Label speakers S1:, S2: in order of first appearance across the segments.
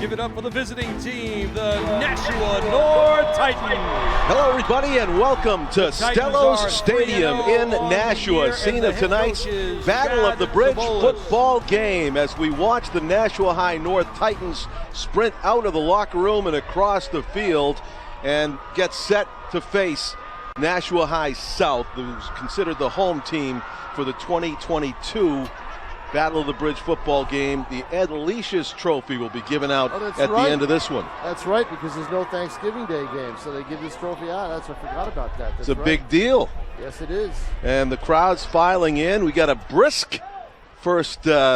S1: Give it up for the visiting team, the Nashua North Titans.
S2: Hello, everybody, and welcome to Stellos Stadium in Nashua, scene of tonight's Battle of the Bridge football game as we watch the Nashua High North Titans sprint out of the locker room and across the field and get set to face Nashua High South, who's considered the home team for the 2022 Battle of the Bridge football game. The Ed Leish's trophy will be given out at the end of this one.
S3: That's right, because there's no Thanksgiving Day game, so they give this trophy out. I forgot about that.
S2: It's a big deal.
S3: Yes, it is.
S2: And the crowd's filing in. We got a brisk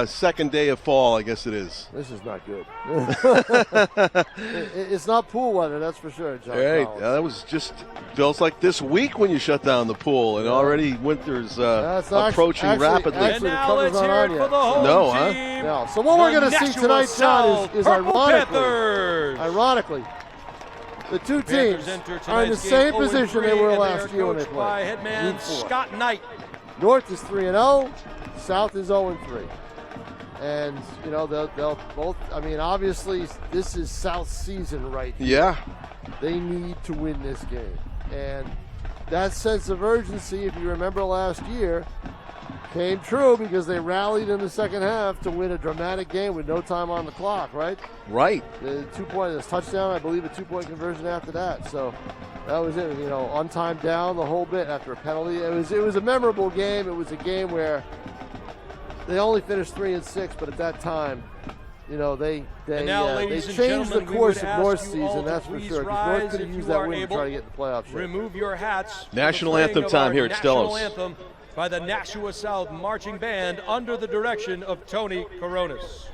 S2: second day of fall, I guess it is.
S3: This is not good. It's not pool weather, that's for sure, John.
S2: Right, that was just feels like this week when you shut down the pool, and already winter's approaching rapidly.
S1: And now let's hear it for the home team.
S3: No. So what we're going to see tonight, John, is ironically, the two teams are in the same position they were last year when they played.
S1: Headman Scott Knight.
S3: North is 3-0. South is 0-3. And, you know, they'll both, I mean, obviously, this is South's season right here.
S2: Yeah.
S3: They need to win this game. And that sense of urgency, if you remember last year, came true because they rallied in the second half to win a dramatic game with no time on the clock, right?
S2: Right.
S3: The 2-point touchdown, I believe a 2-point conversion after that. So that was it, you know, on time down the whole bit after a penalty. It was a memorable game. It was a game where they only finished 3-6, but at that time, you know, they changed the course of North's season, that's for sure. Because North could have used that win to try to get in the playoffs.
S1: Remove your hats.
S2: National anthem time here at Stellos.
S1: National anthem by the Nashua South Marching Band under the direction of Tony Coronis.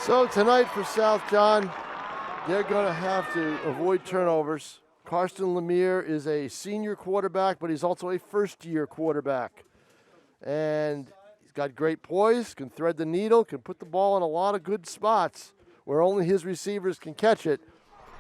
S3: So tonight for South, John, they're going to have to avoid turnovers. Karsten Lemire is a senior quarterback, but he's also a first-year quarterback. And he's got great poise, can thread the needle, can put the ball in a lot of good spots where only his receivers can catch it.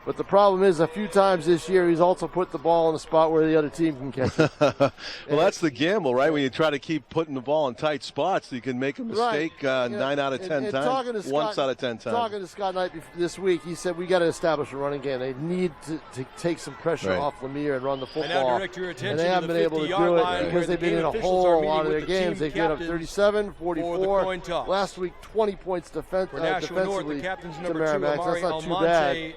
S3: But the problem is, a few times this year, he's also put the ball in a spot where the other team can catch it.
S2: Well, that's the gamble, right? When you try to keep putting the ball in tight spots, you can make a mistake 9 out of 10 times, once out of 10 times.
S3: Talking to Scott Knight this week, he said, we got to establish a running game. They need to take some pressure off Lemire and run the football. And they haven't been able to do it because they've been in a hole a lot of their games. They've given up 37, 44. Last week, 20 points defensively to Merrimack. That's not too bad.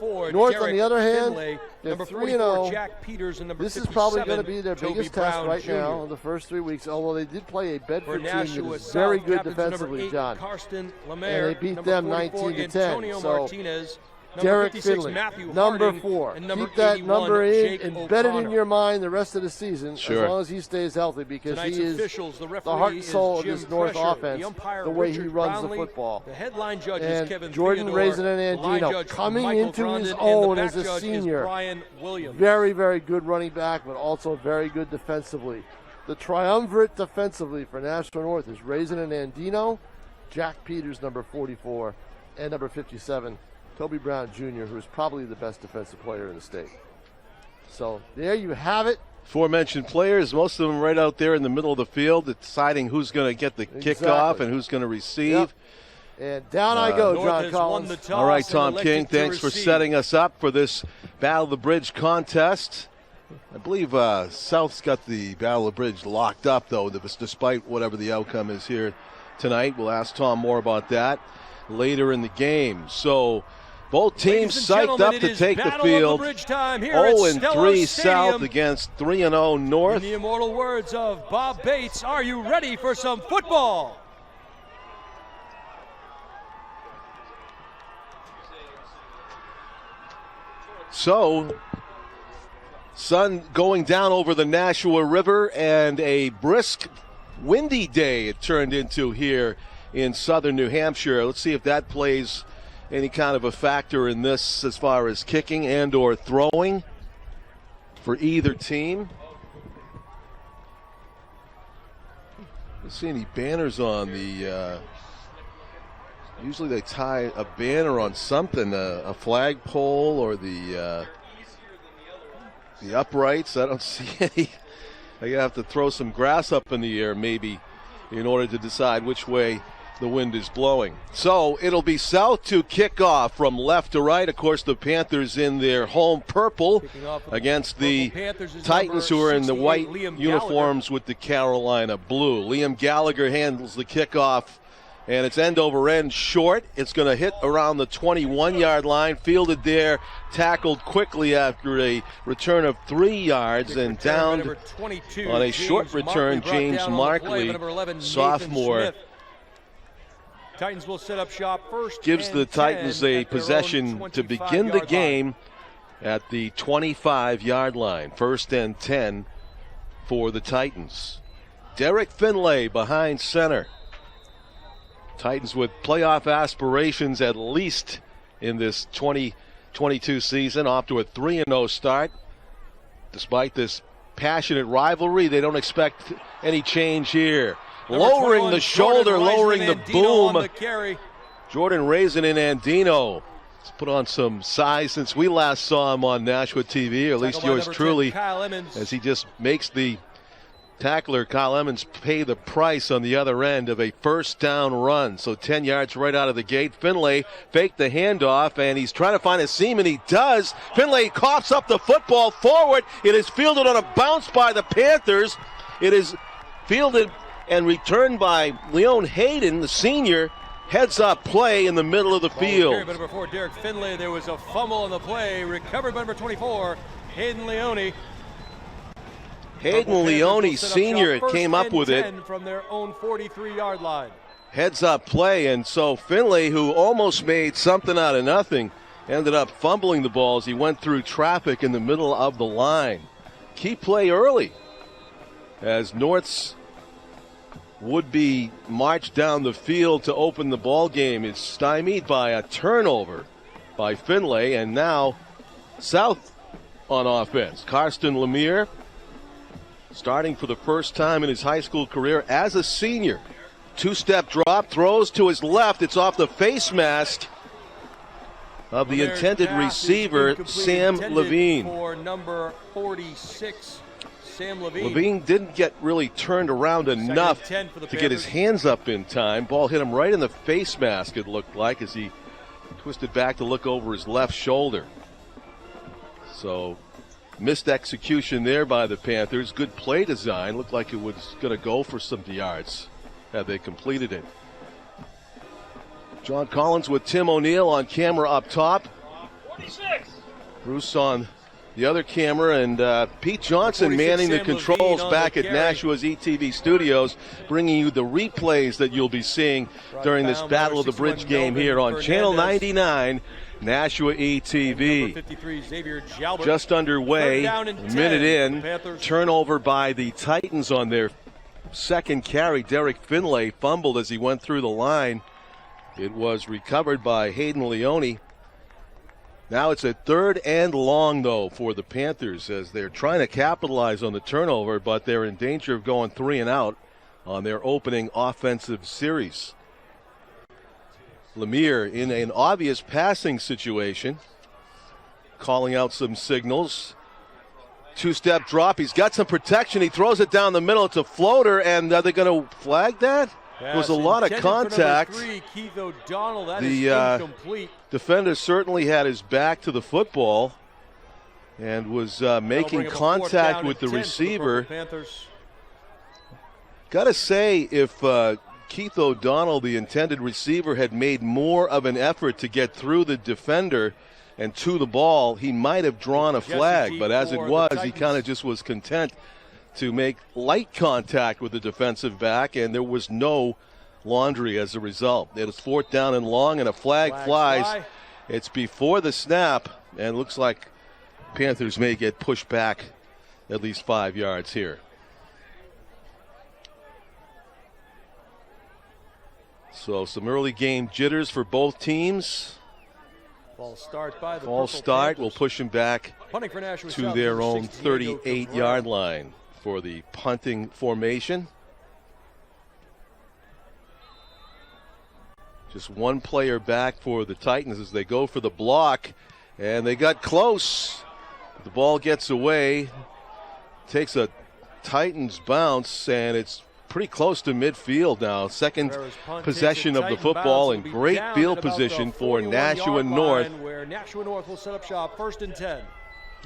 S3: North, on the other hand, they're 3-0. This is probably going to be their biggest test right now in the first 3 weeks, although they did play a Bedford team that is very good defensively, John. And they beat them 19-10. So Derek Finley, number 4. Keep that number embedded in your mind the rest of the season, as long as he stays healthy, because he is the heart and soul of this North offense, the way he runs the football. And Jordan Andino coming into his own as a senior. Very, very good running back, but also very good defensively. The triumvirate defensively for Nashua North is Raisin and Andino, Jack Peters, number 44, and number 57. Toby Brown Jr., who is probably the best defensive player in the state. So there you have it.
S2: Aforementioned players, most of them right out there in the middle of the field, deciding who's going to get the kickoff and who's going to receive.
S3: And down I go, John Collins.
S2: All right, Tom King, thanks for setting us up for this Battle of the Bridge contest. I believe South's got the Battle of the Bridge locked up, though, despite whatever the outcome is here tonight. We'll ask Tom more about that later in the game. So both teams psyched up to take the field. 0-3 South against 3-0 North.
S1: In the immortal words of Bob Bates, are you ready for some football?
S2: So, sun going down over the Nashua River, and a brisk, windy day it turned into here in southern New Hampshire. Let's see if that plays any kind of a factor in this as far as kicking and or throwing for either team. Let's see any banners on the usually they tie a banner on something, a flagpole or the uprights. I don't see any. You have to throw some grass up in the air maybe in order to decide which way the wind is blowing. So it'll be South to kick off from left to right. Of course, the Panthers in their home purple against the Titans, who are in the white uniforms with the Carolina blue. Liam Gallagher handles the kickoff, and it's end over end short. It's going to hit around the 21-yard line. Fielded there, tackled quickly after a return of 3 yards, and down on a short return, James Markley, sophomore.
S1: Titans will set up shop first.
S2: Gives the Titans a possession to begin the game at the 25-yard line. 1st and 10 for the Titans. Derek Finlay behind center. Titans with playoff aspirations at least in this 2022 season, off to a 3-0 start. Despite this passionate rivalry, they don't expect any change here. Lowering the shoulder, lowering the boom. Jordan Raisin and Andino. He's put on some size since we last saw him on Nashua TV, or at least yours truly, as he just makes the tackler, Kyle Emmons, pay the price on the other end of a first down run. So 10 yards right out of the gate. Finlay faked the handoff, and he's trying to find a seam, and he does. Finlay coughs up the football forward. It is fielded on a bounce by the Panthers. It is fielded and returned by Leon Hayden, the senior. Heads up play in the middle of the field.
S1: But before Derek Finlay, there was a fumble on the play. Recovered by number 24, Hayden Leone.
S2: Hayden Leone, senior, came up with it
S1: from their own 43-yard line.
S2: Heads up play, and so Finlay, who almost made something out of nothing, ended up fumbling the ball as he went through traffic in the middle of the line. Key play early as North's would-be march down the field to open the ball game is stymied by a turnover by Finlay, and now South on offense. Karsten Lemire, starting for the first time in his high school career as a senior. Two-step drop, throws to his left. It's off the face mask of the intended receiver, Sam Levine.
S1: For number 46, Sam Levine.
S2: Levine didn't get really turned around enough to get his hands up in time. Ball hit him right in the face mask, it looked like, as he twisted back to look over his left shoulder. So, missed execution there by the Panthers. Good play design. Looked like it was going to go for some yards had they completed it. John Collins with Tim O'Neill on camera up top.
S4: 46.
S2: Bruce on the other camera, and Pete Johnson manning the controls back at Nashua's ETV studios, bringing you the replays that you'll be seeing during this Battle of the Bridge game here on Channel 99, Nashua ETV. Just underway, a minute in, turnover by the Titans on their second carry. Derek Finlay fumbled as he went through the line. It was recovered by Hayden Leone. Now it's a 3rd and long, though, for the Panthers as they're trying to capitalize on the turnover, but they're in danger of going 3 and out on their opening offensive series. Lemire in an obvious passing situation, calling out some signals. Two-step drop. He's got some protection. He throws it down the middle. It's a floater, and are they going to flag that? There was a lot of contact. The defender certainly had his back to the football and was making contact with the receiver. Got to say, if Keith O'Donnell, the intended receiver, had made more of an effort to get through the defender and to the ball, he might have drawn a flag. But as it was, he kind of just was content to make light contact with the defensive back, and there was no laundry as a result. It was 4th down and long, and a flag flies. It's before the snap, and looks like Panthers may get pushed back at least 5 yards here. So some early game jitters for both teams. False start will push them back to their own 38-yard line for the punting formation. Just one player back for the Titans as they go for the block, and they got close. The ball gets away, takes a Titans bounce, and it's pretty close to midfield now. Second possession of the football, and great field position for Nashua North.
S1: Where Nashua North will set up shop, 1st and 10.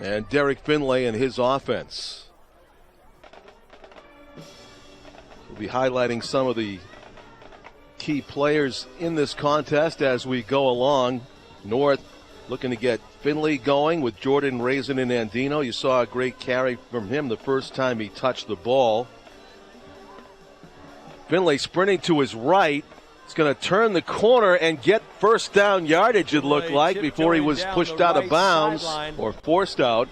S2: And Derek Finlay and his offense. We'll be highlighting some of the key players in this contest as we go along. North looking to get Finlay going with Jordan Raisin and Andino. You saw a great carry from him the first time he touched the ball. Finlay sprinting to his right. He's going to turn the corner and get first down yardage, it looked like, before he was pushed out of bounds or forced out.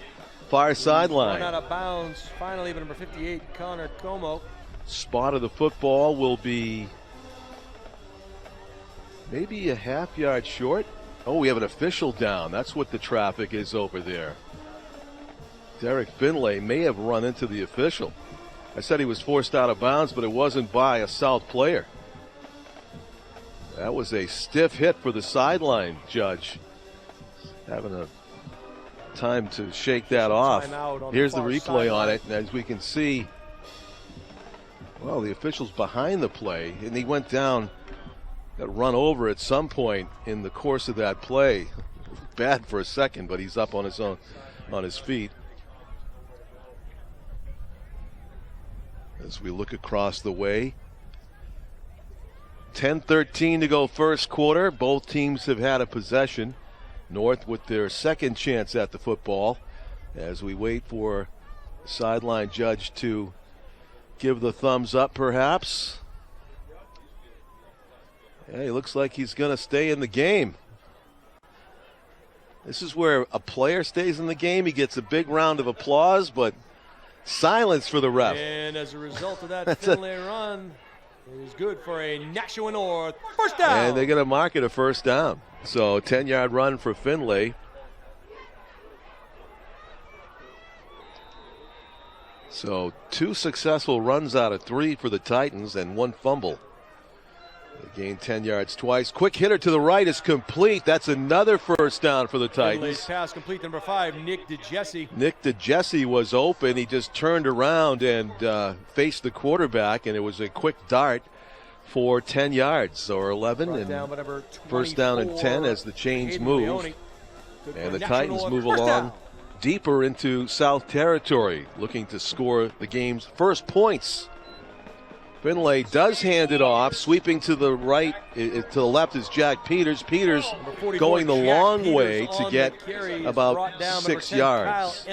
S2: Far sideline.
S1: Out of bounds. Finally, number 58, Connor Como.
S2: Spot of the football will be maybe a half yard short. Oh, we have an official down. That's what the traffic is over there. Derek Finlay may have run into the official. I said he was forced out of bounds, but it wasn't by a South player. That was a stiff hit for the sideline judge. Having a time to shake that off. Here's the replay on it, and as we can see, well, the official's behind the play, and he went down, got run over at some point in the course of that play. Bad for a second, but he's up on his feet. As we look across the way, 10-13 to go first quarter. Both teams have had a possession. North with their second chance at the football as we wait for the sideline judge to give the thumbs up perhaps. Yeah, he looks like he's going to stay in the game. This is where a player stays in the game. He gets a big round of applause, but silence for the ref.
S1: And as a result of that Finlay run, it is good for a Nashua North first down.
S2: And they're going to mark it a first down. So 10-yard run for Finlay. So 2 successful runs out of 3 for the Titans and 1 fumble. They gained 10 yards twice. Quick hitter to the right is complete. That's another first down for the Titans.
S1: Finlay's pass complete, number 5, Nick DeJesse.
S2: Nick DeJesse was open. He just turned around and faced the quarterback, and it was a quick dart for 10 yards or 11. And first down and 10 as the chains move. And the Titans move along deeper into South Territory, looking to score the game's first points. Finlay does hand it off, sweeping to the right, to the left is Jack Peters. Peters going the long way to get about 6 yards.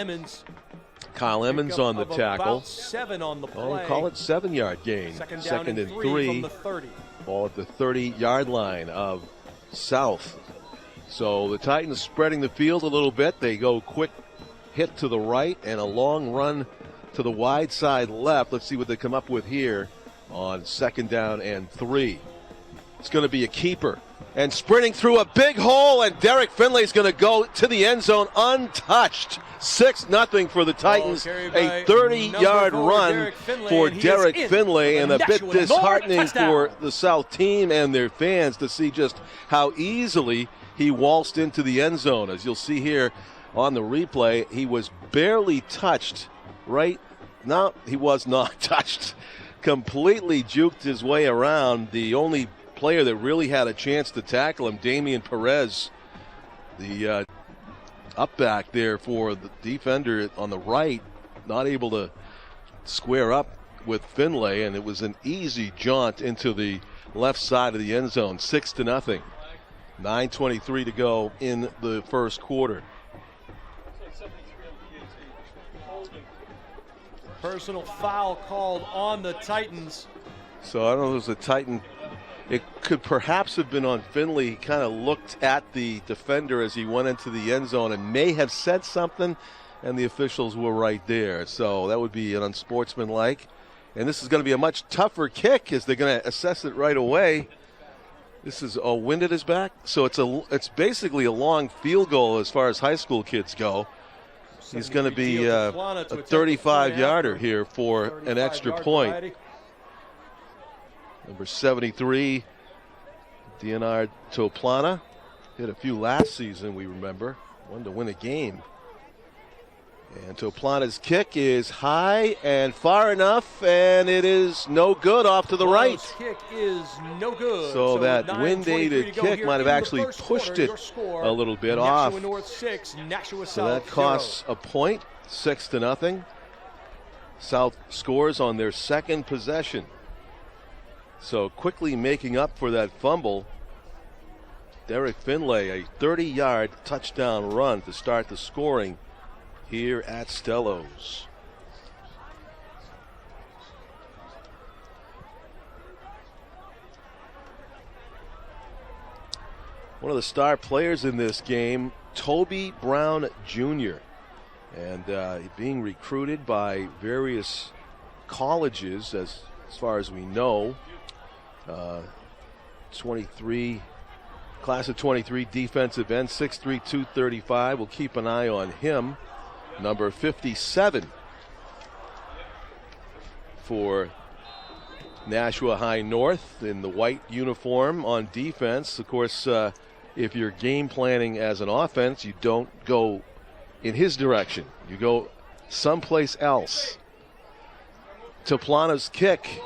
S2: Kyle Emmons on the tackle. Oh, call it 7-yard gain. Second and 3. Ball at the 30-yard line of South. So the Titans spreading the field a little bit. They go quick hit to the right and a long run to the wide side left. Let's see what they come up with here on 2nd down and 3. It's going to be a keeper. And sprinting through a big hole, and Derek Finlay's going to go to the end zone untouched. 6-0 for the Titans. A 30-yard run for Derek Finlay, and a bit disheartening for the South team and their fans to see just how easily he waltzed into the end zone. As you'll see here on the replay, he was barely touched right. No, he was not touched. completely juked his way around. The only player that really had a chance to tackle him, Damian Perez, the up back there for the defender on the right, not able to square up with Finlay, and it was an easy jaunt into the left side of the end zone. 6-0. 9:23 to go in the first quarter.
S1: Personal foul called on the Titans.
S2: So I don't know if it was a Titan. It could perhaps have been on Finley. He kind of looked at the defender as he went into the end zone and may have said something, and the officials were right there. So that would be an unsportsmanlike. And this is going to be a much tougher kick as they're going to assess it right away. This is a wind at his back. So it's basically a long field goal as far as high school kids go. He's going to be a 35-yarder here for an extra point. Number 73, Leonard Toplana. Hit a few last season, we remember. One to win a game. And Toplana's kick is high and far enough, and it is no good off to the right.
S1: Kick is no good.
S2: So that wind-aided kick might have actually pushed it a little bit off.
S1: Nashua North 6, Nashua
S2: So
S1: South
S2: that costs a point, 6-0. South scores on their second possession. So quickly making up for that fumble, Derek Finlay, a 30-yard touchdown run to start the scoring here at Stellos. One of the star players in this game, Toby Brown Jr., and being recruited by various colleges as far as we know. 23, class of 23 defensive end, 6'3", 235. We'll keep an eye on him. Number 57 for Nashua High North in the white uniform on defense. Of course, if you're game planning as an offense, you don't go in his direction. You go someplace else. Toplana's kick.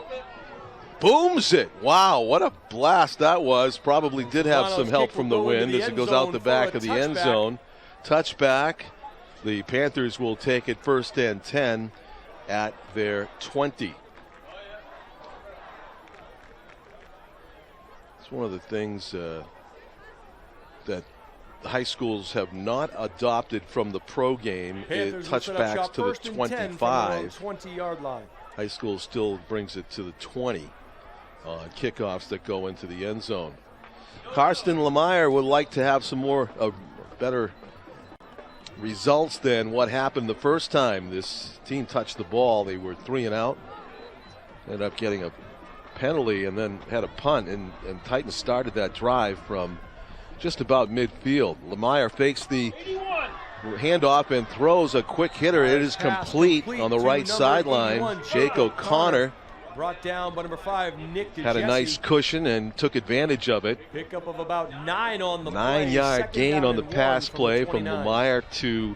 S2: Booms it. Wow, what a blast that was. Probably did have some help from the wind as it goes out the back of the end zone. Touchback. The Panthers will take it 1st and 10 at their 20. It's one of the things that high schools have not adopted from the pro game. It touchbacks to the 25.
S1: 20-yard line.
S2: High school still brings it to the 20 on kickoffs that go into the end zone. Karsten Lemire would like to have some more better results than what happened the first time this team touched the ball. They were 3 and out, ended up getting a penalty and then had a punt, and Titans started that drive from just about midfield. Lemire fakes the handoff and throws a quick hitter. It is complete on the right sideline. Jake O'Connor
S1: brought down by number 5, Nick
S2: had a nice cushion and took advantage of it.
S1: Pickup of about 9 on the
S2: 9-yard gain on the pass play from Lemire to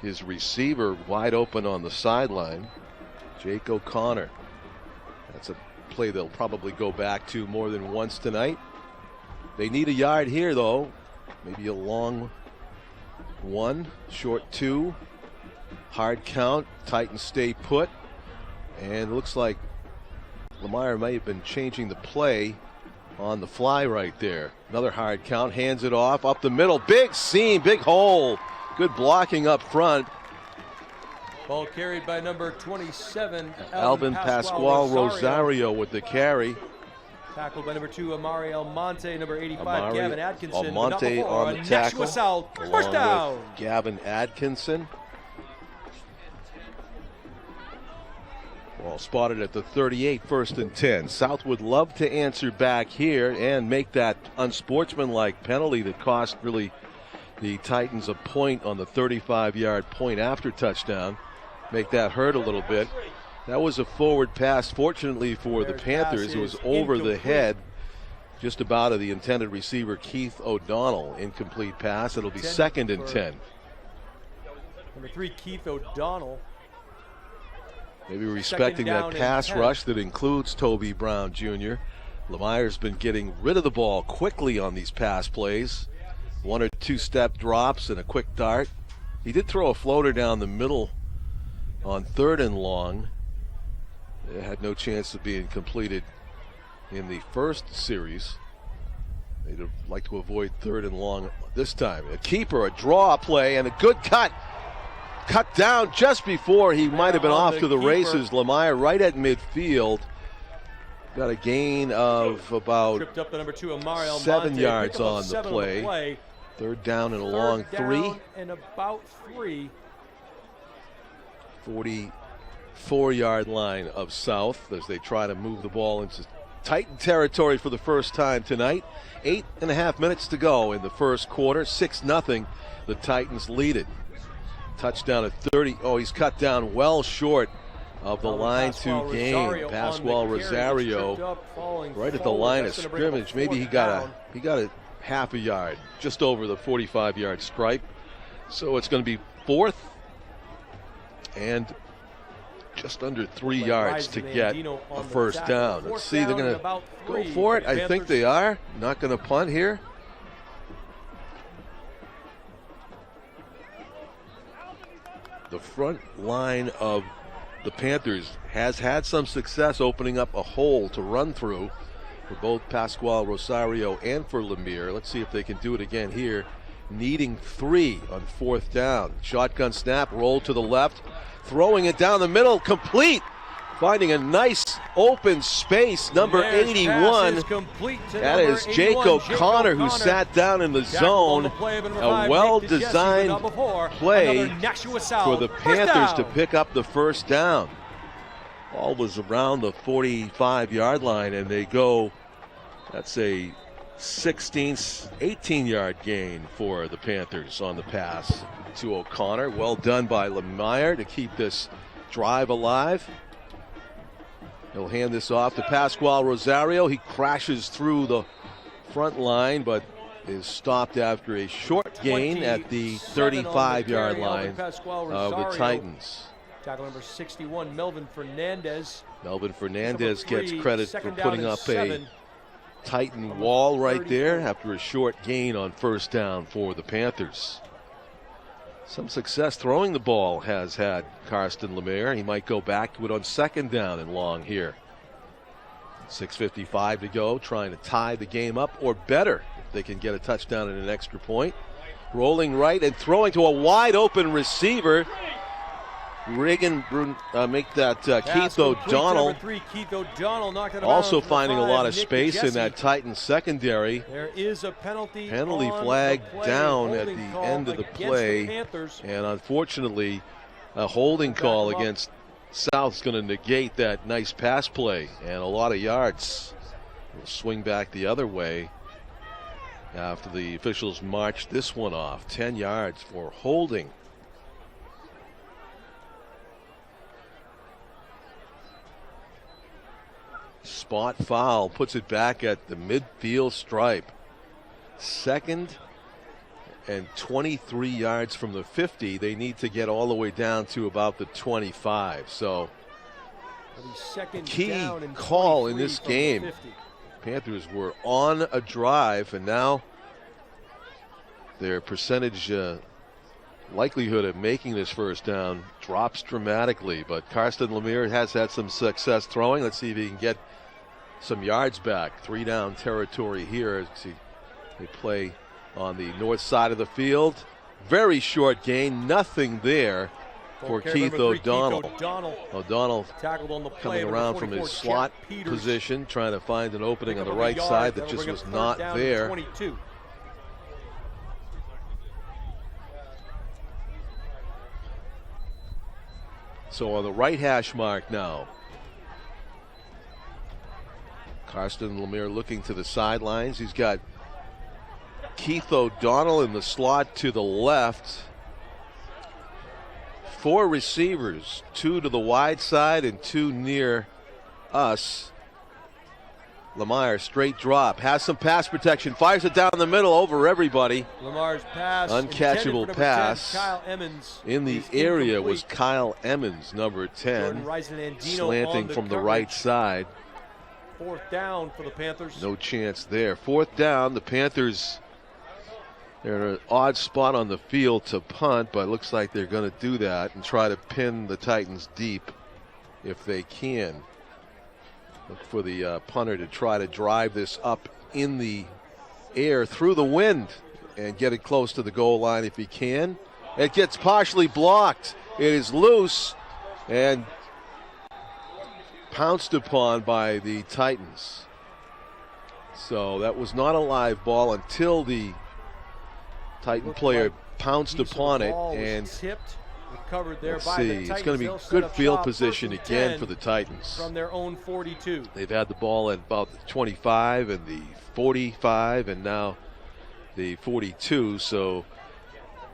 S2: his receiver wide open on the sideline. Jake O'Connor. That's a play they'll probably go back to more than once tonight. They need a yard here, though. Maybe a long 1, short 2. Hard count. Titans stay put. And it looks like Lemire may have been changing the play on the fly right there. Another hard count. Hands it off. Up the middle. Big seam. Big hole. Good blocking up front.
S1: Ball carried by number 27,
S2: Alvin Pasquale Rosario with the carry.
S1: Tackled by number 2, Amari Almonte. Number 85, Gavin Atkinson.
S2: Almonte on the tackle.
S1: Nashua South, first down.
S2: Gavin Atkinson. Ball spotted at the 38, 1st and 10. South would love to answer back here and make that unsportsmanlike penalty that cost really the Titans a point on the 35-yard point after touchdown. Make that hurt a little bit. That was a forward pass. Fortunately for the Panthers, it was over the head just about of the intended receiver, Keith O'Donnell. Incomplete pass. It'll be 2nd and 10.
S1: Number 3, Keith O'Donnell.
S2: Maybe respecting that pass rush that includes Toby Brown Jr. Lemire's been getting rid of the ball quickly on these pass plays. 1 or 2 step drops and a quick dart. He did throw a floater down the middle on 3rd and long. It had no chance of being completed in the first series. They'd have liked to avoid 3rd and long this time. A keeper, a draw play, and a good cut. Cut down just before he might have been off to the races. Lemire right at midfield. Got a gain of about 7 yards on the play. 3rd down and a long 3.
S1: And about 3.
S2: 44-yard line of South as they try to move the ball into Titan territory for the first time tonight. 8.5 minutes to go in the first quarter. 6-0. The Titans lead it. Touchdown at 30. Oh, he's cut down well short of the line to gain. Pascual Rosario right at the line of scrimmage. Maybe he got a half a yard, just over the 45-yard stripe. So it's going to be 4th and just under 3 yards to get a first down. Let's see, they're going to go for it. I think they are. Not going to punt here. The front line of the Panthers has had some success opening up a hole to run through for both Pascual Rosario and for Lemire. Let's see if they can do it again here. Needing 3 on 4th down. Shotgun snap, roll to the left, throwing it down the middle, complete. Finding a nice open space, number 81. That is Jake O'Connor, who sat down in the zone. A well-designed play for the Panthers to pick up the first down. Ball was around the 45-yard line, and they go, that's a 18-yard gain for the Panthers on the pass to O'Connor. Well done by Lemire to keep this drive alive. He'll hand this off to Pascual Rosario. He crashes through the front line, but is stopped after a short gain at the 35-yard line of the Titans.
S1: Tackle number 61, Melvin Fernandez.
S2: Melvin Fernandez gets credit for putting up a Titan wall right there after a short gain on first down for the Panthers. Some success throwing the ball has had Karsten Lemire. He might go back to it on 2nd down and long here. 6:55 to go, trying to tie the game up or better if they can get a touchdown and an extra point. Rolling right and throwing to a wide open receiver. Reagan make that Keith O'Donnell. Also finding a lot of space in that Titan secondary.
S1: There is a penalty
S2: flag down at the end of the play. And unfortunately, a holding call against South's going to negate that nice pass play. And a lot of yards. We'll swing back the other way after the officials march this one off. 10 yards for holding. Spot foul puts it back at the midfield stripe. 2nd and 23 yards from the 50. They need to get all the way down to about the 25. So key call in this game. Panthers were on a drive, and now their percentage likelihood of making this first down drops dramatically. But Karsten Lemire has had some success throwing. Let's see if he can get some yards back. 3 down territory here as they play on the north side of the field. Very short gain, nothing there for Keith O'Donnell. O'Donnell coming around from his slot position, trying to find an opening on the right side that just was not there. So on the right hash mark now. Karsten Lemire looking to the sidelines. He's got Keith O'Donnell in the slot to the left. 4 receivers, 2 to the wide side and 2 near us. Lemire, straight drop, has some pass protection, fires it down the middle over everybody.
S1: Lemire's pass,
S2: uncatchable pass
S1: 10, Kyle Emmons,
S2: in the area was Kyle Emmons, number 10, slanting from the right side.
S1: 4th down for the Panthers.
S2: No chance there. 4th down, the Panthers, they're in an odd spot on the field to punt, but it looks like they're going to do that and try to pin the Titans deep if they can. Look for the punter to try to drive this up in the air through the wind and get it close to the goal line if he can. It gets partially blocked. It is loose and pounced upon by the Titans. So that was not a live ball until the Titan player pounced upon it, and let's see, it's going to be good field position again for the Titans.
S1: From their own 42.
S2: They've had the ball at about the 25 and the 45 and now the 42, so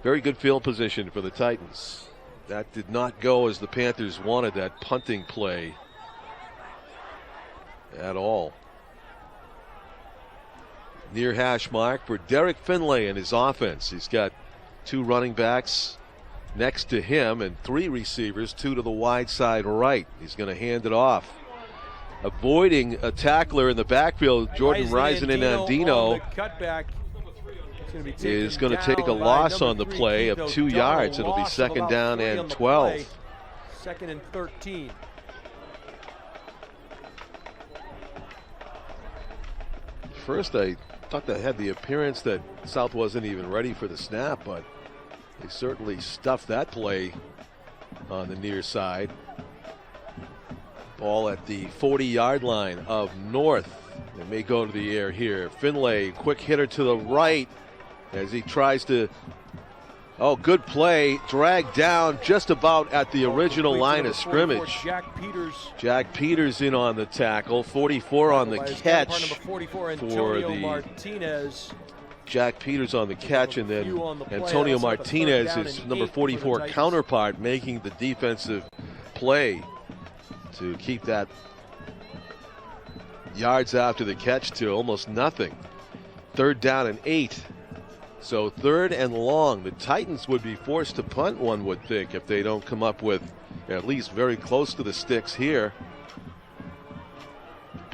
S2: very good field position for the Titans. That did not go as the Panthers wanted, that punting play at all. Near hash mark for Derek Finlay and his offense. He's got 2 running backs next to him and 3 receivers, 2 to the wide side right. He's going to hand it off. Avoiding a tackler in the backfield, Jordan Rising-Andino is going to take a loss on the play of 2 yards. It'll be 2nd down and 12.
S1: 2nd and 13.
S2: First, I thought that had the appearance that South wasn't even ready for the snap, but they certainly stuffed that play on the near side. Ball at the 40-yard line of North. They may go to the air here. Finlay, quick hitter to the right as he tries to, good play, dragged down just about at the original line of scrimmage. Jack Peters in on the tackle, 44 on the catch for the Jack Peters on the catch, and then Antonio Martinez, his number 44 counterpart, making the defensive play to keep that yards after the catch to almost nothing. 3rd down and 8. So 3rd and long. The Titans would be forced to punt, one would think, if they don't come up with at least very close to the sticks here.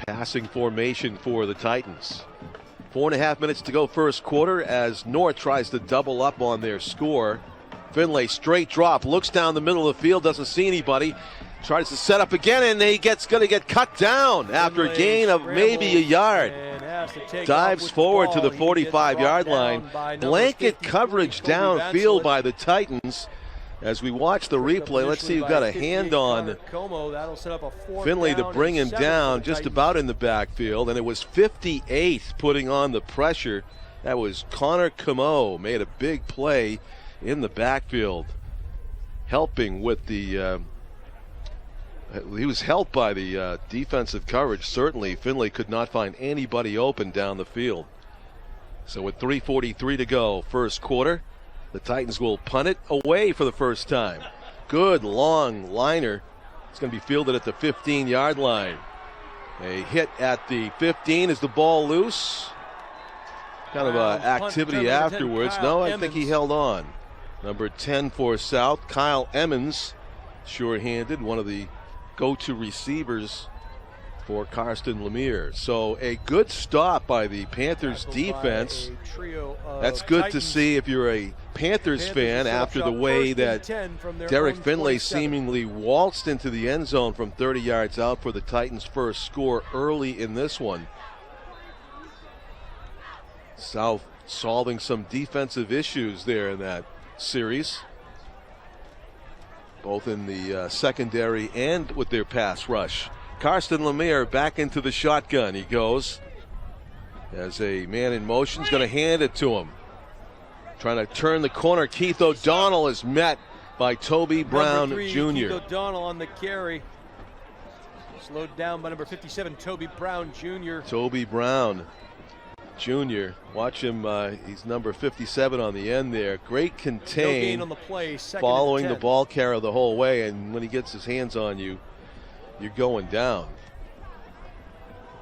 S2: Passing formation for the Titans. 4.5 minutes to go first quarter as North tries to double up on their score. Finlay, straight drop, looks down the middle of the field, doesn't see anybody. Tries to set up again, and he going to get cut down after a gain of maybe a yard. Dives forward to the 45-yard line. Blanket coverage downfield by the Titans. As we watch the replay, let's see who got a hand on Finlay to bring him down just about in the backfield. And it was 58 putting on the pressure. That was Connor Como, made a big play in the backfield, helping with the he was helped by the defensive coverage. Certainly, Finlay could not find anybody open down the field. So with 3:43 to go, first quarter, the Titans will punt it away for the first time. Good long liner. It's going to be fielded at the 15-yard line. A hit at the 15. Is the ball loose? Kind of activity afterwards. No, I think he held on. Number 10 for South, Kyle Emmons, sure-handed, one of the go-to receivers for Karsten Lemire. So a good stop by the Panthers defense. That's good to see if you're a Panthers fan after the way that Derek Finlay seemingly waltzed into the end zone from 30 yards out for the Titans' first score early in this one. South solving some defensive issues there in that series, both in the secondary and with their pass rush. Karsten Lemire back into the shotgun. He goes as a man in motion is going to hand it to him. Trying to turn the corner. Keith O'Donnell is met by Toby Brown Jr.
S1: Keith O'Donnell on the carry. Slowed down by number 57, Toby Brown Jr.
S2: Toby Brown Jr. Watch him. He's number 57 on the end there. Great contain.
S1: No gain on the play.
S2: Following the ball carrier the whole way, and when he gets his hands on you, you're going down.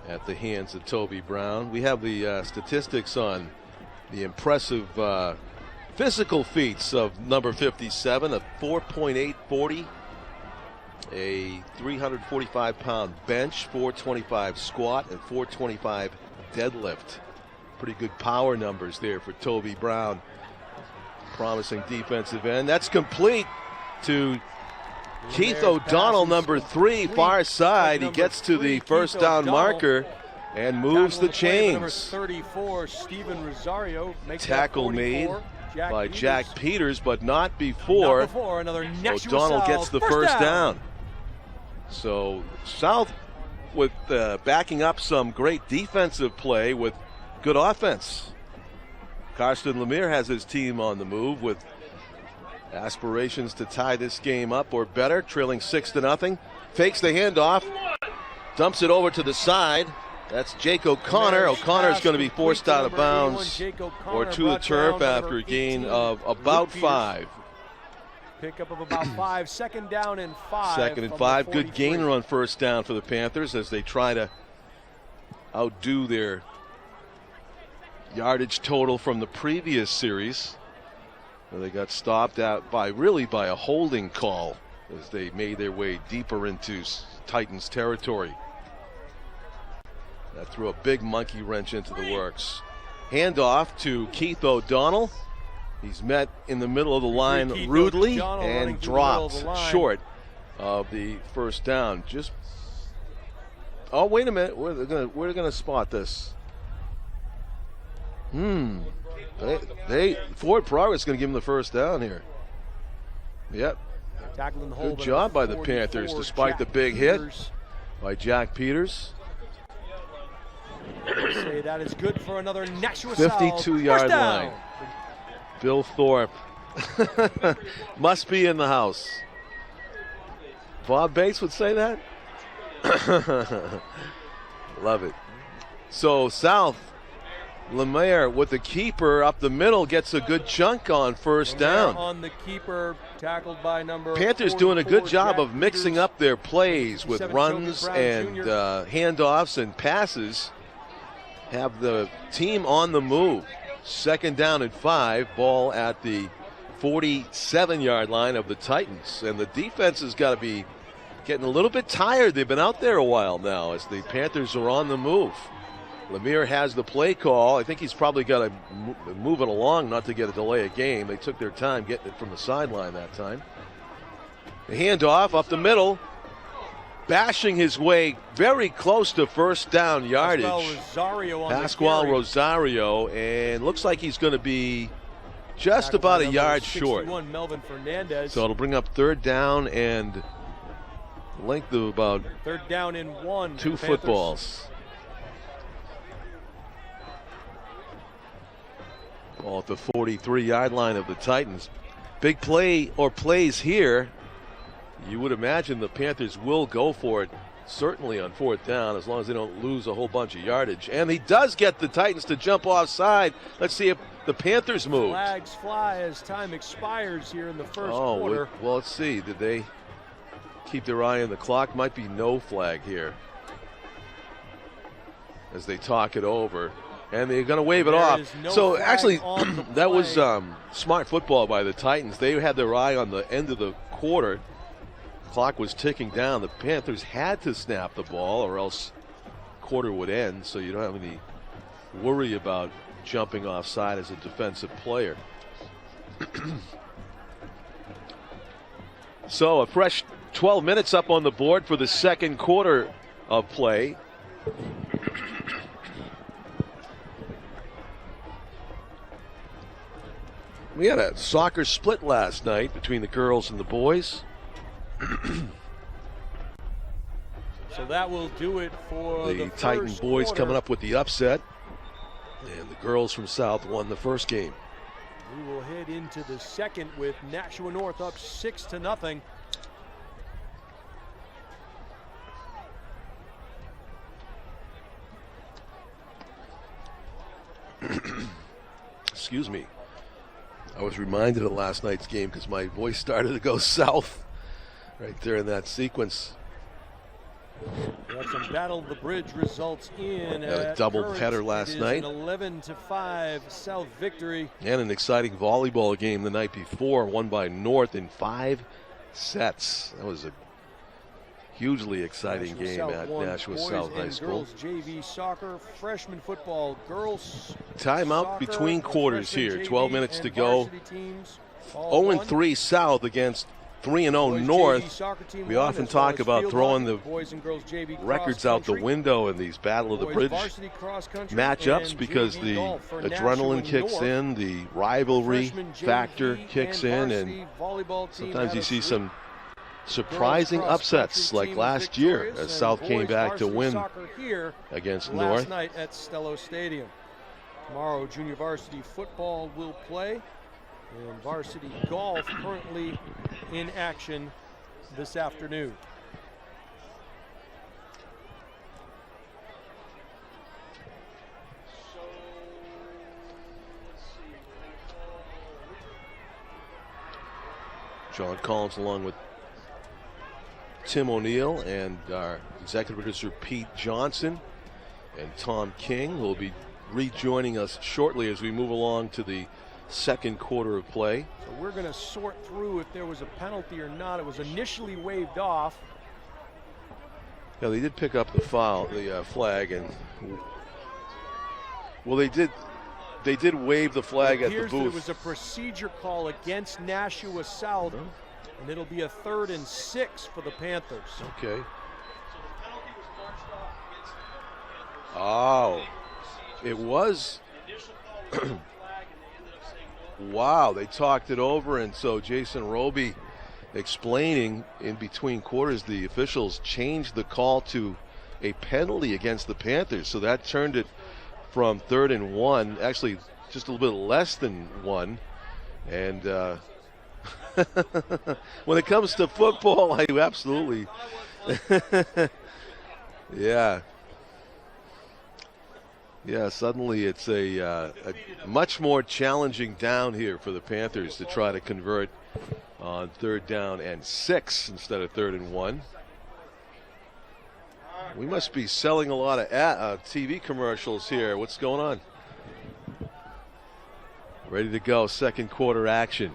S2: at the hands of Toby Brown. We have the statistics on the impressive physical feats of number 57, a 4.840, a 345-pound bench, 425 squat, and 425 deadlift. Pretty good power numbers there for Toby Brown. Promising defensive end. That's complete to Keith O'Donnell, number 3, far side. He gets to the first down marker and moves the chains.
S1: Number 34, Steven Rosario,
S2: tackle made by Jack Peters, but not before O'Donnell gets the first down. So South with backing up some great defensive play with good offense. Karsten Lemire has his team on the move with aspirations to tie this game up or better, trailing 6-0. Fakes the handoff, dumps it over to the side. That's Jake O'Connor. O'Connor's going to be forced out of bounds or to the turf after a gain of about 5.
S1: Pickup of about 5. 2nd down and 5.
S2: 2nd and 5. Good gainer on first down for the Panthers as they try to outdo their yardage total from the previous series. They got stopped out by a holding call as they made their way deeper into Titans territory. That threw a big monkey wrench into the works. Handoff to Keith O'Donnell. He's met in the middle of the line rudely and dropped short of the first down. Oh, wait a minute. Where are they gonna spot this? Forward progress is going to give him the first down here. Yep. Good job by the Panthers despite the big hit by Jack Peters.
S1: Say that is good for another Nashua
S2: 52-yard line. Bill Thorpe must be in the house. Bob Bates would say that. Love it. So South, Lemire with the keeper up the middle gets a good chunk on first down.
S1: On the keeper, tackled by number
S2: Panthers doing a good job of mixing up their plays with runs and handoffs and passes. Have the team on the move. 2nd down and 5. Ball at the 47-yard line of the Titans. And the defense has got to be getting a little bit tired. They've been out there a while now as the Panthers are on the move. Lemire has the play call. I think he's probably got to move it along not to get a delay of game. They took their time getting it from the sideline that time. The handoff up the middle. Bashing his way very close to first down yardage. Pascual Rosario, and looks like he's going to be just about a yard short. So it'll bring up 3rd down and length of about
S1: 3rd down and 1.
S2: 2 footballs. Ball at the 43-yard line of the Titans. Big play or plays here. You would imagine the Panthers will go for it, certainly on 4th down, as long as they don't lose a whole bunch of yardage. And he does get the Titans to jump offside. Let's see if the Panthers move.
S1: Flags fly as time expires here in the first quarter.
S2: Well, let's see. Did they keep their eye on the clock? Might be no flag here as they talk it over. And they're going to wave it off. So actually, that was smart football by the Titans. They had their eye on the end of the quarter. Clock was ticking down. The Panthers had to snap the ball or else quarter would end, so you don't have any worry about jumping offside as a defensive player. So a fresh 12 minutes up on the board for the 2nd quarter of play. We had a soccer split last night between the girls and the boys.
S1: So that will do it for
S2: the Titan boys coming up with the upset. And the girls from South won the first game.
S1: We will head into the 2nd with Nashua North up 6-0.
S2: Excuse me. I was reminded of last night's game because my voice started to go south right there in that sequence.
S1: We had some Battle of the Bridge results in
S2: a double header last night.
S1: An 11-5 South victory.
S2: And an exciting volleyball game the night before, won by North in 5 sets. That was a hugely exciting game at Nashua South High School.
S1: Girls JV soccer, freshman football, girls
S2: timeout between quarters here. 12 minutes to go. 0-3 South against 3-0 North. We often talk about throwing the records out the window in these Battle of the Bridge matchups because the adrenaline kicks in, the rivalry factor kicks in, and sometimes you see some surprising upsets like last year as South came back to win against North.
S1: Last night at Stello Stadium. Tomorrow junior varsity football will play, and varsity golf currently in action this afternoon.
S2: John Collins along with Tim O'Neill and our executive producer Pete Johnson and Tom King will be rejoining us shortly as we move along to the second quarter of play.
S1: So we're going to sort through if there was a penalty or not. It was initially waved off.
S2: Yeah, they did pick up the foul, the flag, and well, they did wave the flag at the booth.
S1: It was a procedure call against Nashua South, and it'll be a 3rd and 6 for the Panthers.
S2: Okay. Oh, it was. Wow, they talked it over, and so Jason Roby explaining in between quarters the officials changed the call to a penalty against the Panthers, so that turned it from 3rd and 1, actually just a little bit less than 1. And when it comes to football, I absolutely yeah, suddenly it's a much more challenging down here for the Panthers to try to convert on 3rd down and 6 instead of 3rd and 1. We must be selling a lot of TV commercials here. What's going on? Ready to go, second quarter action.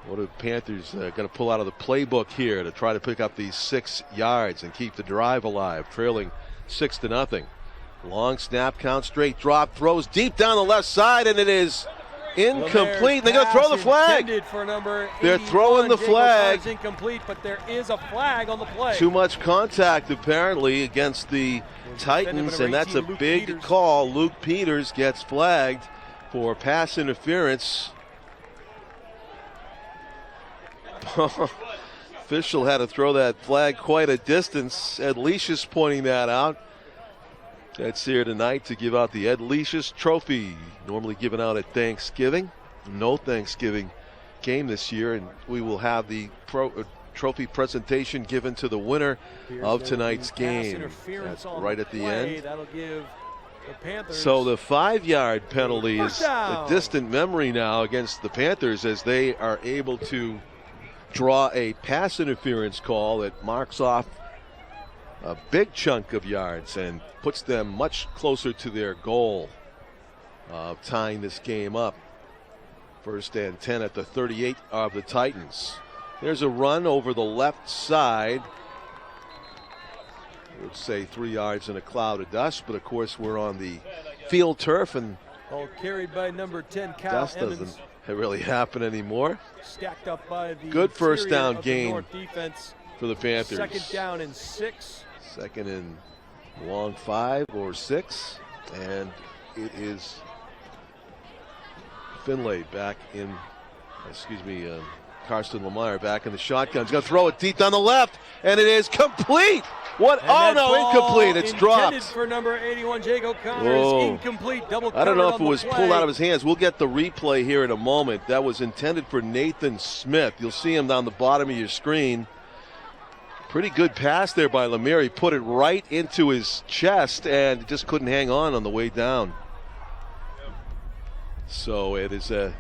S2: What are the Panthers going to pull out of the playbook here to try to pick up these 6 yards and keep the drive alive, trailing 6-0. Long snap count, straight drop, throws deep down the left side, and it is incomplete. They're going to throw the flag. They're throwing the flag.
S1: It's incomplete, but there is a flag on the play.
S2: Too much contact apparently against the Titans, and that's a big call. Luke Peters gets flagged for pass interference. Official had to throw that flag quite a distance. Ed Leish's pointing that out. That's here tonight to give out the Ed Leish's Trophy, normally given out at Thanksgiving. No Thanksgiving game this year, and we will have the trophy presentation given to the winner of tonight's game. That's right at the end.
S1: That'll give the Panthers.
S2: So the 5-yard penalty is a distant memory now against the Panthers as they are able to draw a pass interference call that marks off a big chunk of yards and puts them much closer to their goal of tying this game up. 1st and 10 at the 38 of the Titans. There's a run over the left side. I would say 3 yards in a cloud of dust, but of course we're on the field turf, and
S1: carried by number 10, Kyle
S2: dust
S1: Emmons.
S2: doesn't really happen anymore.
S1: Stacked up by the
S2: good first down gain
S1: defense
S2: for the Panthers.
S1: 2nd down and 6.
S2: 2nd and long 5 or 6, and it is Finlay back in, Karsten Lemire back in the shotgun. He's going to throw it deep down the left, and it is complete. What? Oh no, incomplete. It's dropped.
S1: For number 81, Jago Connors, incomplete. Double covered.
S2: I don't know if it was pulled out of his hands. We'll get the replay here in a moment. That was intended for Nathan Smith. You'll see him down the bottom of your screen. Pretty good pass there by Lemire. He put it right into his chest and just couldn't hang on the way down. So it is a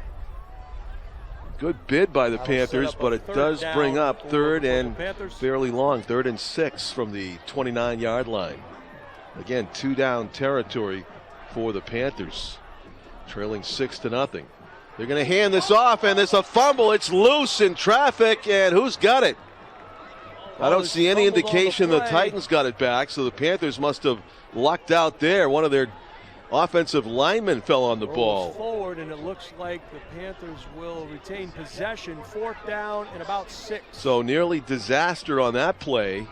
S2: Good bid by the Panthers, but it does bring up third and fairly long, 3rd and 6 from the 29-yard line. Again, 2-down territory for the Panthers, trailing 6-0. They're going to hand this off, and there's a fumble. It's loose in traffic, and who's got it? I don't see any indication the Titans got it back, so the Panthers must have lucked out there. One of their offensive linemen fell on the ball.
S1: Forward, and it looks like the Panthers will retain possession. 4th down and about 6.
S2: So nearly disaster on that play.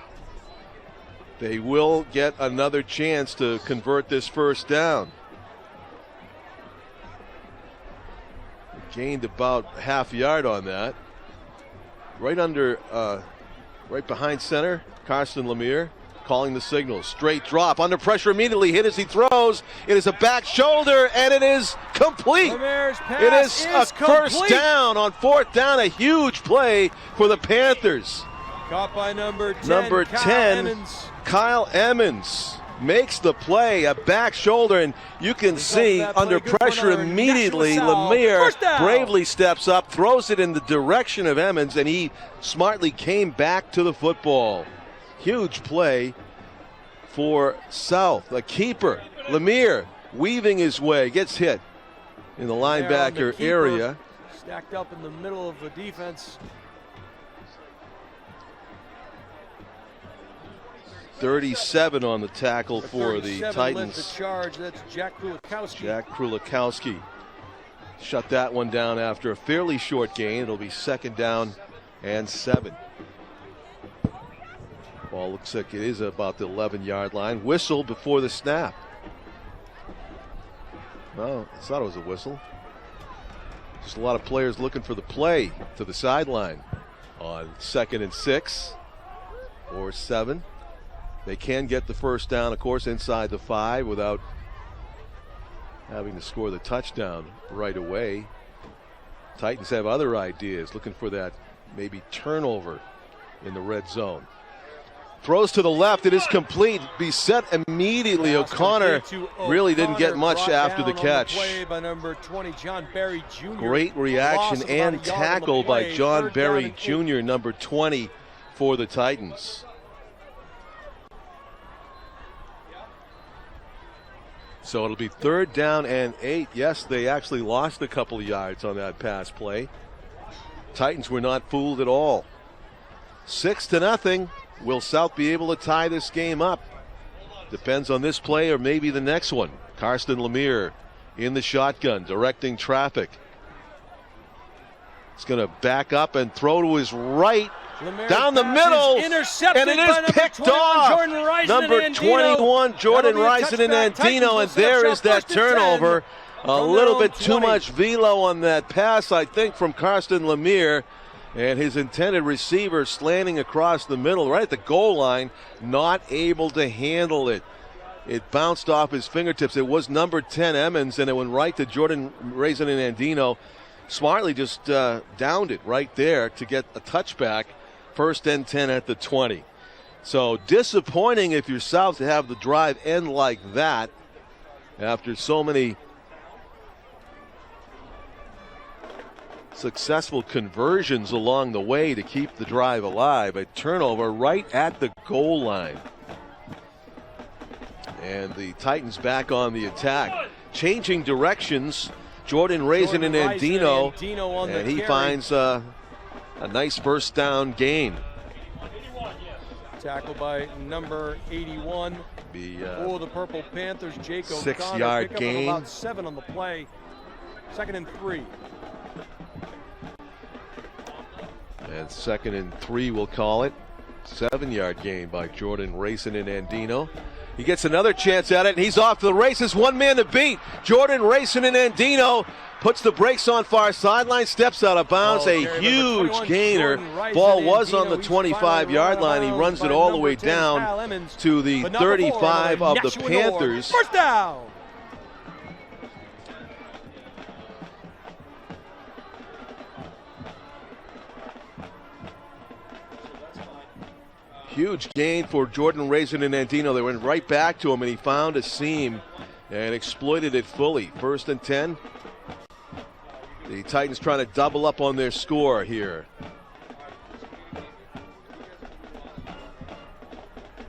S2: They will get another chance to convert this 1st down. Gained about half a yard on that. Right behind center, Carson Lemire calling the signal. Straight drop, under pressure immediately, hit as he throws. It is a back shoulder, and it is complete. It is a first down on 4th down, a huge play for the Panthers.
S1: Caught by number 10,
S2: number 10, Kyle Emmons makes the play, a back shoulder, and you can see under pressure immediately, Lemire bravely steps up, throws it in the direction of Emmons, and he smartly came back to the football. Huge play for South. A keeper, Lemire, weaving his way, gets hit in the linebacker area.
S1: Stacked up in the middle of the defense.
S2: 37 on the tackle for the Titans.
S1: The charge. That's Jack Krulikowski.
S2: Jack Krulikowski shut that one down after a fairly short gain. It'll be 2nd down and 7. Ball looks like it is about the 11-yard line. Whistle before the snap. No, I thought it was a whistle. Just a lot of players looking for the play to the sideline on 2nd and 6 or 7. They can get the 1st down, of course, inside the 5 without having to score the touchdown right away. Titans have other ideas, looking for that maybe turnover in the red zone. Throws to the left, it is complete. Beset immediately. O'Connor really didn't get much after the catch.
S1: By number 20, John Berry Jr.
S2: Great reaction and tackle by John Berry Jr., number 20 for the Titans. So it'll be 3rd down and 8. Yes, they actually lost a couple of yards on that pass play. Titans were not fooled at all. 6-0. Will South be able to tie this game up? Depends on this play or maybe the next one. Carson Lemire in the shotgun, directing traffic. He's going to back up and throw to his right. Down the middle, and it is picked off. Number 21, Jordan Rising-Andino, and there is that turnover. A little bit too much velo on that pass, I think, from Carson Lemire, and his intended receiver slanting across the middle, right at the goal line, not able to handle it. It bounced off his fingertips. It was number 10, Emmons, and it went right to Jordan Rising-Andino. Smartly just downed it right there to get a touchback. 1st and 10 at the 20. So disappointing if you're South to have the drive end like that after so many successful conversions along the way to keep the drive alive. A turnover right at the goal line. And the Titans back on the attack. Changing directions. Jordan Rising-Andino, and he finds a nice 1st down gain.
S1: Tackled by number 81 for the Purple Panthers, Jake O'Connor.
S2: 6-yard gain.
S1: About 7 on the play. 2nd and 3.
S2: And 2nd and 3, we'll call it. 7-yard gain by Jordan Rising-Andino. He gets another chance at it, and he's off to the races. One man to beat. Jordan Rising-Andino puts the brakes on far sideline, steps out of bounds. A huge gainer. Ball was on the 25-yard line. He runs it all the way down to the 35 of the Panthers.
S1: 1st down.
S2: Huge gain for Jordan Rising-Andino. They went right back to him, and he found a seam and exploited it fully. 1st and 10. The Titans trying to double up on their score here.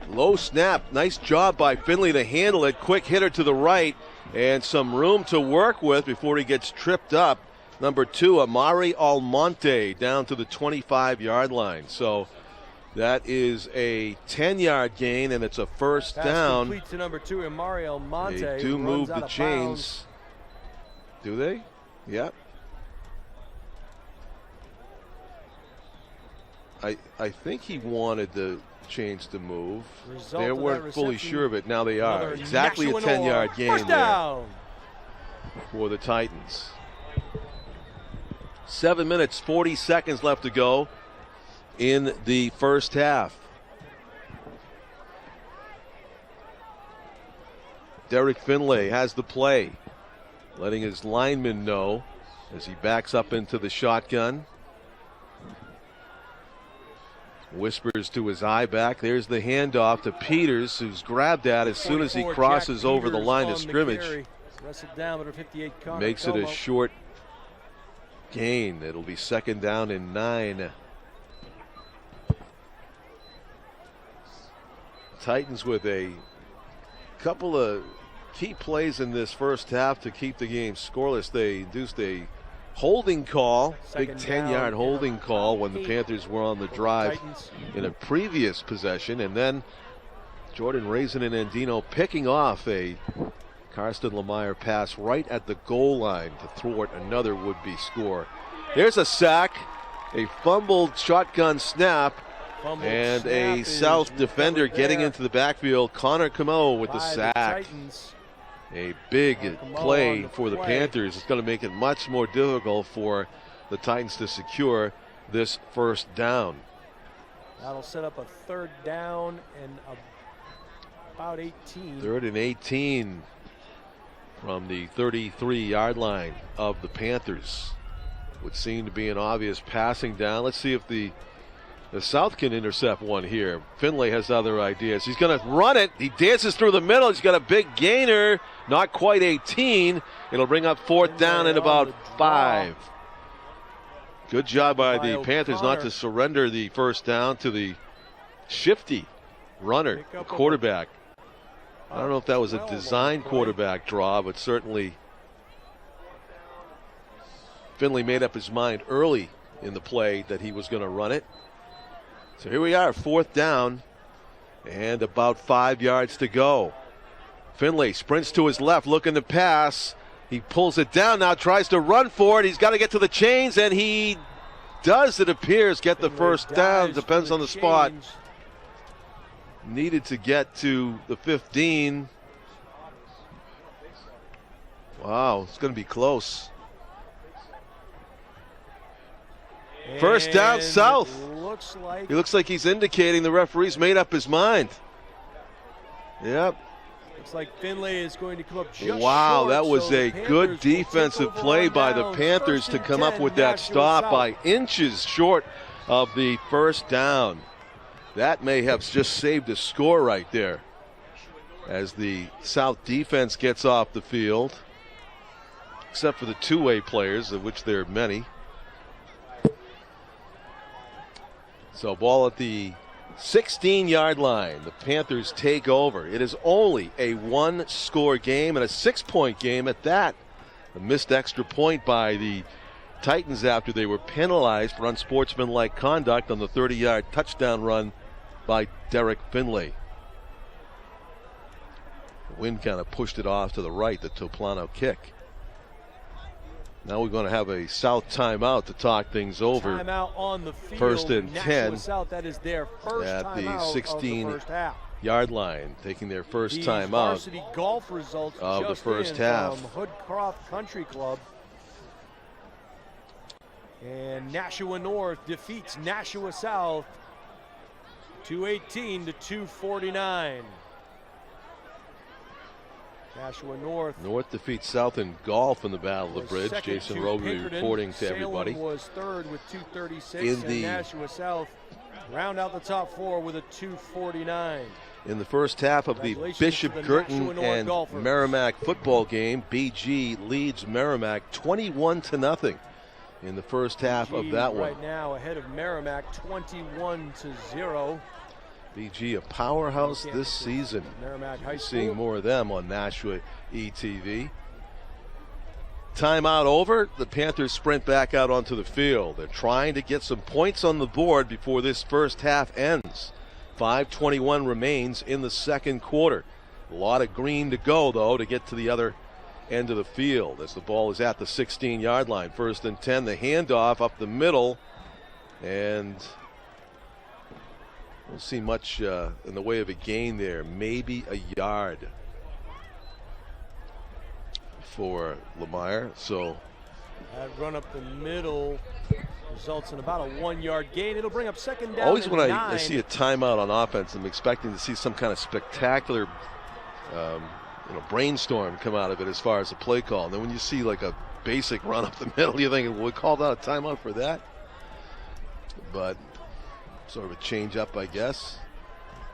S2: Low snap. Nice job by Finley to handle it. Quick hitter to the right. And some room to work with before he gets tripped up. Number 2, Amari Almonte, down to the 25-yard line. So that is a 10-yard gain, and it's a first down.
S1: Complete to number 2, Amari Almonte.
S2: They do move the chains. Do they? Yep. I think he wanted the chains to move. They weren't fully sure of it. Now they are. Exactly a 10-yard gain there for the Titans. 7 minutes, 40 seconds left to go in the first half. Derek Finlay has the play, letting his lineman know as he backs up into the shotgun. Whispers to his eye back. There's the handoff to Peters, who's grabbed at as soon as he crosses over the line of scrimmage. Makes it a short gain. It'll be second down and 9. Titans with a couple of key plays in this first half to keep the game scoreless. They induced a holding call, big 10-yard holding call when the Panthers were on the drive in a previous possession, and then Jordan Raisin and Andino picking off a Karsten Lemire pass right at the goal line to thwart another would-be score. There's a sack, a fumbled shotgun snap, and a South defender getting into the backfield. Connor Camo with the sack. A big play for the Panthers. It's going to make it much more difficult for the Titans to secure this first down.
S1: That'll set up a third down and about 18.
S2: Third and 18 from the 33-yard line of the Panthers. Would seem to be an obvious passing down. Let's see if the South can intercept one here. Finlay has other ideas. He's going to run it. He dances through the middle. He's got a big gainer. Not quite 18. It'll bring up fourth down and about 5. Good job by the Panthers not to surrender the first down to the shifty runner, the quarterback. I don't know if that was a design quarterback draw, but certainly Finlay made up his mind early in the play that he was going to run it. So here we are, fourth down and about 5 yards to go. Finlay sprints to his left, looking to pass. He pulls it down now, tries to run for it. He's got to get to the chains, and he does, it appears, get the first down. Depends on the spot. Needed to get to the 15. Wow, it's going to be close. First down, South. He looks like he's indicating the referee's made up his mind. Yep.
S1: Looks like Finlay is going to come up just
S2: wow,
S1: short,
S2: that was
S1: so
S2: a good defensive play by the Panthers to come up with that stop by inches short of the first down. That may have just saved a score right there as the South defense gets off the field, except for the two-way players, of which there are many. So ball at the 16-yard line. The Panthers take over. It is only a one-score game and a 6-point game at that. A missed extra point by the Titans after they were penalized for unsportsmanlike conduct on the 30-yard touchdown run by Derek Finlay. The wind kind of pushed it off to the right, the Toplano kick. Now we're going to have a South timeout to talk things over.
S1: Timeout on the field.
S2: First and
S1: Nashua
S2: 10
S1: South, that is their first
S2: at the
S1: timeout
S2: 16-yard line, taking their first timeout
S1: varsity golf results
S2: of the first half.
S1: From Hoodcroft Country Club. And Nashua North defeats Nashua South 218 to 249. Nashua North
S2: defeats South in golf in the Battle of the Bridge. Jason Roby reporting to everybody.
S1: Salem was third with 236,
S2: in
S1: and Nashua South round out the top 4 with a 249.
S2: In the first half of the Bishop Girton and Merrimack football game, BG leads Merrimack 21-0. in the first half of that one.
S1: Right now ahead of Merrimack 21-0.
S2: BG a powerhouse this season.
S1: Merrimack High School.
S2: Seeing more of them on Nashua ETV. Timeout over. The Panthers sprint back out onto the field. They're trying to get some points on the board before this first half ends. 5:21 remains in the second quarter. A lot of green to go, though, to get to the other end of the field as the ball is at the 16-yard line. 1st and 10, the handoff up the middle, and we'll see much in the way of a gain there. Maybe a yard for Lemire. So
S1: that run up the middle results in about a 1-yard gain. It'll bring up second down.
S2: Always when I see a timeout on offense, I'm expecting to see some kind of spectacular brainstorm come out of it as far as the play call. And then when you see like a basic run up the middle, you're thinking, well, we called out a timeout for that. But sort of a change up, I guess.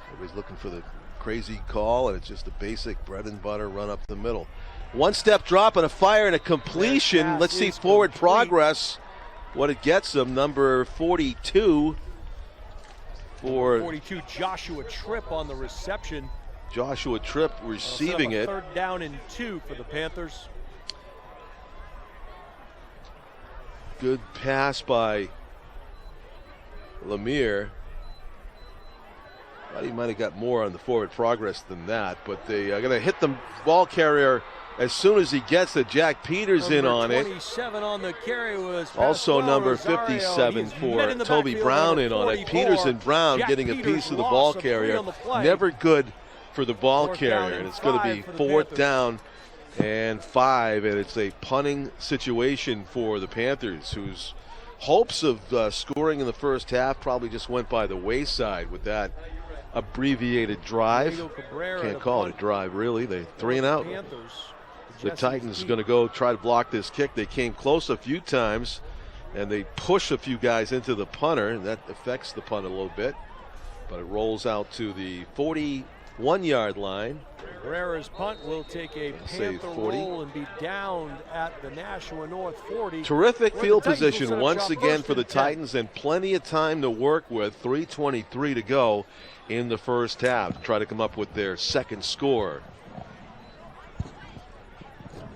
S2: Everybody's looking for the crazy call, and it's just a basic bread and butter run up the middle. 1-step drop and a fire and a completion. Let's see forward progress. What it gets them, number 42 for
S1: 42, Joshua Tripp on the reception.
S2: Joshua Tripp receiving it.
S1: 3rd down and 2 for the Panthers.
S2: Good pass by Lemire. Thought he might have got more on the forward progress than that, but they are going to hit the ball carrier as soon as he gets it. Jack Peters in on it.
S1: 27 on the carry was
S2: also number 57 for Toby Brown in on it. Peters and Brown getting a piece of the ball carrier. Never good for the ball carrier, and it's going to be 4th down and 5, and it's a punting situation for the Panthers, whose hopes of scoring in the first half probably just went by the wayside with that abbreviated drive. Can't call it a drive, really. They 3 and out. The Titans are going to go try to block this kick. They came close a few times, and they push a few guys into the punter, and that affects the punt a little bit. But it rolls out to the 41-yard line.
S1: Herrera's punt will take a Panther roll and be downed at the Nashua North 40.
S2: Terrific field position once again for the Titans, and plenty of time to work with. 3:23 to go in the first half to try to come up with their second score.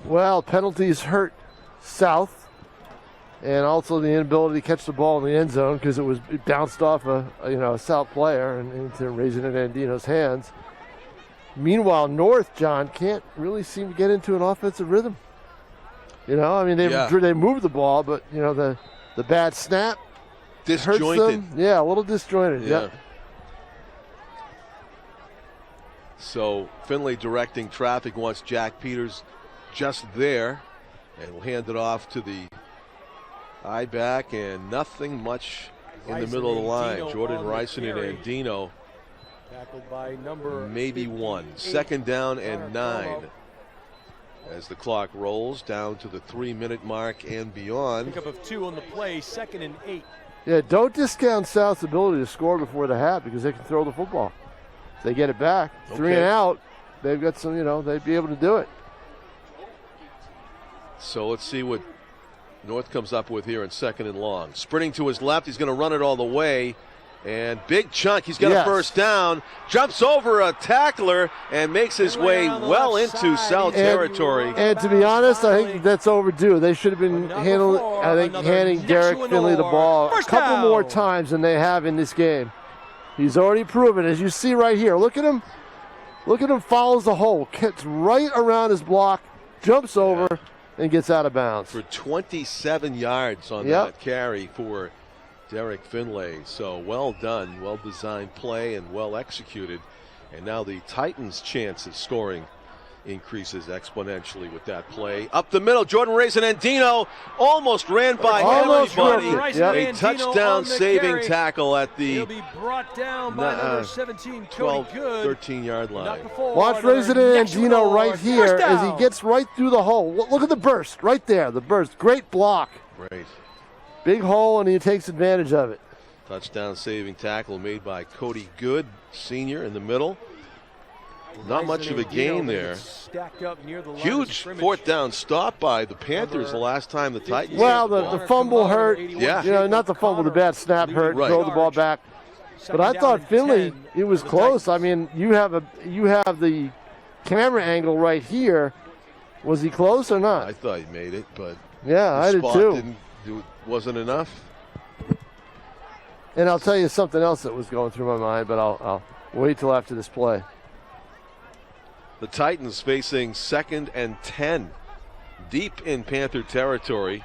S3: Well, penalties hurt South, and also the inability to catch the ball in the end zone because it bounced off a South player and into Raisin and Andino's hands. Meanwhile, North, John, can't really seem to get into an offensive rhythm. They move the ball, but the bad snap
S2: disjointed.
S3: Hurts them. Yeah, a little disjointed. Yeah.
S2: So Finley directing traffic wants Jack Peters just there, and we'll hand it off to the I-back, and nothing much in the middle of the line. Jordan Rison and Andino.
S1: Tackled by number
S2: maybe 1. 2nd down and 9 as the clock rolls down to the 3-minute mark and beyond.
S1: Pickup of 2 on the play, 2nd and 8.
S3: Yeah, don't discount South's ability to score before the half because they can throw the football. If they get it back, 3 and out, they've got some, they'd be able to do it.
S2: So let's see what North comes up with here in 2nd and long. Sprinting to his left, he's going to run it all the way. And big chunk, he's got a 1st down, jumps over a tackler and makes his way well into South territory.
S3: And to be honest, I think that's overdue. They should have been handing Derek Finley the ball a couple more times than they have in this game. He's already proven, as you see right here. Look at him. Look at him, follows the hole, gets right around his block, jumps over, and gets out of bounds.
S2: For 27 yards on that carry for Derek Finlay. So well done, well designed play and well executed. And now the Titans' chance of scoring increases exponentially with that play. Up the middle, Jordan Raisin Andino almost ran by everybody. A touchdown saving tackle at the
S1: He'll be brought down by number 17,
S2: 12, 13-yard line.
S3: Watch Raisin Andino right here as he gets right through the hole. Look at the burst right there, the burst. Great block.
S2: Great.
S3: Big hole, and he takes advantage of it.
S2: Touchdown saving tackle made by Cody Good, senior, in the middle. Not much of a gain there. Huge fourth down stop by the Panthers the last time the Titans.
S3: Well, the fumble hurt.
S2: Yeah.
S3: You know, not the fumble, the bad snap hurt. Right. Throw the ball back. But I thought Finley, it was close. I mean, you have the camera angle right here. Was he close or not?
S2: I thought he made it, but
S3: yeah, I did too.
S2: Wasn't enough.
S3: And I'll tell you something else that was going through my mind, but I'll wait till after this play.
S2: The Titans facing 2nd and 10, deep in Panther territory.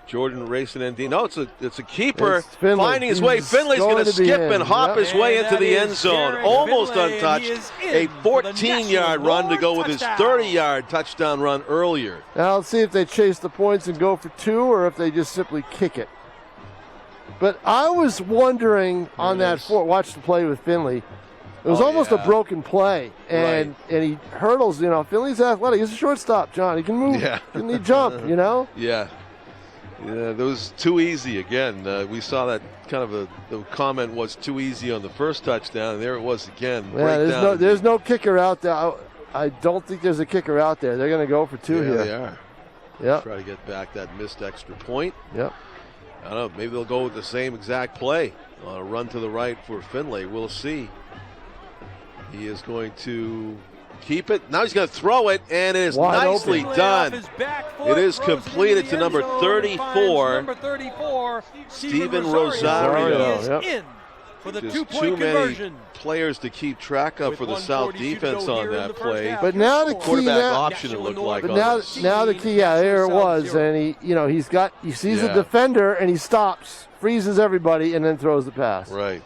S2: Jordan racing and Dean. No, it's a keeper finding his way. Finley's going to skip and hop his way into the end zone. Almost untouched. A 14-yard run to go with his 30-yard touchdown run earlier.
S3: Now let's see if they chase the points and go for 2 or if they just simply kick it. But I was wondering on that watch the play with Finley. It was almost a broken play, and he hurdles. You know, Finley's athletic. He's a shortstop, John. He can move. Yeah. He jump. You know.
S2: Yeah. Yeah, that was too easy again. We saw that kind of the comment was too easy on the first touchdown, and there it was again.
S3: Yeah, there's no kicker out there. I don't think there's a kicker out there. They're going to go for 2 here.
S2: They are.
S3: Yeah.
S2: Try to get back that missed extra point.
S3: Yep.
S2: I don't know. Maybe they'll go with the same exact play. Run to the right for Finley. We'll see. He is going to keep it. Now he's going to throw it, and it is nicely done. It is completed to number 34, Steven Rosario.
S1: Yep. For the
S2: Just
S1: 2-point
S2: too many
S1: conversion.
S2: Players to keep track of for the South defense on that play.
S3: But now the key
S2: quarterback option it looked like.
S3: But now the key, there it was, and he sees a defender and he stops, freezes everybody, and then throws the pass.
S2: Right.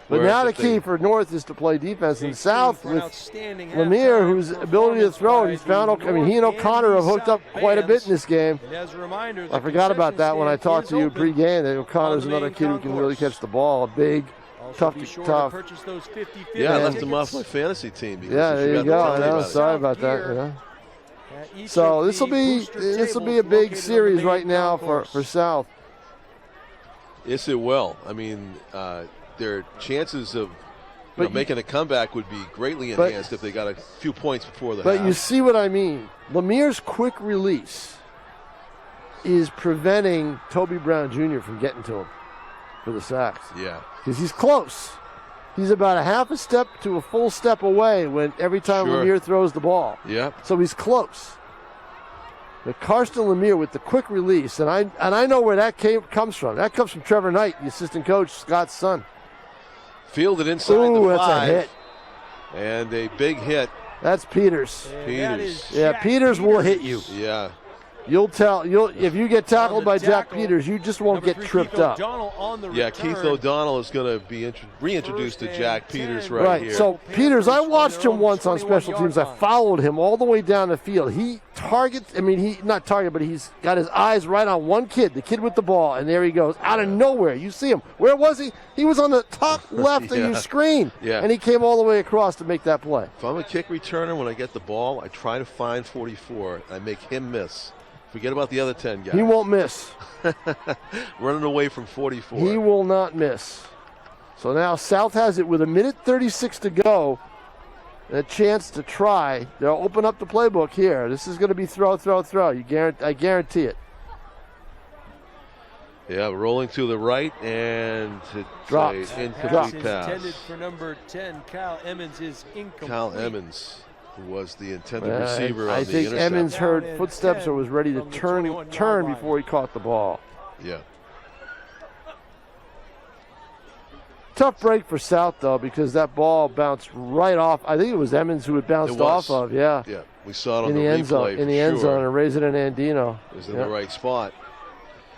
S3: But now the key for North is to play defense. And South with Lemire, whose ability to throw, and he's found. I mean, he and O'Connor have hooked up quite a bit in this game. I forgot about that when I talked to you pregame. That O'Connor's another kid who can really catch the ball. Big, tough.
S2: Yeah, I left him off my fantasy team.
S3: Yeah, there you go. I know. Sorry about that. You know. So this will be a big series right now for South.
S2: Yes, it will. I mean. Their chances of making a comeback would be greatly enhanced if they got a few points before the half.
S3: But you see what I mean. Lemire's quick release is preventing Toby Brown Jr. from getting to him for the sacks.
S2: Yeah.
S3: Because he's close. He's about a half a step to a full step away every time Lemire throws the ball.
S2: Yeah.
S3: So he's close. But Karsten Lemire with the quick release, and I know where that comes from. That comes from Trevor Knight, the assistant coach, Scott's son.
S2: Fielded inside the 5.
S3: That's a hit.
S2: And a big hit.
S3: That's Peters. Peters will hit you.
S2: Yeah.
S3: If you get tackled by Jack Peters, you just won't get tripped up.
S2: Yeah, Keith O'Donnell is going to be reintroduced to Jack Peters right here.
S3: So Peters, I watched him once on special teams. I followed him all the way down the field. He targets. I mean, he's got his eyes right on one kid, the kid with the ball, and there he goes out of nowhere. You see him. Where was he? He was on the top left of your screen, and he came all the way across to make that play.
S2: If I'm a kick returner, when I get the ball, I try to find 44. I make him miss. Forget about the other 10 guys.
S3: He won't miss.
S2: Running away from 44.
S3: He will not miss. So now South has it with 1:36 to go. A chance to try. They'll open up the playbook here. This is going to be throw. I guarantee it.
S2: Yeah, rolling to the right, and it's
S3: dropped.
S2: An incomplete pass.
S1: Intended for number 10, Kyle Emmons is incomplete.
S2: Kyle Emmons, who was the intended receiver on the intercept.
S3: I think Emmons heard footsteps or was ready to turn before he caught the ball.
S2: Yeah.
S3: Tough break for South, though, because that ball bounced right off. I think it was Emmons who it bounced off of,
S2: Yeah, we saw it on the
S3: end zone. In the end zone, and raise it in Andino.
S2: It was in the right spot.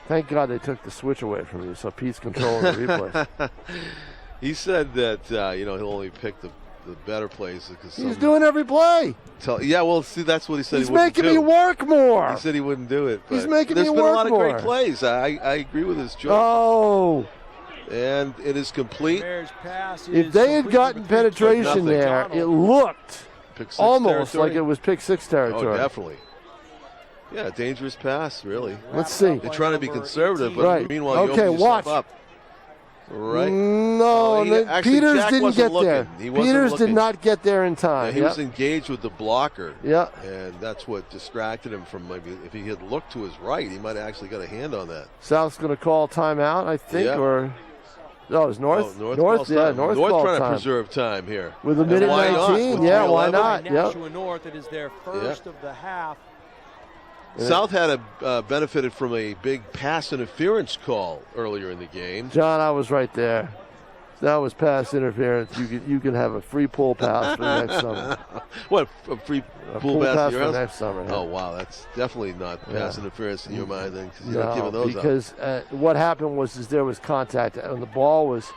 S3: Thank God they took the switch away from you, so Pete's controlling the replay.
S2: He said that he'll only pick the better plays because
S3: he's doing every play.
S2: See, that's what he said.
S3: He's making me work more.
S2: He said he wouldn't do it.
S3: He's making me work more.
S2: There's been a lot of great plays. I agree with his joke.
S3: Oh.
S2: And it is complete.
S3: If they had gotten penetration there, it looked almost like it was pick 6 territory.
S2: Oh, definitely. Yeah, dangerous pass, really.
S3: Let's see.
S2: They're trying to be conservative, but meanwhile, you open yourself up. Right.
S3: No, Peters
S2: Jack
S3: didn't get there. Peters did not get there in time.
S2: Yeah, he was engaged with the blocker.
S3: Yeah.
S2: And that's what distracted him from maybe if he had looked to his right, he might have actually got a hand on that.
S3: South's going to call timeout, I think, or no, it's North.
S2: North
S3: North
S2: trying to preserve time here.
S3: With a minute 19, yeah, why not?
S1: Nashua North, it is their first of the half.
S2: South had benefited from a big pass interference call earlier in the game.
S3: John, I was right there. That was pass interference. You can have a free pool pass for next summer.
S2: What, a free pool pass
S3: for next summer? Yeah.
S2: Oh wow, that's definitely not pass interference in your mind then, because you're not giving those
S3: because what happened was there was contact and the ball was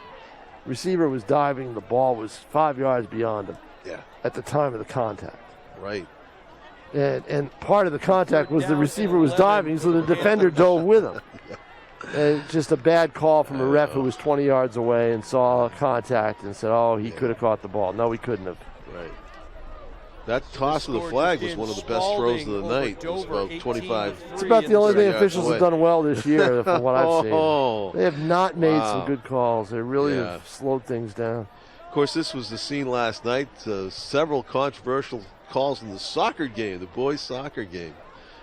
S3: receiver was diving. The ball was 5 yards beyond him.
S2: Yeah.
S3: At the time of the contact.
S2: Right.
S3: And part of the contact was the receiver was diving, so the defender dove with him. Just a bad call from a ref who was 20 yards away and saw contact and said, "Oh, he could have caught the ball." No, he couldn't have.
S2: Right. That toss of the flag was one of the best throws of the night. It was about 25.
S3: It's about the only thing officials have done well this year, from what I've seen. They have not made some good calls. They really have slowed things down.
S2: Of course, this was the scene last night. Several controversial calls in the soccer game, the boys' soccer game,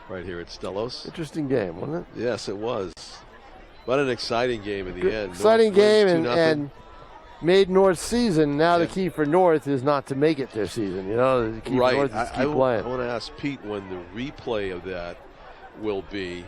S2: right here at Stellos.
S3: Interesting game, wasn't it?
S2: Yes, it was. But an exciting game in the end.
S3: Exciting game and made North's season. Now the key for North is not to make it their season. You know, the key for North is to keep playing.
S2: I want to ask Pete when the replay of that will be.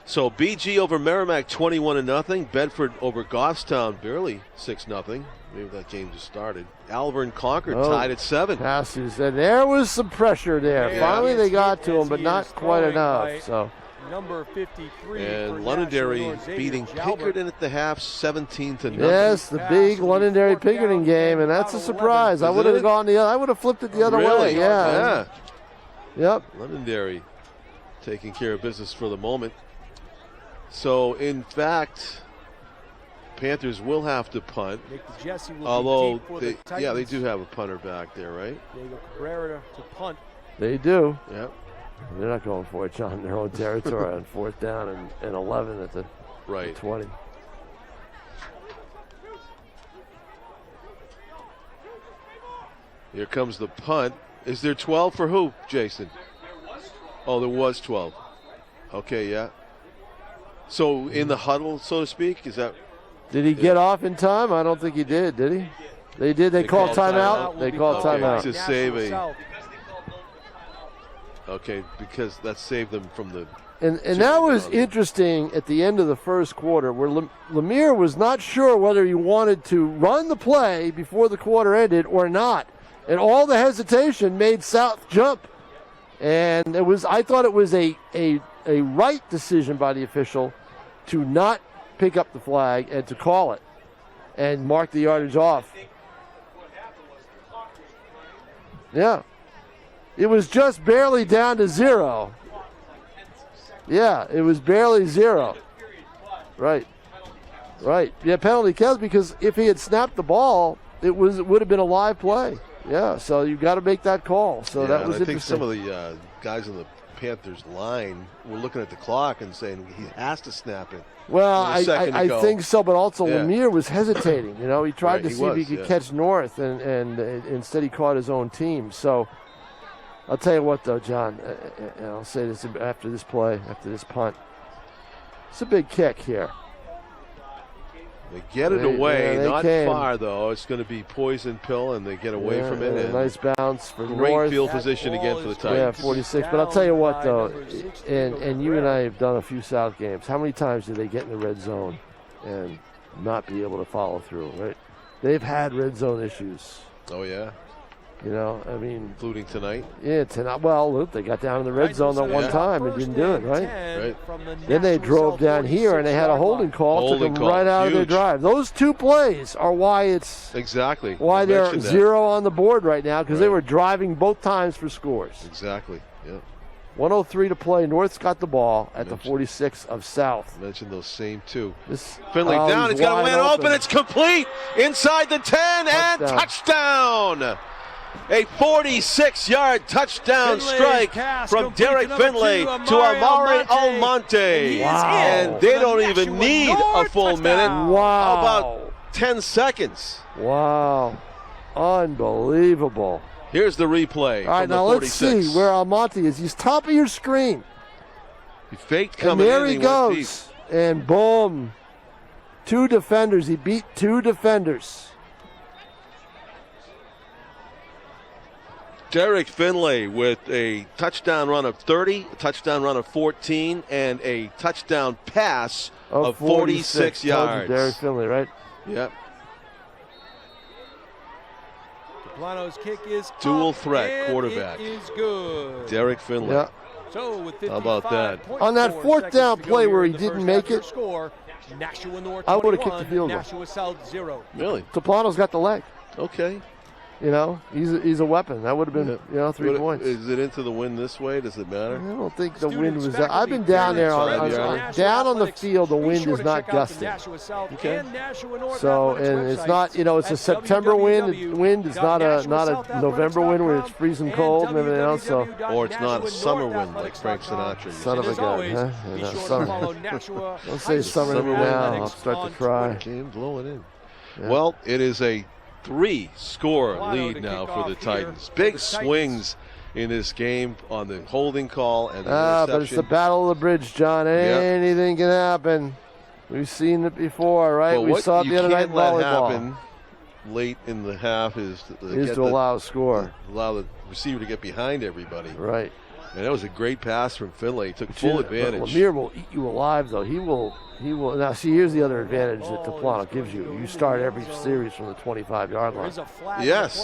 S2: So BG over Merrimack 21-0. Bedford over Goffstown barely 6-0. Maybe that game just started. Alvern Concord tied at 7.
S3: Passes, and there was some pressure there. Yeah. Finally they got to him, but not quite enough. So.
S1: Number 53.
S2: And Londonderry beating Pinkerton at the half, 17-0.
S3: Yes, the big Londonderry Pinkerton game, and that's a surprise. I would have gone the other. I would have flipped it the other way. Yeah. Yep.
S2: Londonderry taking care of business for the moment. So in fact, Panthers will have to punt. Although they do have a punter back there, right?
S1: Diego Cabrera to punt.
S3: They do.
S2: Yep.
S3: They're not going for it, John, in their own territory on 4th down and 11 at the 20.
S2: Here comes the punt. Is there 12 for who, Jason? Oh, there was 12. Okay, yeah. So in the huddle, so to speak, is that?
S3: Did he get off in time? I don't think he did he? They did. They called timeout. They called timeout.
S2: To save a. Okay, because that saved them from the.
S3: And that was interesting at the end of the first quarter, where Lemire was not sure whether he wanted to run the play before the quarter ended or not, and all the hesitation made South jump. And I thought it was a right decision by the official to not pick up the flag and to call it and mark the yardage off. Yeah. It was just barely down to 0. Yeah, it was barely 0. Right. Yeah, penalty counts because if he had snapped the ball, it would have been a live play. Yeah, so you got to make that call. So that was interesting.
S2: I think some of the guys in the Panthers line were looking at the clock and saying he has to snap it.
S3: Well, I think so, but also Lemire was hesitating. You know, he tried to see if he could catch North, and instead he caught his own team. So I'll tell you what, though, John, and I'll say this after this play, after this punt. It's a big kick here.
S2: They get it away, not far, though. It's going to be poison pill, and they get away from it.
S3: And a nice bounce for North.
S2: Great field position again for the Titans.
S3: Yeah, 46. But I'll tell you what, though, and you and I have done a few South games. How many times do they get in the red zone and not be able to follow through, right? They've had red zone issues.
S2: Oh, yeah.
S3: You know, I mean.
S2: Including tonight?
S3: Yeah, tonight. Well, look, they got down in the red zone that one time and didn't do it, right? Then they drove down here and they had a holding call, took them right out of their drive. Those two plays are why it's.
S2: Exactly.
S3: Why they're 0 on the board right now, because they were driving both times for scores.
S2: Exactly, yeah.
S3: 1:03 to play. North's got the ball at the 46 of South.
S2: Mentioned those same two. Finley down. It's got a man open. It's complete. Inside the 10 and touchdown. A 46-yard touchdown strike from Derek Finlay to Amari Almonte.
S3: Wow.
S2: And they don't even need a full minute.
S3: Wow.
S2: How about 10 seconds?
S3: Wow. Unbelievable.
S2: Here's the replay.
S3: All right,
S2: from the
S3: now
S2: 46.
S3: let's see where Almonte is. He's top of your screen.
S2: He faked coming
S3: and there
S2: in.
S3: he goes. And boom. 2 defenders. He beat 2 defenders.
S2: Derek Finlay with a touchdown run of 30, a touchdown run of 14, and a touchdown pass of 46 yards.
S3: Derek Finlay, right?
S2: Yep.
S1: Caplano's kick is
S2: dual threat quarterback.
S1: It is good.
S2: Derek Finlay.
S3: Yeah.
S1: So with
S2: how about that?
S3: On that 4th down play where he didn't make it,
S1: score, Nashua North
S3: I would have kicked the field goal.
S1: Nashua South 0.
S2: Really?
S3: Caplano's got the leg.
S2: Okay.
S3: You know, he's a weapon. That would have been, 3 points.
S2: Is it into the wind this way? Does it matter?
S3: I don't think the wind was that. I've been down there down on the field. The wind is not gusting.
S2: Okay.
S3: So, and it's not, it's a September wind. Wind is not a November wind where it's freezing cold and everything else. So,
S2: or it's not a summer wind like Frank Sinatra.
S3: Son of a gun, huh? Don't say summer now. I'll start to cry.
S2: Game blowing in. Yeah. Well, it is a 3-score lead now for the Titans. Big swings in this game on the holding call and the interception.
S3: But it's the battle of the bridge, John. Anything can happen. We've seen it before, right?
S2: Well,
S3: we saw it the other night in volleyball.
S2: Happen late in the half is
S3: to allow a score.
S2: Allow the receiver to get behind everybody.
S3: Right.
S2: And that was a great pass from Finlay. He took full advantage.
S3: Lemire will eat you alive, though. He will. Now, see, here's the other advantage that Caplano gives you. You start every series from the 25-yard line.
S2: Yes.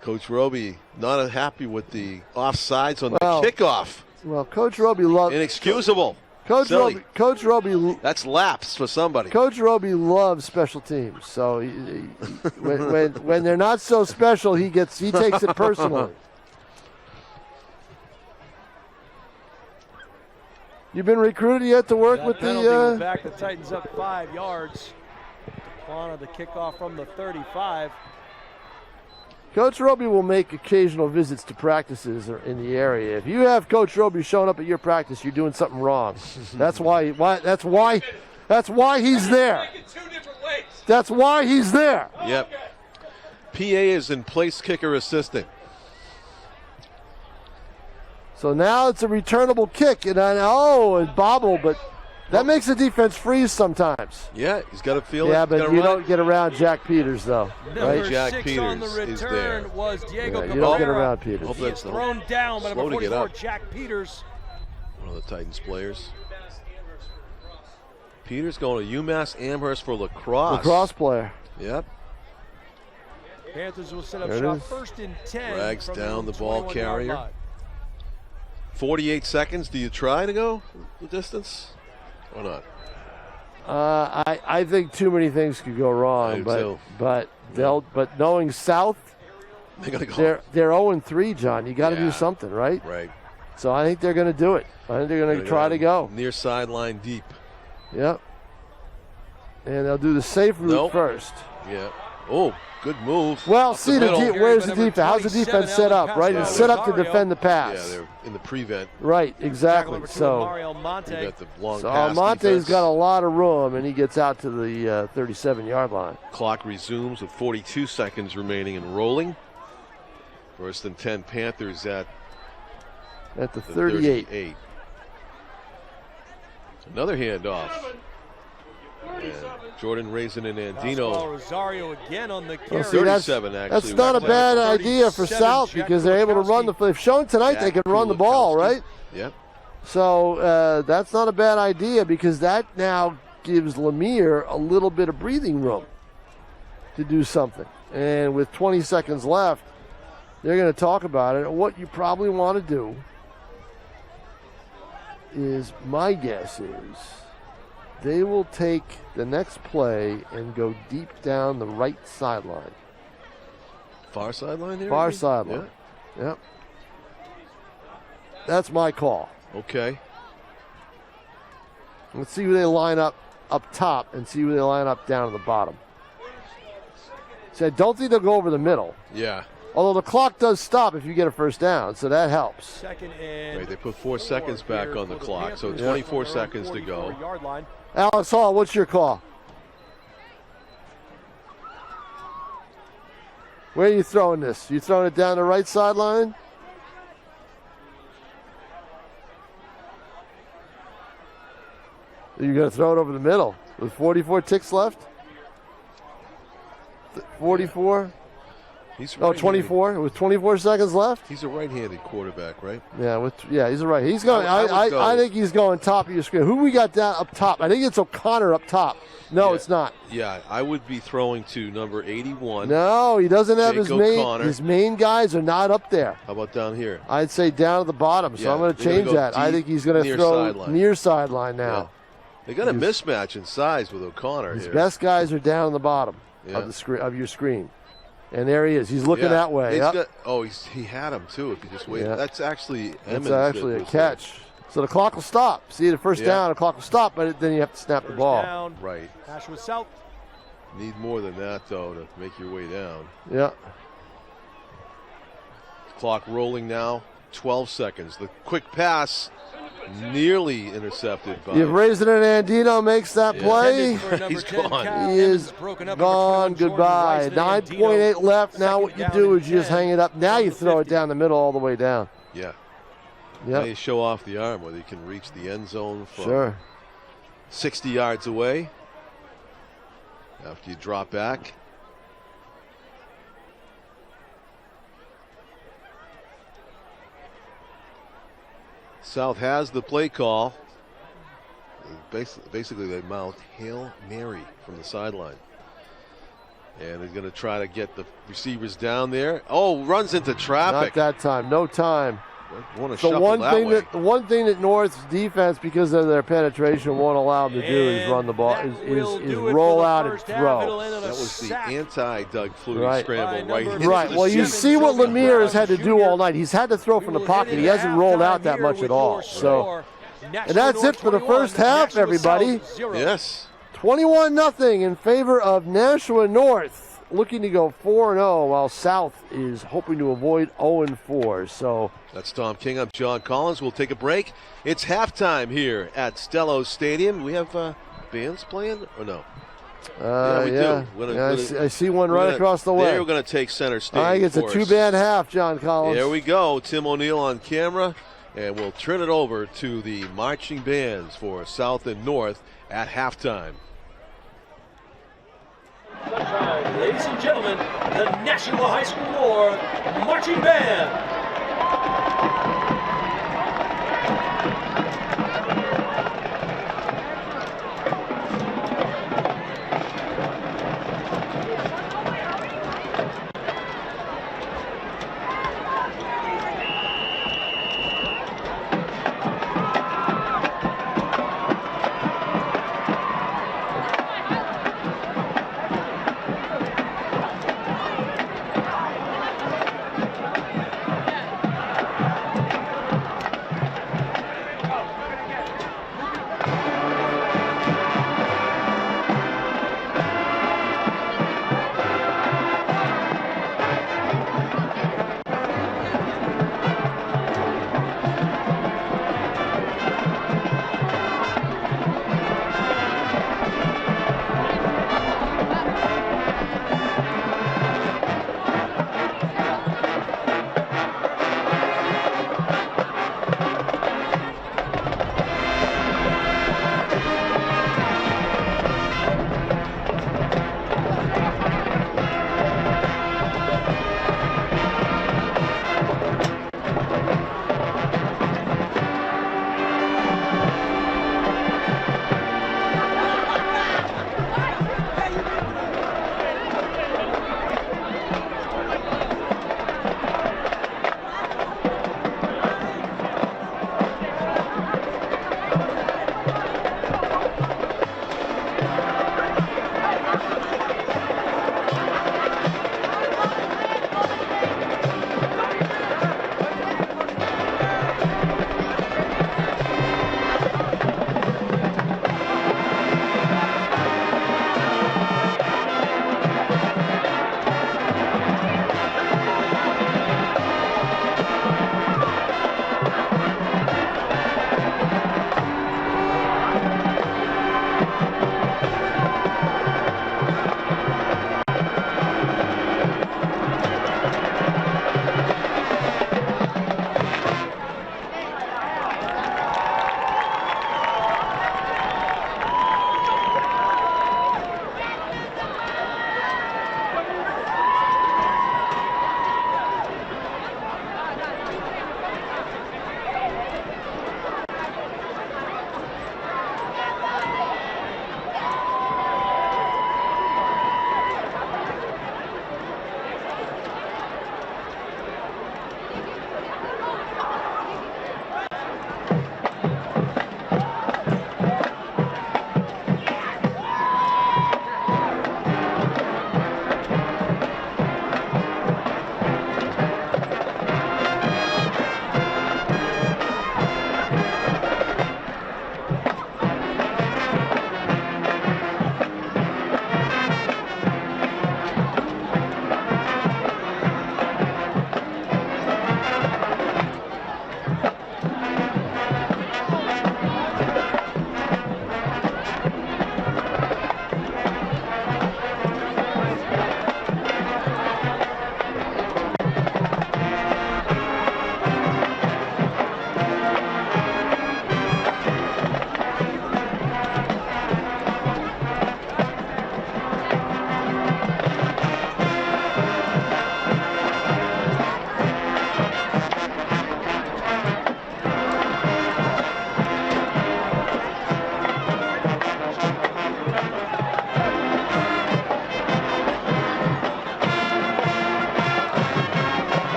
S2: Coach Roby not happy with the offsides on the kickoff.
S3: Well, Coach Roby loves.
S2: Inexcusable.
S3: Coach Roby.
S2: That's lapse for somebody.
S3: Coach Roby loves special teams. So when they're not so special, he takes it personally. You've been recruited yet to work with the?
S1: Back the Titans up 5 yards. Caplano the kickoff from the 35.
S3: Coach Roby will make occasional visits to practices in the area. If you have Coach Roby showing up at your practice, you're doing something wrong. That's why he's there. That's why he's there.
S2: Yep. PA is in place kicker assistant.
S3: So now it's a returnable kick, and it bobbled, but that makes the defense freeze sometimes.
S2: Yeah, he's got to feel it.
S3: Yeah, but you don't get around Jack Peters, though, right?
S2: Jack Peters is there.
S1: Was Diego
S3: you don't get around Peters.
S1: He's thrown down by number 44, Jack Peters.
S2: One of the Titans players. Peters going to UMass Amherst for lacrosse.
S3: Lacrosse player.
S2: Yep.
S1: Panthers will set up shop 1st and 10.
S2: Drags down the ball carrier. 48 seconds. Do you try to go the distance or not?
S3: I think too many things could go wrong, but knowing South, they're 0-3, John. You got to do something, right?
S2: Right.
S3: So I think they're going to do it. I think they're going to try to go
S2: near sideline deep.
S3: Yep. And they'll do the safe route first.
S2: Yeah. Oh, good move.
S3: Well, see where's the defense? How's the defense set up? Right, it's set up to defend the pass.
S2: Yeah, they're in the prevent.
S3: Right, exactly. So Almonte's got a lot of room, and he gets out to the 37-yard line.
S2: Clock resumes with 42 seconds remaining and rolling. 1st and 10 Panthers at
S3: the 38.
S2: Another handoff. And Jordan Raisin and Andino.
S1: Rosario again on the
S3: carry. 37, actually. That's not a bad idea for South because they're able to run the. They've shown tonight they can run the ball, right?
S2: Yep.
S3: So that's not a bad idea because that now gives Lemire a little bit of breathing room to do something. And with 20 seconds left, they're going to talk about it. What you probably want to do is, my guess is, they will take the next play and go deep down the right sideline.
S2: Far sideline here?
S3: Far sideline. Yeah. Yep. That's my call.
S2: Okay.
S3: Let's see who they line up top and see who they line up down at the bottom. So I don't think they'll go over the middle.
S2: Yeah.
S3: Although the clock does stop if you get a first down, so that helps.
S1: Second and
S2: right, they put 4 seconds back on the clock, so 24 seconds to go.
S3: Alex Hall, what's your call? Where are you throwing this? You throwing it down the right sideline? You're going to throw it over the middle with 44 ticks left? 44?
S2: He's
S3: 24 with 24 seconds left.
S2: He's a right-handed quarterback, right?
S3: Yeah, he's a right. He's going. I think he's going top of your screen. Who we got down up top? I think it's O'Connor up top. No, it's not.
S2: Yeah, I would be throwing to number 81.
S3: No, he doesn't have
S2: O'Connor.
S3: his main guys are not up there.
S2: How about down here?
S3: I'd say down at the bottom. So I'm going to change that. I think he's going to throw near sideline now.
S2: Yeah. They got a mismatch in size with O'Connor.
S3: His best guys are down on the bottom of the screen of your screen. And there he is. He's looking that way.
S2: He had him, too, if you just wait.
S3: Yeah.
S2: That's actually
S3: a catch. So the clock will stop. See, the first down, the clock will stop, but then you have to snap the ball.
S1: Down.
S2: Right.
S1: Nashua South.
S2: Need more than that, though, to make your way down.
S3: Yeah.
S2: Clock rolling now. 12 seconds. The quick pass nearly intercepted.
S3: You've raised it, and Andino makes that play.
S2: He's gone.
S3: He is gone. Goodbye. 9.8 left. Now what you do is you just hang it up. Now you throw it down the middle all the way down.
S2: Yeah.
S3: Yep.
S2: Now you show off the arm whether you can reach the end zone from 60 yards away after you drop back. South has the play call. Basically, they mouth Hail Mary from the sideline. And they're going to try to get the receivers down there. Oh, runs into traffic.
S3: Not that time. No time.
S2: The
S3: one thing that North's defense, because of their penetration, won't allow them to do is run the ball, is roll out and throw.
S2: That was the anti-Doug Flutie scramble
S3: right. Well, you see what Lemire has had to do all night. He's had to throw from the pocket. He hasn't rolled out that much at all. So, and that's it for the first half, everybody.
S2: Yes.
S3: 21-0 in favor of Nashua North, looking to go 4-0, while South is hoping to avoid 0-4. So
S2: that's Tom King. I'm John Collins. We'll take a break. It's halftime here at Stello Stadium. We have bands playing or no?
S3: We do. I see one right across the way.
S2: They're going to take center stage.
S3: I think it's a two-band half, John Collins.
S2: There we go. Tim O'Neill on camera. And we'll turn it over to the marching bands for South and North at halftime.
S4: Ladies and gentlemen, the Nashua High School North Marching Band.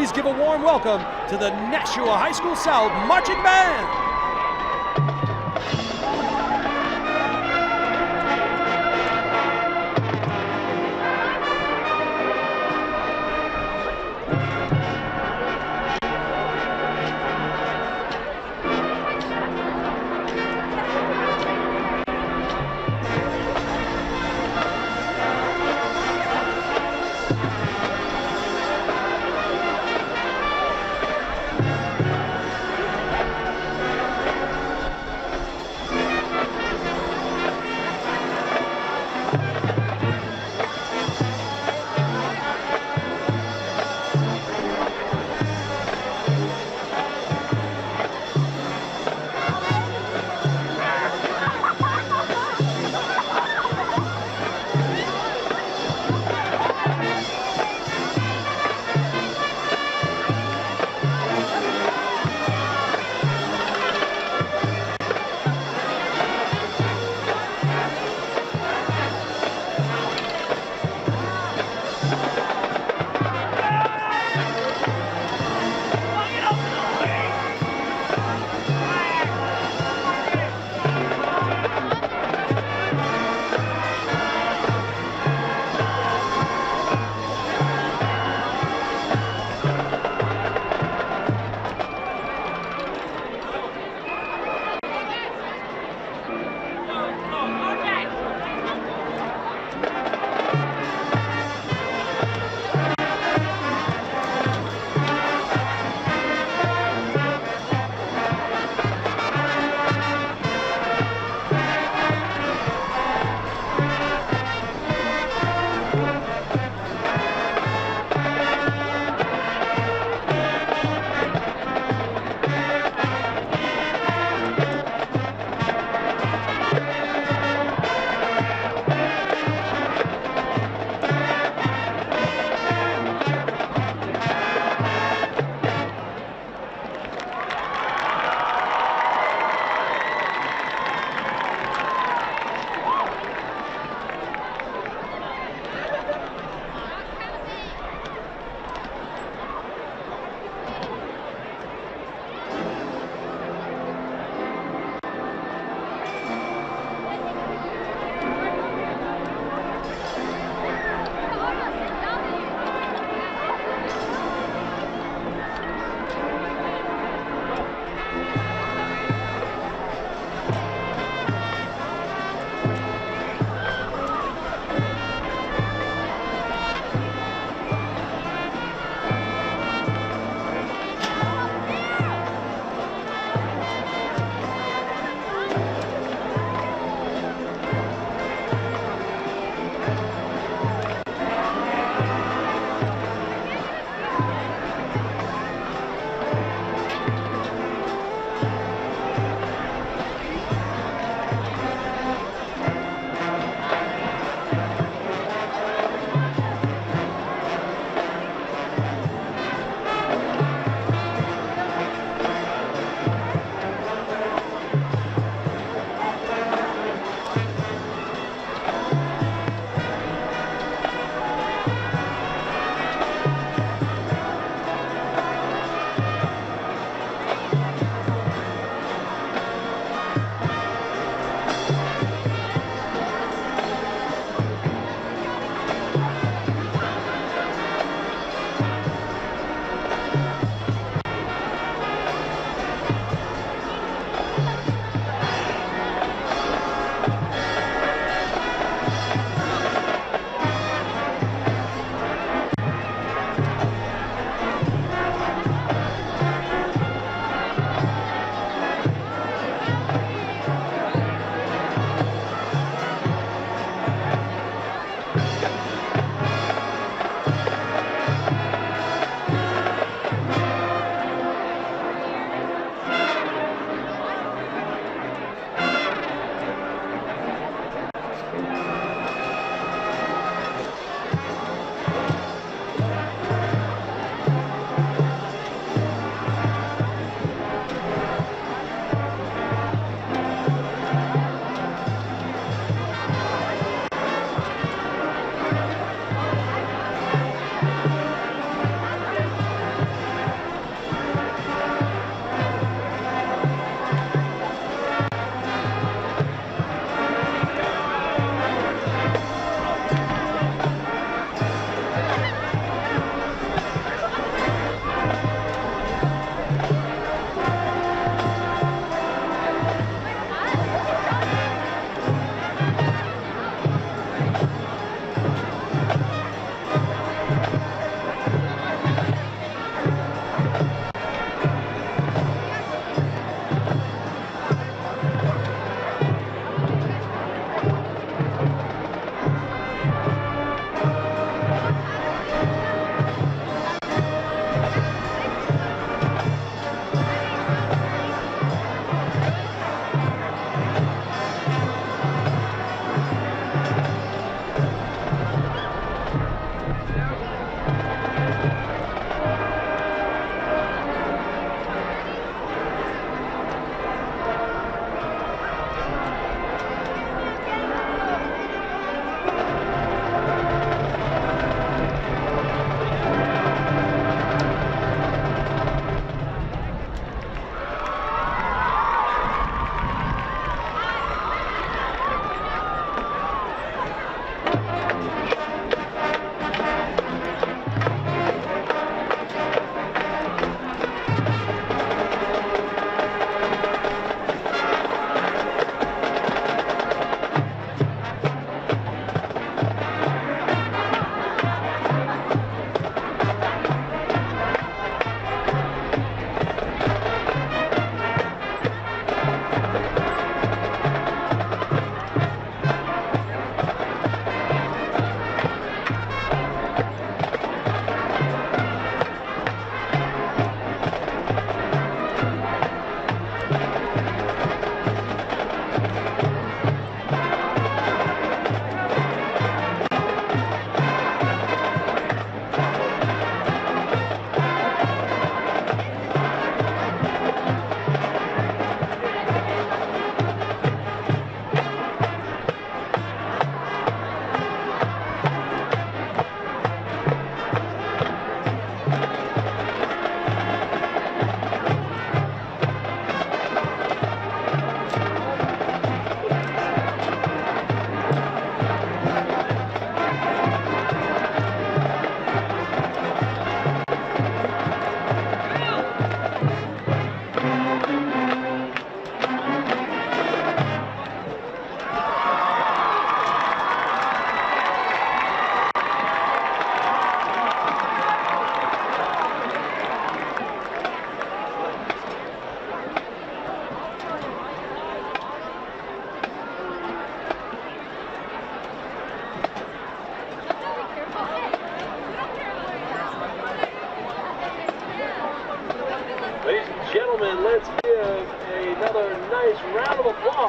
S1: Please give a warm welcome to the Nashua High School South Marching Band.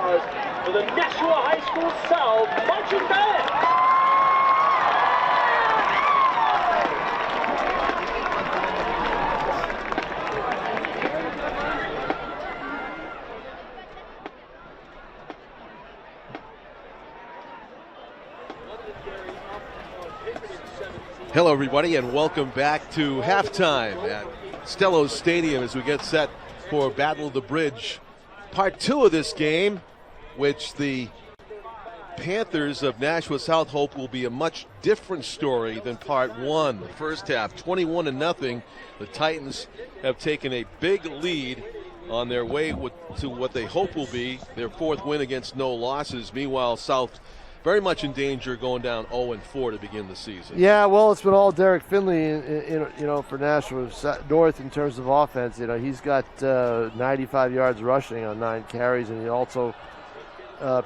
S4: applause for the Nashua High School South Marching Band.
S2: Hello, everybody, and welcome back to halftime at Stellos Stadium as we get set for Battle of the Bridge, part 2 of this game, which the Panthers of Nashua South hope will be a much different story than part 1. The first half, 21-0. The Titans have taken a big lead on their way to what they hope will be their 4th win against no losses. Meanwhile, South very much in danger, going down 0-4 to begin the season.
S3: Yeah, well, it's been all Derek Finley, for Nashua North in terms of offense. He's got 95 yards rushing on 9 carries, and he also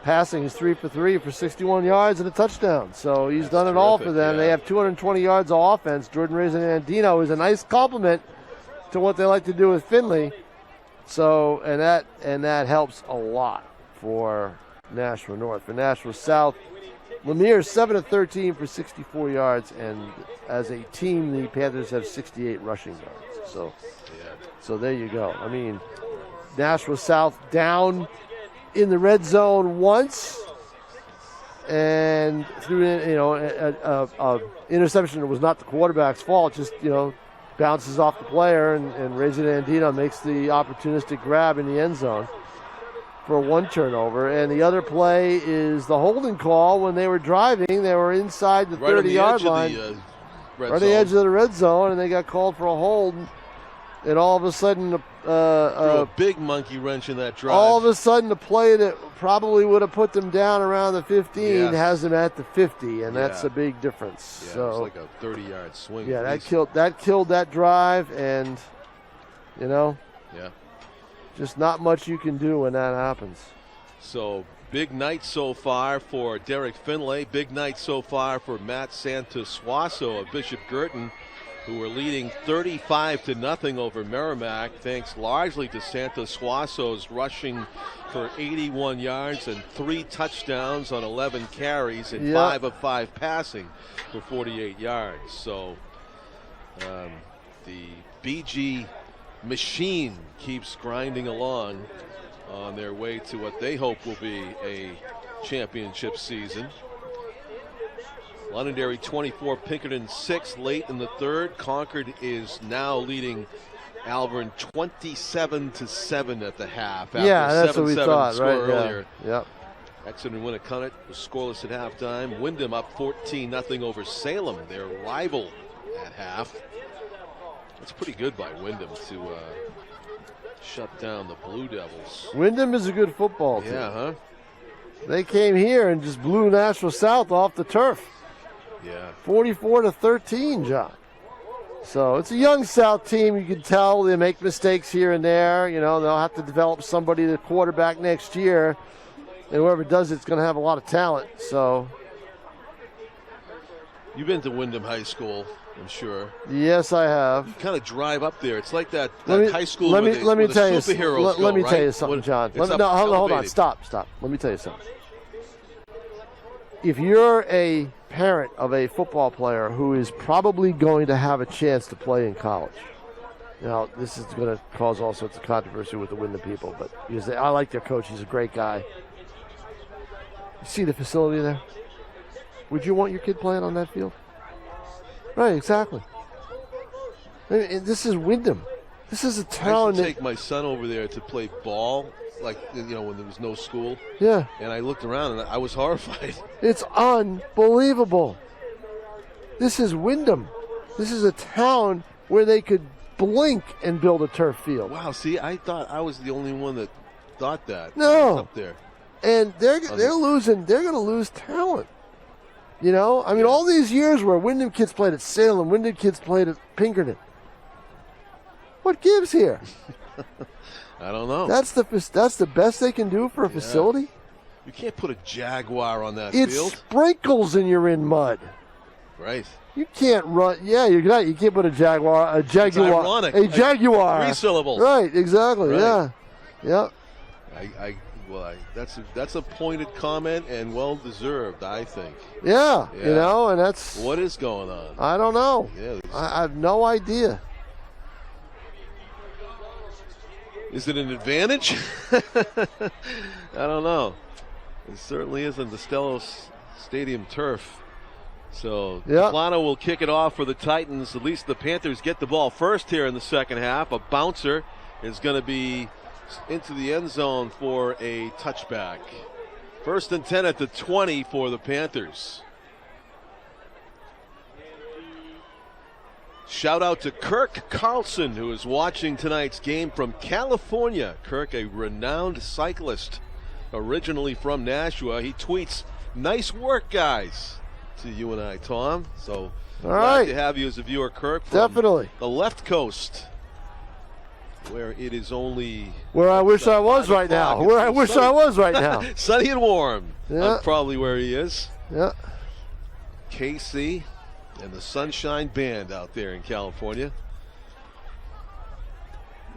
S3: passing is 3 for 3 for 61 yards and a touchdown. So he's done it all for them. Yeah. They have 220 yards of offense. Jordan Rezanandino is a nice compliment to what they like to do with Finley. So and that helps a lot for Nashua North. For Nashua South, Lemire 7 of 13 for 64 yards, and as a team, the Panthers have 68 rushing yards. So there you go. I mean, Nashua South down in the red zone once, and through a interception that was not the quarterback's fault, just bounces off the player, and Rezanandino makes the opportunistic grab in the end zone for 1 turnover. And the other play is the holding call when they were driving. They were inside the 30-yard line, right on the edge of the red zone, and they got called for a hold. And all of a sudden,
S2: a big monkey wrench in that drive.
S3: All of a sudden, the play that probably would have put them down around the 15 has them at the 50, and that's a big difference.
S2: Yeah,
S3: so
S2: it's like a 30-yard swing.
S3: Yeah, that killed that drive, and just not much you can do when that happens.
S2: So big night so far for Derek Finlay. Big night so far for Matt Santosuaso of Bishop Girton, who are leading 35-0 over Merrimack, thanks largely to Santosuaso's rushing for 81 yards and 3 touchdowns on 11 carries and 5 of 5 passing for 48 yards. So the BG machine keeps grinding along on their way to what they hope will be a championship season. Londonderry 24, Pinkerton 6 late in the 3rd. Concord is now leading Alvern 27-7 at the half. After
S3: that's what we thought, right?
S2: Earlier.
S3: Yeah.
S2: Exeter and Winnicott was scoreless at halftime. Wyndham up 14-0 over Salem, their rival at half. That's pretty good by Wyndham to shut down the Blue Devils.
S3: Wyndham is a good football team.
S2: Yeah, huh?
S3: They came here and just blew Nashua South off the turf.
S2: Yeah.
S3: 44-13, John. So it's a young South team. You can tell they make mistakes here and there. They'll have to develop somebody to quarterback next year. And whoever does it's going to have a lot of talent. So
S2: you've been to Wyndham High School, I'm sure.
S3: Yes, I have.
S2: You kind of drive up there. It's like that high school where
S3: let me tell you something,
S2: right?
S3: John. Hold on. Stop. Let me tell you something. If you're a parent of a football player who is probably going to have a chance to play in college, this is going to cause all sorts of controversy with the Wyndham people, but because I like their coach. He's a great guy. You see the facility there? Would you want your kid playing on that field? Right, exactly. This is Wyndham. This is a town.
S2: I used to take my son over there to play ball, when there was no school.
S3: Yeah.
S2: And I looked around and I was horrified.
S3: It's unbelievable. This is Wyndham. This is a town where they could blink and build a turf field.
S2: Wow, see, I thought I was the only one that thought that.
S3: No.
S2: Up there.
S3: And they're losing. They're going to lose talent. All these years where Wyndham kids played at Salem, Wyndham kids played at Pinkerton. What gives here?
S2: I don't know.
S3: That's the best they can do for a facility.
S2: You can't put a Jaguar on that
S3: field. It sprinkles and you're in mud.
S2: Right.
S3: You can't run. Yeah, you're not. You can't put a Jaguar.
S2: It's ironic.
S3: A Jaguar.
S2: 3 syllables.
S3: Right. Exactly. Right. Yeah.
S2: I Well, that's a pointed comment and well deserved, I think.
S3: Yeah, you know, and that's
S2: what is going on.
S3: I don't know.
S2: Yeah,
S3: I have no idea.
S2: Is it an advantage? I don't know. It certainly isn't the Stellos Stadium turf. So Plano will kick it off for the Titans. At least the Panthers get the ball first here in the second half. A bouncer is going to be into the end zone for a touchback. 1st and 10 at the 20 for the Panthers. Shout out to Kirk Carlson, who is watching tonight's game from California. Kirk, a renowned cyclist, originally from Nashua. He tweets, "Nice work, guys," to you and I, Tom. So glad to have you as a viewer, Kirk. From
S3: definitely
S2: the left coast, where it is only
S3: where I wish I was right now. Where I wish I was right now.
S2: Sunny and warm. That's probably where he is.
S3: Yeah.
S2: KC and the Sunshine Band out there in California.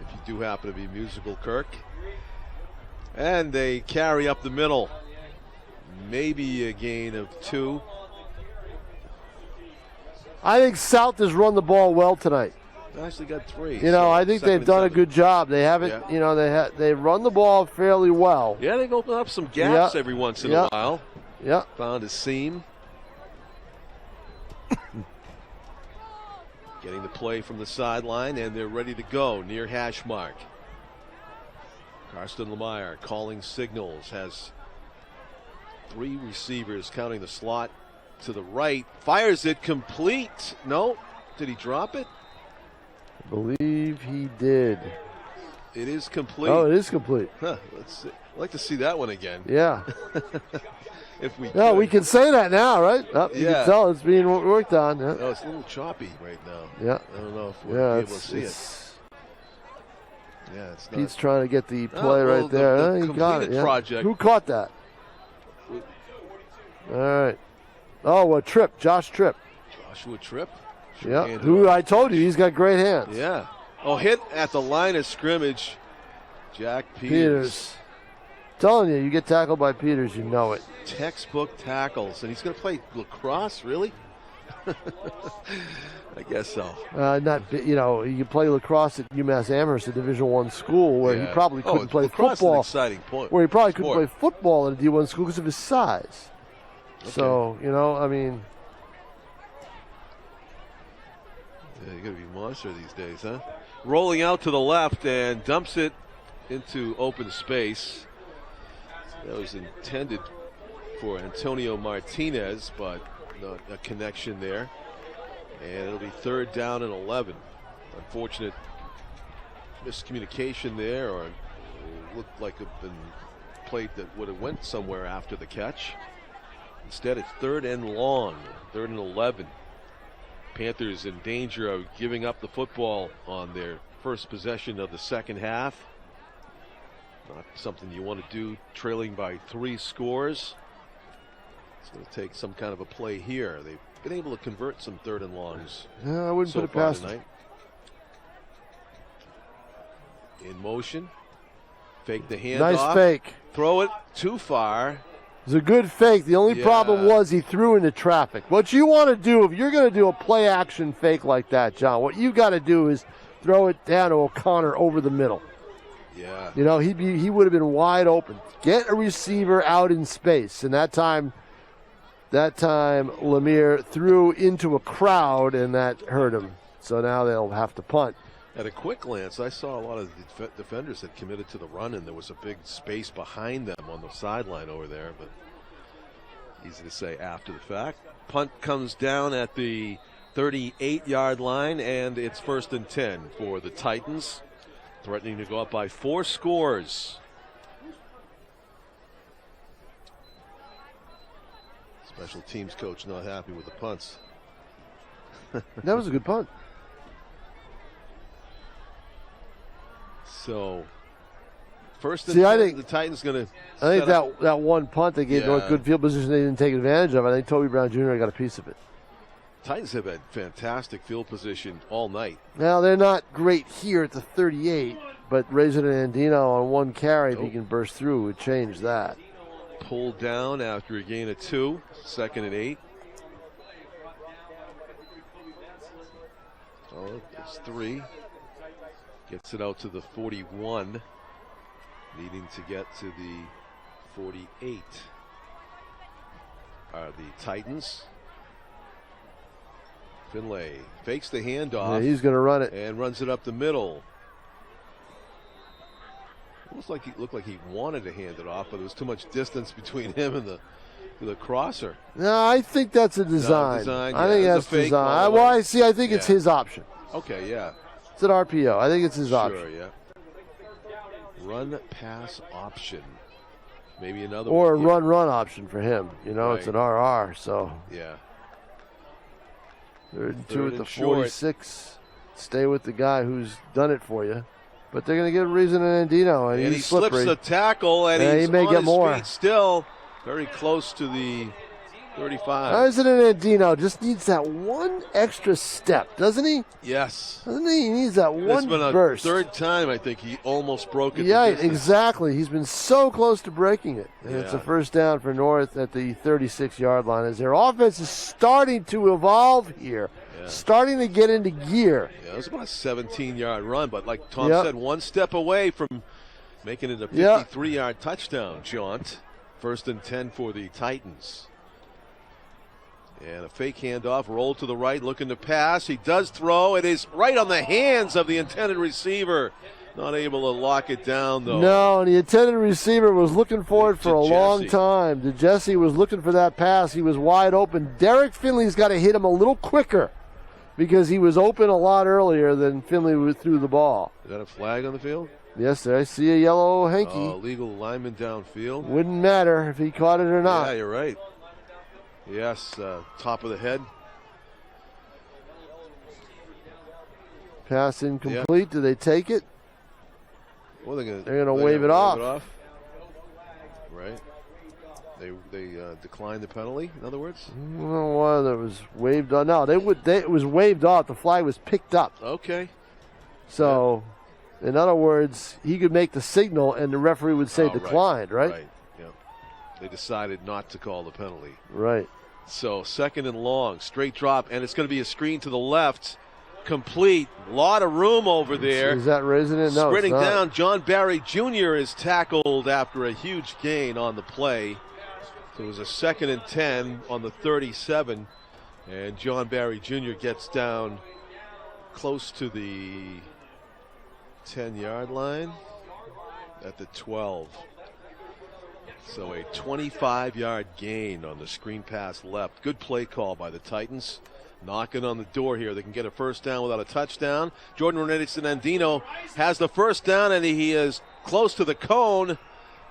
S2: If you do happen to be musical, Kirk. And they carry up the middle. Maybe a gain of 2.
S3: I think South has run the ball well tonight.
S2: They actually got 3.
S3: You know, I think they've done a good job. They haven't, you know, they run the ball fairly well.
S2: Yeah, they've opened up some gaps every once in a while.
S3: Yeah.
S2: Found a seam. Getting the play from the sideline, and they're ready to go near hash mark. Karsten Lemire calling signals, has 3 receivers counting the slot to the right. Fires it complete. No, did he drop it?
S3: I believe he did.
S2: It is complete.
S3: Oh, it is complete.
S2: Huh, let's see. I'd like to see that one again.
S3: Yeah.
S2: If we
S3: no, we can say that now, right? You can tell it's being worked on. Yeah.
S2: No, it's a little choppy right now.
S3: Yeah.
S2: I don't know if we'll be able to see it. Yeah, it's not.
S3: He's trying to get the play right there.
S2: The
S3: he got it.
S2: Project.
S3: Who caught that? All right. Oh, Tripp. Josh Tripp.
S2: Joshua Tripp.
S3: Yeah. Who I told you, he's got great hands.
S2: Yeah. Oh, hit at the line of scrimmage. Jack Peters.
S3: Telling you, you get tackled by Peters, you know it.
S2: Textbook tackles, and he's going to play lacrosse, really? I guess so.
S3: You know, you play lacrosse at UMass Amherst, a Division I school, where he probably couldn't play football.
S2: Is an exciting point.
S3: Where he probably couldn't play football at a D1 school because of his size. Okay. So, you know, I mean.
S2: Yeah, you got to be a monster these days, huh? Rolling out to the left and dumps it into open space. That was intended for Antonio Martinez, but not a connection there. And it'll be 3rd down and 11. Unfortunate miscommunication there, or it looked like it had been played that would have went somewhere after the catch. Instead, it's 3rd and long, 3rd and 11. Panthers in danger of giving up the football on their first possession of the second half. Not something you want to do trailing by 3 scores. It's going to take some kind of a play here. They've been able to convert some 3rd and longs.
S3: Yeah, I wouldn't put it past them.
S2: In motion. Fake the handoff.
S3: Nice fake.
S2: Throw it too far.
S3: It was a good fake. The only problem was he threw into traffic. What you want to do, if you're going to do a play action fake like that, John, what you got to do is throw it down to O'Connor over the middle.
S2: Yeah.
S3: You know, he would have been wide open. Get a receiver out in space. And that time Lemire threw into a crowd, and that hurt him. So now they'll have to punt.
S2: At a quick glance, I saw a lot of the defenders had committed to the run, and there was a big space behind them on the sideline over there, but easy to say after the fact. Punt comes down at the 38-yard line, and it's 1st and 10 for the Titans, threatening to go up by 4 scores. Special teams coach not happy with the punts.
S3: That was a good punt.
S2: So, 1st and 10,
S3: I think
S2: the Titans going to.
S3: I think that one punt they gave North good field position they didn't take advantage of. I think Toby Brown Jr. got a piece of it.
S2: Titans have had fantastic field position all night.
S3: Now, they're not great here at the 38, but raising an Andino on one carry, if he can burst through, would change that.
S2: Pulled down after a gain of 2, 2nd and 8. Oh, it's 3. Gets it out to the 41, needing to get to the 48. Are the Titans. Finlay fakes the handoff.
S3: Yeah, he's going to run it.
S2: And runs it up the middle. Looked like he wanted to hand it off, but there was too much distance between him and the crosser.
S3: No, I think that's a design. I think that's design. Well, I think it's his option.
S2: Okay, yeah.
S3: It's an RPO. I think it's his option.
S2: Sure, yeah. Run pass option. Maybe another
S3: or a run option for him. You know, It's an RR, so.
S2: Yeah.
S3: 3rd and 2 at the 46. Stay with the guy who's done it for you. But they're going to give Reason and Andino, and
S2: he
S3: he's slippery.
S2: Slips the tackle, and
S3: he may get more.
S2: Feet still very close to the 35.
S3: Reason and Andino just needs that one extra step, doesn't he?
S2: Yes.
S3: Doesn't he? He needs that one burst.
S2: It's been a 3rd time, I think, he almost broke it.
S3: Yeah, exactly. He's been so close to breaking it. And it's a first down for North at the 36-yard line as their offense is starting to evolve here. Starting to get into gear.
S2: Yeah, it was about a 17-yard run, but like Tom said, one step away from making it a 53-yard touchdown jaunt. 1st and 10 for the Titans. And a fake handoff, roll to the right, looking to pass. He does throw. It is right on the hands of the intended receiver. Not able to lock it down, though.
S3: No, and the intended receiver was looking for it for a long time. Jesse was looking for that pass. He was wide open. Derek Finley's got to hit him a little quicker, because he was open a lot earlier than Finley threw the ball.
S2: Is that a flag on the field?
S3: Yes, I see a yellow hanky.
S2: Illegal lineman downfield.
S3: Wouldn't matter if he caught it or not.
S2: Yeah, you're right. Yes, top of the head.
S3: Pass incomplete. Do they take it?
S2: Well, they're
S3: going to wave it off.
S2: Right. They declined the penalty, in other words?
S3: Well, it was waved on. No, it was waved off. The flag was picked up.
S2: Okay.
S3: So, in other words, he could make the signal and the referee would say declined, right?
S2: Right, yeah. They decided not to call the penalty.
S3: Right.
S2: So, 2nd and long, straight drop, and it's going to be a screen to the left. Complete. A lot of room over there.
S3: Is that resident? No,
S2: sprinting down, John Barry Jr. is tackled after a huge gain on the play. So it was a 2nd and 10 on the 37, and John Barry Jr. gets down close to the 10-yard line at the 12. So a 25-yard gain on the screen pass left. Good play call by the Titans. Knocking on the door here. They can get a first down without a touchdown. Jordan Andino has the first down, and he is close to the cone.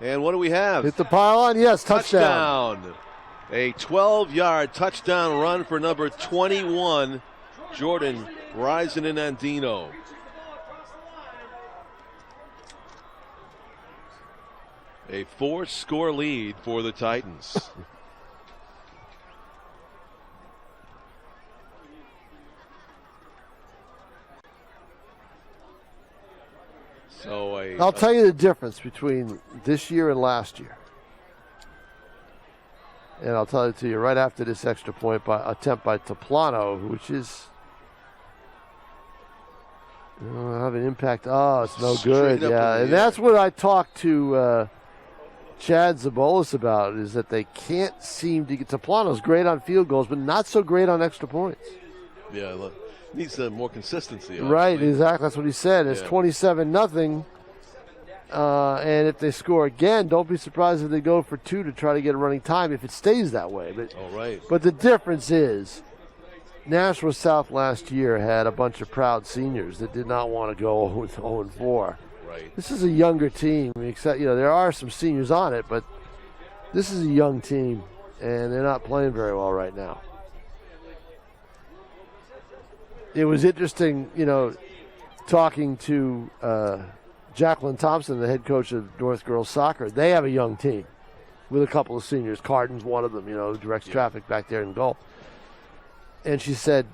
S2: And what do we have?
S3: Hit the pylon? Yes, touchdown.
S2: A 12-yard touchdown run for number 21, Jordan Andino. A 4-score lead for the Titans.
S3: I'll tell you the difference between this year and last year. And I'll tell it to you right after this extra point attempt by Toplano, which is have an impact. Oh, it's no good. Yeah, and that's what I talked to Chad Zabolis about, is that they can't seem to get. Toplano's great on field goals, but not so great on extra points.
S2: Yeah, look, needs more consistency.
S3: Right, exactly. That's what he said. It's 27-0. And if they score again, don't be surprised if they go for 2 to try to get a running time if it stays that way. But the difference is, Nashua South last year had a bunch of proud seniors that did not want to go 0-4.
S2: Right.
S3: This is a younger team. Except, there are some seniors on it, but this is a young team, and they're not playing very well right now. It was interesting, talking to Jacqueline Thompson, the head coach of North Girls Soccer. They have a young team with a couple of seniors. Cardin's one of them, who directs traffic back there in goal. And she said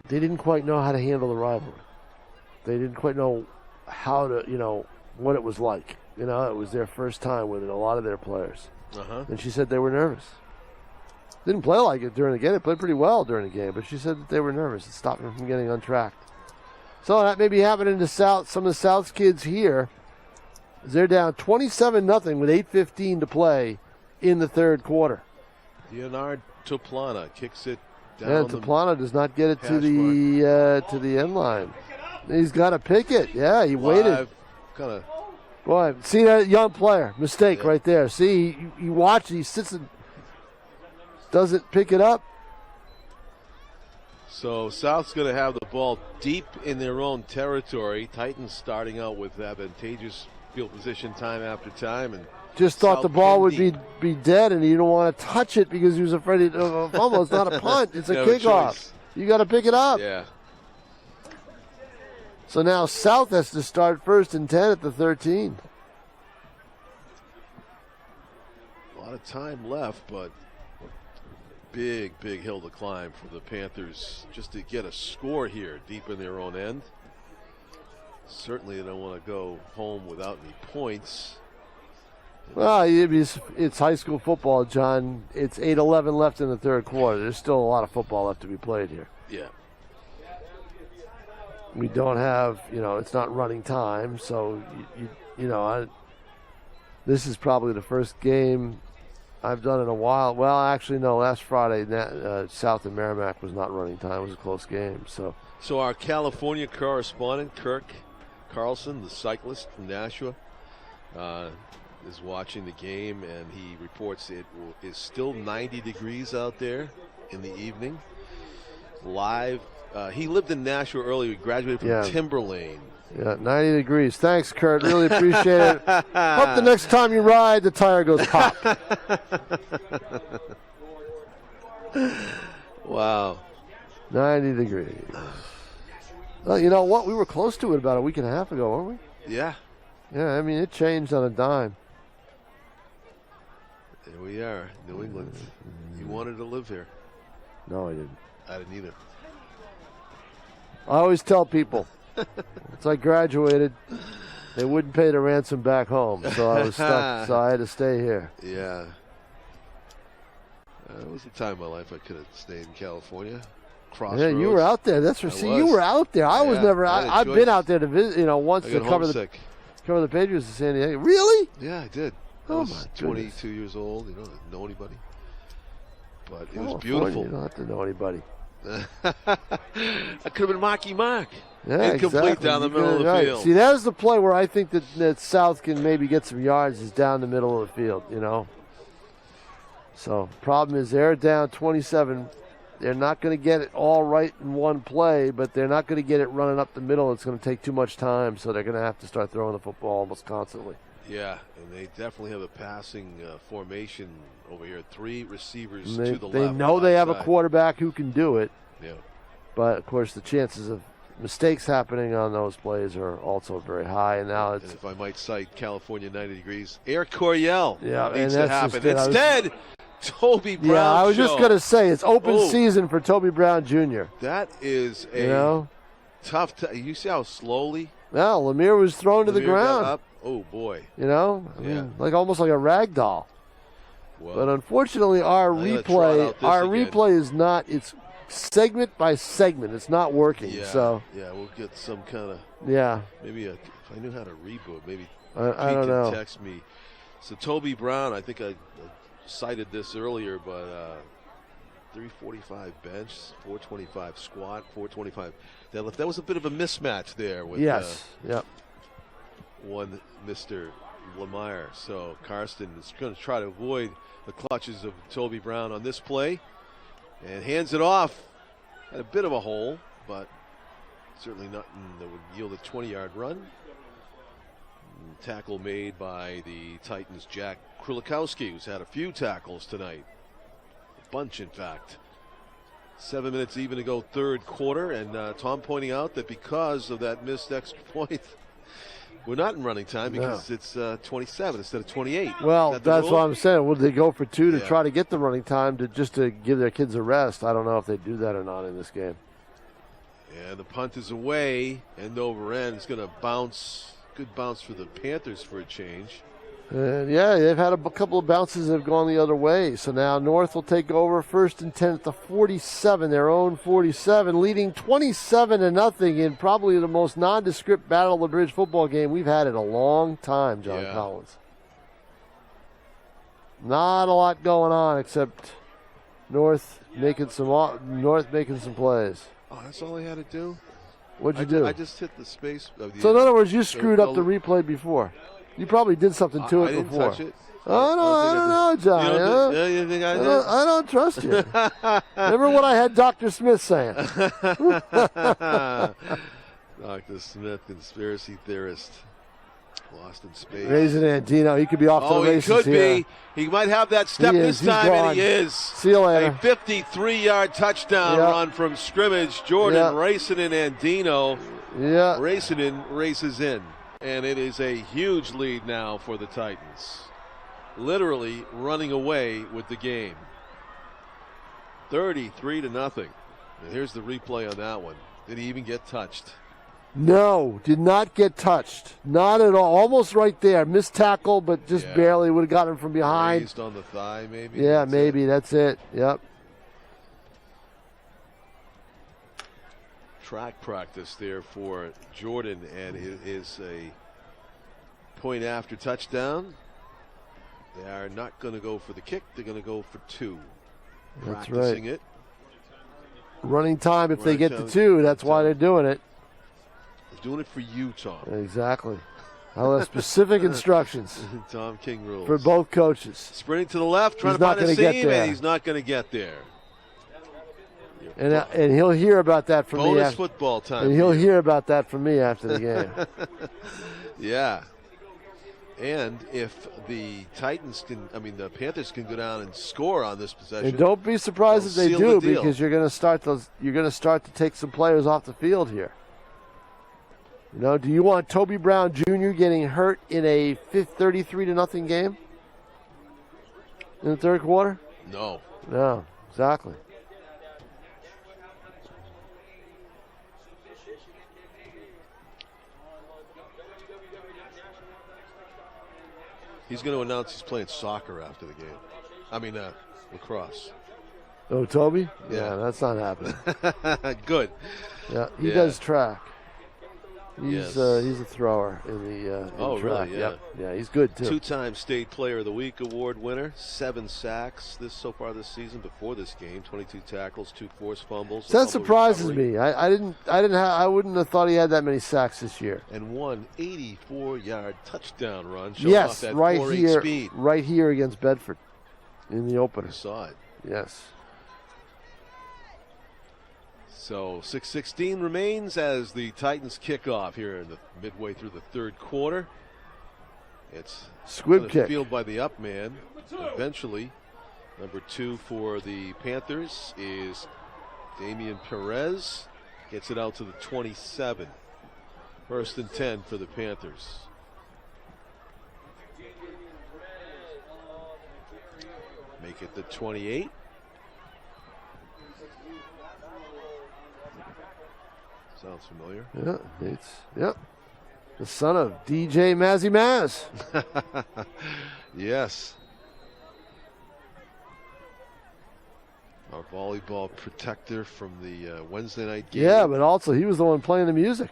S3: they didn't quite know how to handle the rivalry. They didn't quite know how to, what it was like. It was their first time with it, a lot of their players. And she said they were nervous. Didn't play like it during the game. They played pretty well during the game, but she said that they were nervous. It stopped them from getting untracked. So that may be happening to some of the South's kids here. They're down 27-0 with 8:15 to play in the third quarter.
S2: Leonard Toplana kicks it down.
S3: Yeah, Toplana does not get it to the end line. He's got to pick it. Yeah, he waited. Boy, see that young player mistake right there. See, you watch. He sits and doesn't pick it up.
S2: So South's going to have the ball deep in their own territory. Titans starting out with advantageous field position time after time, and
S3: just thought the ball would be dead, and he don't want to touch it because he was afraid of a fumble. It's not a punt; it's a kickoff. You got to pick it up.
S2: Yeah.
S3: So now South has to start 1st and 10 at the 13.
S2: A lot of time left, but big hill to climb for the Panthers just to get a score here deep in their own end. Certainly they don't want to go home without any points.
S3: Well, it's high school football, John. It's 8:11 left in the third quarter. There's still a lot of football left to be played here.
S2: Yeah.
S3: We don't have, it's not running time, so, this is probably the first game I've done in a while. Well, actually, no, last Friday, South and Merrimack was not running time. It was a close game. So
S2: our California correspondent, Kirk Carlson, the cyclist from Nashua, is watching the game, and he reports it is still 90 degrees out there in the evening. Live. He lived in Nashua earlier. He graduated from Timberlane.
S3: Yeah, 90 degrees. Thanks, Kurt. Really appreciate it. Hope the next time you ride, the tire goes pop.
S2: Wow.
S3: 90 degrees. Well, you know what? We were close to it about a week and a half ago, weren't we?
S2: Yeah.
S3: Yeah, I mean, it changed on a dime.
S2: There we are, New England. You wanted to live here.
S3: No, I didn't.
S2: I didn't either.
S3: I always tell people, once I graduated, they wouldn't pay the ransom back home, so I was stuck, so I had to stay here.
S2: Yeah. There was a time in my life I could have stayed in California. Crossroads.
S3: Yeah, you were out there. That's for you were out there. I was never. I've been out there to visit. Once to cover the Patriots in San Diego. Really?
S2: Yeah, I did. I was 22 years old. Didn't know anybody. But it was beautiful.
S3: You don't have to know anybody.
S2: I could have been Marky Mark.
S3: Yeah,
S2: incomplete
S3: exactly.
S2: Down the middle of the field.
S3: See, that was the play where I think that South can maybe get some yards is down the middle of the field, So, problem is they're down 27. They're not going to get it all right in one play, but they're not going to get it running up the middle. It's going to take too much time, so they're going to have to start throwing the football almost constantly.
S2: Yeah, and they definitely have a passing formation over here. 3 receivers to the left.
S3: They know they have a quarterback who can do it.
S2: Yeah.
S3: But, of course, the chances of mistakes happening on those plays are also very high. And now it's.
S2: And if I might cite California 90 degrees, Air Coryell needs
S3: to
S2: happen. Instead, Toby Brown.
S3: Yeah, I was just going to say, it's open season for Toby Brown Jr.
S2: That is a tough. You see how slowly?
S3: Yeah, Lemire was thrown to the ground.
S2: Up. Oh, boy.
S3: I mean, almost like a rag doll. Well, but unfortunately, our replay is not. It's segment by segment. It's not working.
S2: Yeah,
S3: so
S2: we'll get some kind of.
S3: Yeah.
S2: Maybe if I knew how to reboot, maybe
S3: I don't know.
S2: Text me. So Toby Brown, I think I cited this earlier, but 345 bench, 425 squat, 425 deadlift. That was a bit of a mismatch there with one Mr. Lemire. So Karsten is going to try to avoid the clutches of Toby Brown on this play and hands it off at a bit of a hole, but certainly nothing that would yield a 20-yard run. Tackle made by the Titans' Jack Krulikowski, who's had a few tackles tonight. A bunch, in fact. 7 minutes even to go third quarter, and Tom pointing out that because of that missed extra point, We're not in running time because it's 27 instead of 28.
S3: Well, that's what I'm saying. Would they go for 2 to try to get the running time to give their kids a rest? I don't know if they do that or not in this game.
S2: Yeah, the punt is away, end over end. It's going to bounce. Good bounce for the Panthers for a change.
S3: And yeah, they've had a couple of bounces that have gone the other way. So now North will take over, 1st and 10 at the 47, their own 47, leading 27-0 in probably the most nondescript Battle of the Bridge football game we've had in a long time, John Collins. Not a lot going on except North making some plays.
S2: Oh, that's all they had to do?
S3: What'd you do?
S2: I just hit the space.
S3: So in other words, you screwed up the replay before. You probably did something to it before.
S2: Touch it.
S3: Oh, no, I don't know, John.
S2: You think I did?
S3: I don't trust you. Remember what I had Dr. Smith saying?
S2: Dr. Smith, conspiracy theorist. Lost in space.
S3: Raising Andino. He could be off to the races here.
S2: He could be. He might have that step this time, and he is.
S3: See you later.
S2: A 53-yard touchdown run from scrimmage. Jordan racing in Andino.
S3: Yeah.
S2: Racing in, races in. And it is a huge lead now for the Titans. Literally running away with the game. 33-0. And here's the replay on that one. Did he even get touched?
S3: No, did not get touched. Not at all. Almost right there. Missed tackle, but just barely would have gotten him from behind.
S2: Raised on the thigh, maybe?
S3: Yeah, maybe. That's it. Yep.
S2: Track practice there for Jordan, and it is a point after touchdown. They are not going to go for the kick. They're going to go for 2.
S3: That's
S2: Practicing
S3: right.
S2: it.
S3: Running time if they get to 2. That's why they're doing it.
S2: They're doing it for you, Tom.
S3: Exactly. I'll have specific instructions.
S2: Tom King rules.
S3: For both coaches.
S2: Sprinting to the left, trying to find a seam, and he's not going to get there.
S3: And he'll hear about that from me.
S2: Bonus football time.
S3: And he'll hear about that from me after the game.
S2: Yeah. And if the the Panthers can go down and score on this possession.
S3: And don't be surprised if they do, because you're going to start to take some players off the field here. You know, do you want Toby Brown Jr. getting hurt in a 33-0 game in the third quarter?
S2: No.
S3: No, exactly.
S2: He's going to announce he's playing soccer after the game. Lacrosse.
S3: Oh, Toby?
S2: Yeah,
S3: that's not happening.
S2: Good.
S3: Yeah, he does track. He's
S2: Yes.
S3: he's a thrower in the track.
S2: Really? Yeah.
S3: Yeah, he's good too.
S2: 2-time State Player of the Week award winner. 7 sacks so far this season. Before this game, 22 tackles, 2 forced fumbles.
S3: That surprises me. I wouldn't have thought he had that many sacks this year.
S2: And 1 84-yard touchdown run. Showing off that
S3: right
S2: 4.8
S3: here,
S2: speed.
S3: right here against Bedford, in the opener.
S2: I saw it.
S3: Yes.
S2: So 6:16 remains as the Titans kick off here in the midway through the third quarter. It's
S3: squib kick.
S2: Field by the up man. Eventually, number 2 for the Panthers is Damian Perez. Gets it out to the 27. 1st and 10 for the Panthers. Make it the 28. Sounds familiar.
S3: Yeah, the son of DJ Mazzy Maz.
S2: Yes. Our volleyball protector from the Wednesday night game.
S3: Yeah, but also he was the one playing the music.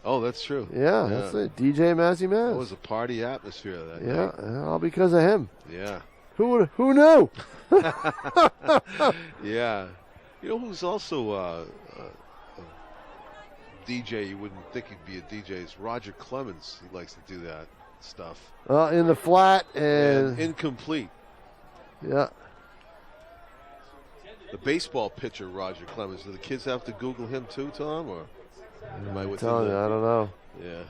S2: Oh, that's true.
S3: Yeah, that's it. DJ Mazzy Maz.
S2: It was a party atmosphere that night.
S3: Yeah, all because of him.
S2: Yeah.
S3: Who knew?
S2: Yeah. You know who's also DJ, you wouldn't think he'd be a DJ, is Roger Clemens. He likes to do that stuff.
S3: In the flat and
S2: incomplete.
S3: Yeah.
S2: The baseball pitcher, Roger Clemens. Do the kids have to Google him too, Tom? Or am I with
S3: I don't know.
S2: Yeah.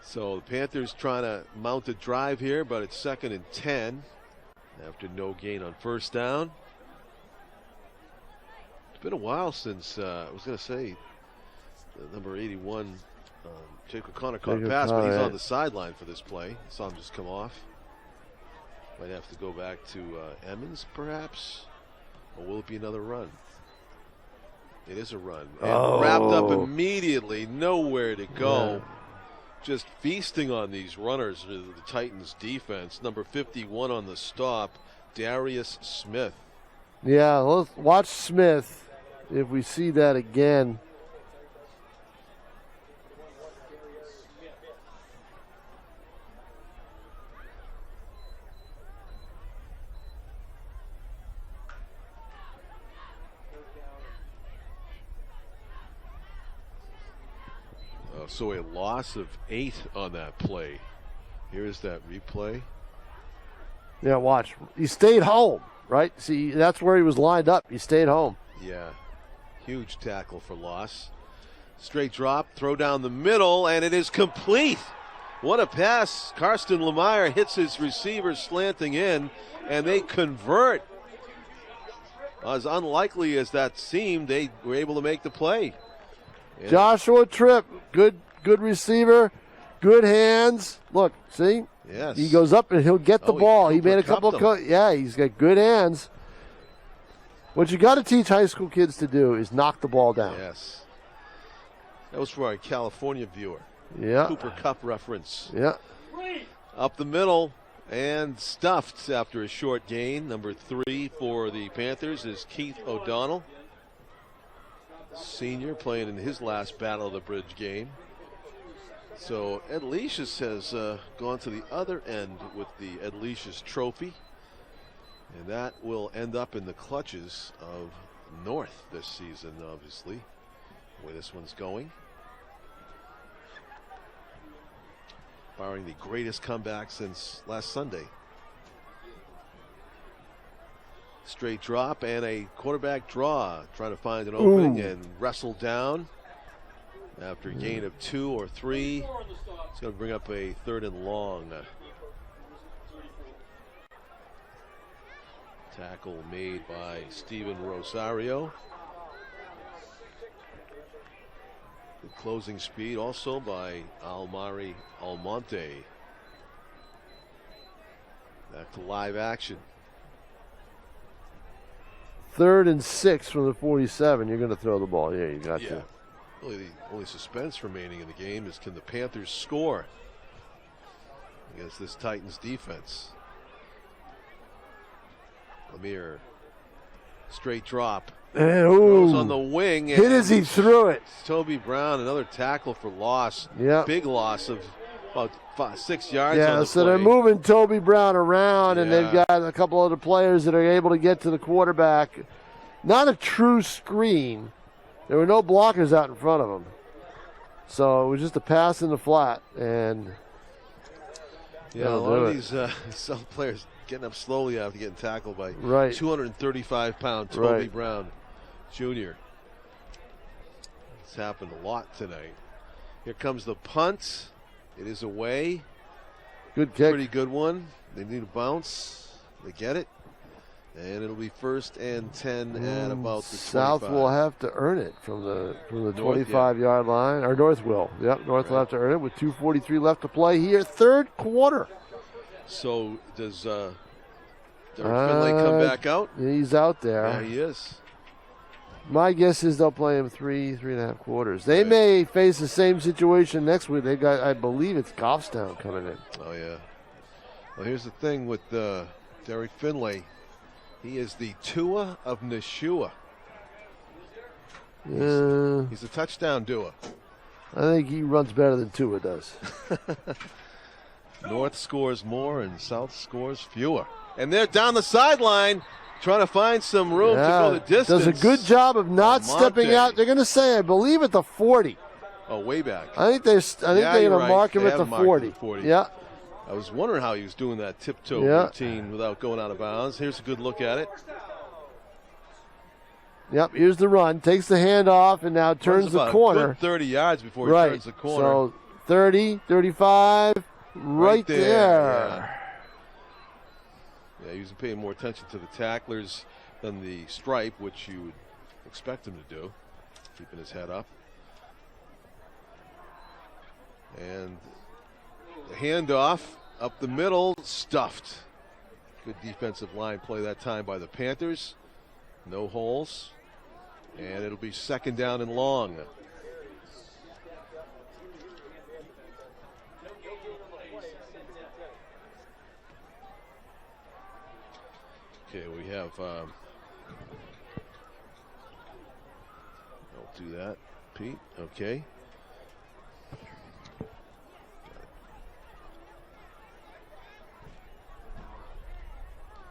S2: So the Panthers trying to mount a drive here, but it's 2nd and 10. After no gain on 1st down. been a while since, I was going to say, number 81, Jake O'Connor caught a pass, but he's on the sideline for this play. Saw him just come off. Might have to go back to Emmons, perhaps. Or will it be another run? It is a run. And wrapped up immediately, nowhere to go.
S3: Yeah.
S2: Just feasting on these runners, the Titans defense. Number 51 on the stop, Darius Smith.
S3: Yeah, let's watch Smith if we see that again.
S2: So a loss of 8 on that play. Here's that replay.
S3: Yeah, watch. He stayed home, right? See, that's where he was lined up. He stayed home.
S2: Yeah, huge tackle for loss. Straight drop, throw down the middle, and it is complete. What a pass. Karsten Lemire hits his receiver slanting in, and they convert. As unlikely as that seemed, they were able to make the play. Yeah.
S3: Joshua Tripp, good receiver, good hands. Look, see?
S2: Yes.
S3: He goes up and he'll get the ball. He made a couple of yeah, he's got good hands. What you got to teach high school kids to do is knock the ball down.
S2: Yes. That was for our California viewer.
S3: Yeah.
S2: Cooper Cup reference.
S3: Yeah.
S2: Up the middle and stuffed after a short gain. Number 3 for the Panthers is Keith O'Donnell. Senior playing in his last Battle of the Bridge game. So Ed Leish's has gone to the other end with the Ed Leish's trophy. And that will end up in the clutches of North this season, obviously, the way this one's going. Barring the greatest comeback since last Sunday. Straight drop and a quarterback draw, trying to find an opening and wrestle down. After a gain of 2 or 3, it's going to bring up a 3rd and long. Tackle made by Steven Rosario. Good closing speed also by Almari Almonte. Back to live action.
S3: 3rd and 6 from the 47. You're going to throw the ball. Yeah, you got to.
S2: Really, the only suspense remaining in the game is, can the Panthers score against this Titans defense? Lemire, straight drop. Goes on the wing.
S3: Hit as he threw it.
S2: Toby Brown, another tackle for loss.
S3: Yeah.
S2: Big loss of about 6 yards.
S3: Yeah,
S2: on the
S3: so
S2: play.
S3: they're moving Toby Brown around, and they've got a couple other players that are able to get to the quarterback. Not a true screen. There were no blockers out in front of him. So it was just a pass in the flat. And
S2: a lot of these some players getting up slowly after getting tackled by 235-pound Toby Brown Jr. It's happened a lot tonight. Here comes the punt. It is away.
S3: Good kick.
S2: Pretty good one. They need a bounce. They get it. And it'll be 1st and 10 at about the 25.
S3: South will have to earn it from the 25-yard line. Or North will. Yep, North will have to earn it with 2:43 left to play here. 3rd quarter.
S2: So does Derek Finlay come back out?
S3: He's out there.
S2: Yeah, he is.
S3: My guess is they'll play him 3.5 quarters. They may face the same situation next week. They got, I believe it's Goffstown coming in.
S2: Oh, yeah. Well, here's the thing with Derek Finlay. He is the Tua of Nashua. He's a touchdown Tua.
S3: I think he runs better than Tua does.
S2: North scores more and South scores fewer. And they're down the sideline trying to find some room to go the distance.
S3: Does a good job of not stepping out. They're going to say, I believe, at the 40.
S2: Oh, way back.
S3: I think they're going to mark him at the 40. Yeah.
S2: I was wondering how he was doing that tiptoe routine without going out of bounds. Here's a good look at it.
S3: Yep, here's the run. Takes the hand off and now turns the corner.
S2: Good 30 yards before he turns the corner.
S3: So 30, 35, right there.
S2: Yeah, he was paying more attention to the tacklers than the stripe, which you would expect him to do, keeping his head up. And the handoff up the middle, stuffed. Good defensive line play that time by the Panthers. No holes. And it'll be 2nd down and long. Okay, we have, don't do that, Pete. Okay.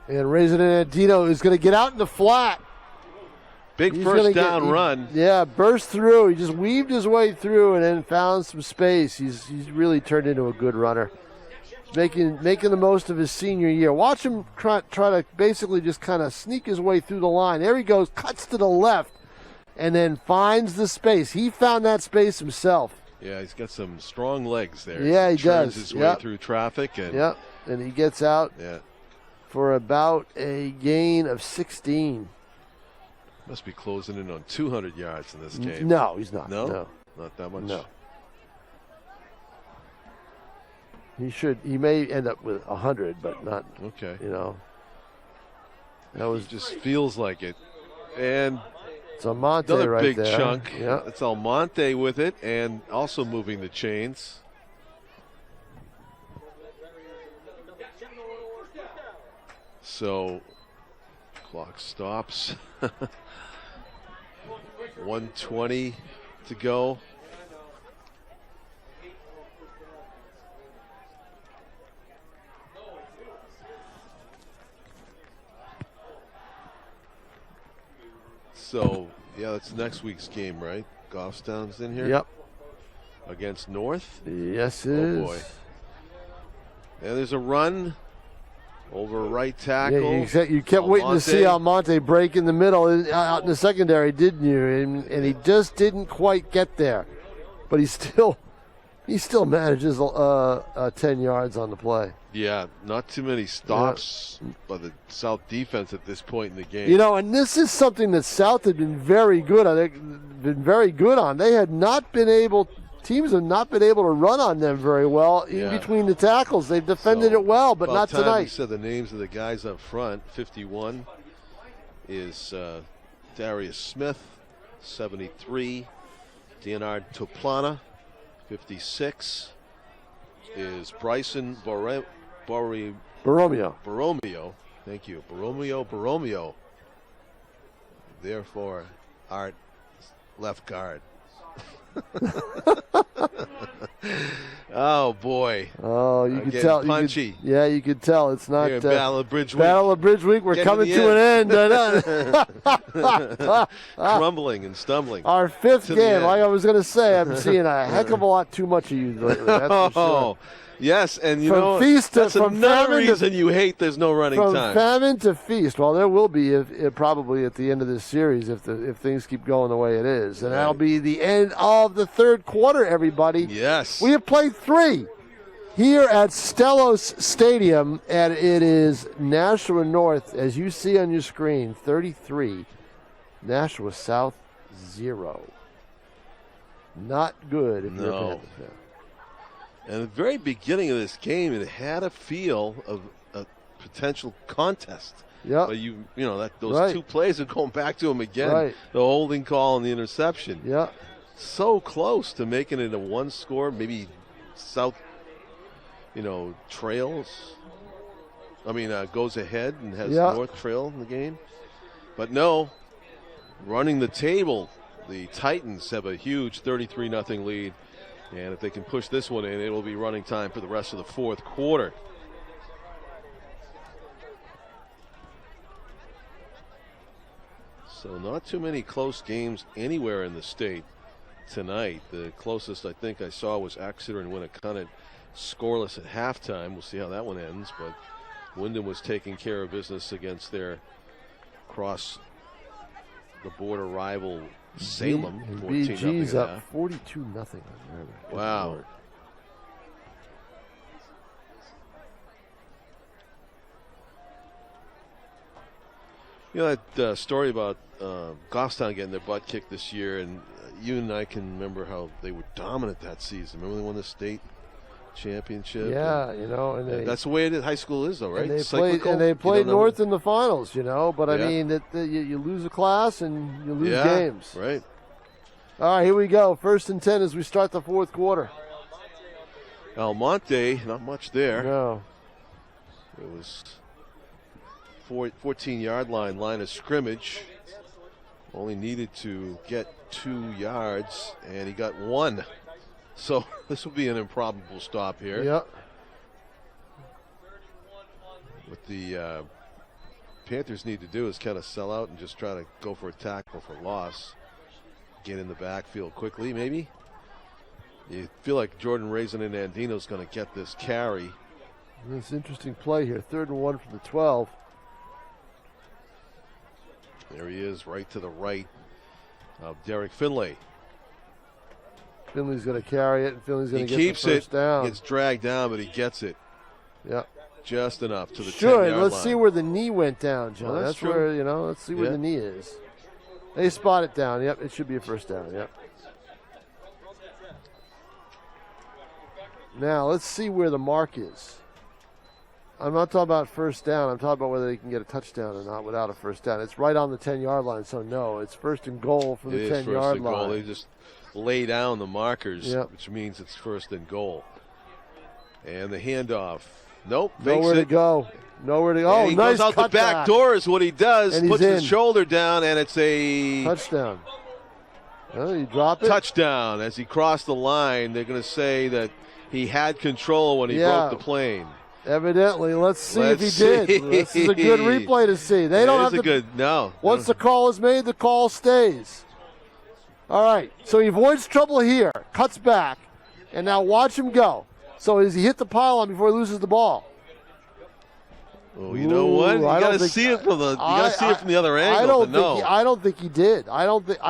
S3: And Raisin Antino is going to get out in the flat.
S2: Big first down run.
S3: Yeah, burst through. He just weaved his way through and then found some space. He's really turned into a good runner. Making the most of his senior year. Watch him try to basically just kind of sneak his way through the line. There he goes, cuts to the left, and then finds the space. He found that space himself.
S2: Yeah, he's got some strong legs there.
S3: Yeah, he
S2: turns
S3: does.
S2: His way through traffic. And
S3: and he gets out for about a gain of 16.
S2: Must be closing in on 200 yards in this game.
S3: No, he's not.
S2: No? Not that much?
S3: No. He may end up with 100, but not,
S2: okay.
S3: That was
S2: just feels like it. And
S3: it's Almonte
S2: another
S3: right
S2: big
S3: there.
S2: chunk.
S3: Yeah.
S2: It's Almonte with it and also moving the chains. So clock stops. 1:20 to go. So, yeah, that's next week's game, right? Goffstown's in here?
S3: Yep.
S2: Against North?
S3: Yes, it is.
S2: Oh, boy. And there's a run over right tackle.
S3: Yeah, you kept waiting to see Almonte break in the middle out in the secondary, didn't you? And he just didn't quite get there. But he still manages 10 yards on the play.
S2: Yeah, not too many stops by the South defense at this point in the game.
S3: And this is something that South had been very good on. They had not been able. Teams have not been able to run on them very well in between the tackles. They've defended it well, but not tonight.
S2: We said the names of the guys up front. 51 is Darius Smith. 73, Leonard Toplana. 56 is Bryson Borromeo. Thank you. Borromeo. Therefore, Art left guard. Oh boy!
S3: Oh, you could tell.
S2: Punchy.
S3: You could tell. It's not
S2: Battle of Bridge Week.
S3: Battle of Bridge Week. We're coming to an end.
S2: Crumbling and stumbling.
S3: Our 5th game. Like I was going to say, I'm seeing a heck of a lot too much of you lately. That's for sure.
S2: Yes, and
S3: that's
S2: another reason you hate there's no running time.
S3: From famine to feast. Well, there will be probably at the end of this series if things keep going the way it is. And that'll be the end of the 3rd quarter, everybody.
S2: Yes.
S3: We have played 3 here at Stellos Stadium, and it is Nashua North, as you see on your screen, 33. Nashua South, 0. Not good if you're a Panther fan.
S2: And at the very beginning of this game, it had a feel of a potential contest.
S3: Yeah.
S2: But those 2 plays are going back to him again.
S3: Right.
S2: The holding call and the interception.
S3: Yeah.
S2: So close to making it a 1-score. Maybe South, trails. Goes ahead and has North trail in the game. But no, running the table, the Titans have a huge 33-0 lead. And if they can push this one in, it will be running time for the rest of the 4th quarter. So not too many close games anywhere in the state tonight. The closest I think I saw was Exeter and Winnicott scoreless at halftime. We'll see how that one ends. But Wyndham was taking care of business against their cross-the-border rival Salem.
S3: BG's up 42-0.
S2: Wow. You know that story about Goffstown getting their butt kicked this year, and you and I can remember how they were dominant that season. Remember they won the state championship?
S3: Yeah, you know, and
S2: that's the way it is. High school is, though, right?
S3: And they played North in the finals, you know. But I mean, you lose a class and you lose games.
S2: Right.
S3: All right, here we go. 1st and 10 as we start the fourth quarter.
S2: Almonte, not much there.
S3: No.
S2: It was 14-yard line of scrimmage. Only needed to get 2 yards, and he got 1. So this will be an improbable stop here.
S3: Yep.
S2: What the Panthers need to do is kind of sell out and just try to go for a tackle for loss. Get in the backfield quickly, maybe. You feel like Jordan Raisin and Andino's going to get this carry.
S3: This interesting play here. 3rd and 1 from the 12.
S2: There he is, right to the right of Derek Finlay.
S3: Finley's going to carry it, and Finley's going to get the first
S2: down.
S3: down.
S2: Gets dragged down, but he gets it.
S3: Yep.
S2: Just enough to the 10-yard line.
S3: Let's see where the knee went down, John.
S2: Well,
S3: that's
S2: true.
S3: where, you know, let's see where the knee is. They spot it down. Yep, it should be a first down. Yep. Now, let's see where the mark is. I'm not talking about first down. I'm talking about whether they can get a touchdown or not without a first down. It's right on the 10-yard line, so no. It's 1st and goal from the 10-yard line.
S2: They just lay down the markers, which means it's 1st and goal. And the handoff. Nope.
S3: Nowhere to go. Nowhere to go. Oh,
S2: he
S3: nice
S2: goes out the back door is what he does.
S3: And
S2: puts his shoulder down, and it's a
S3: touchdown. Oh, you drop it?
S2: Touchdown. As he crossed the line, they're going to say that he had control when he broke the plane.
S3: Evidently. Let's see if he did. This is a good replay to see. They don't have to. Once the call is made, the call stays. All right. So he avoids trouble here, cuts back, and now watch him go. So as he hit the pylon before he loses the ball.
S2: Oh, you know what? You got to see it from the. You got to see it from the other angle.
S3: I don't think he did. I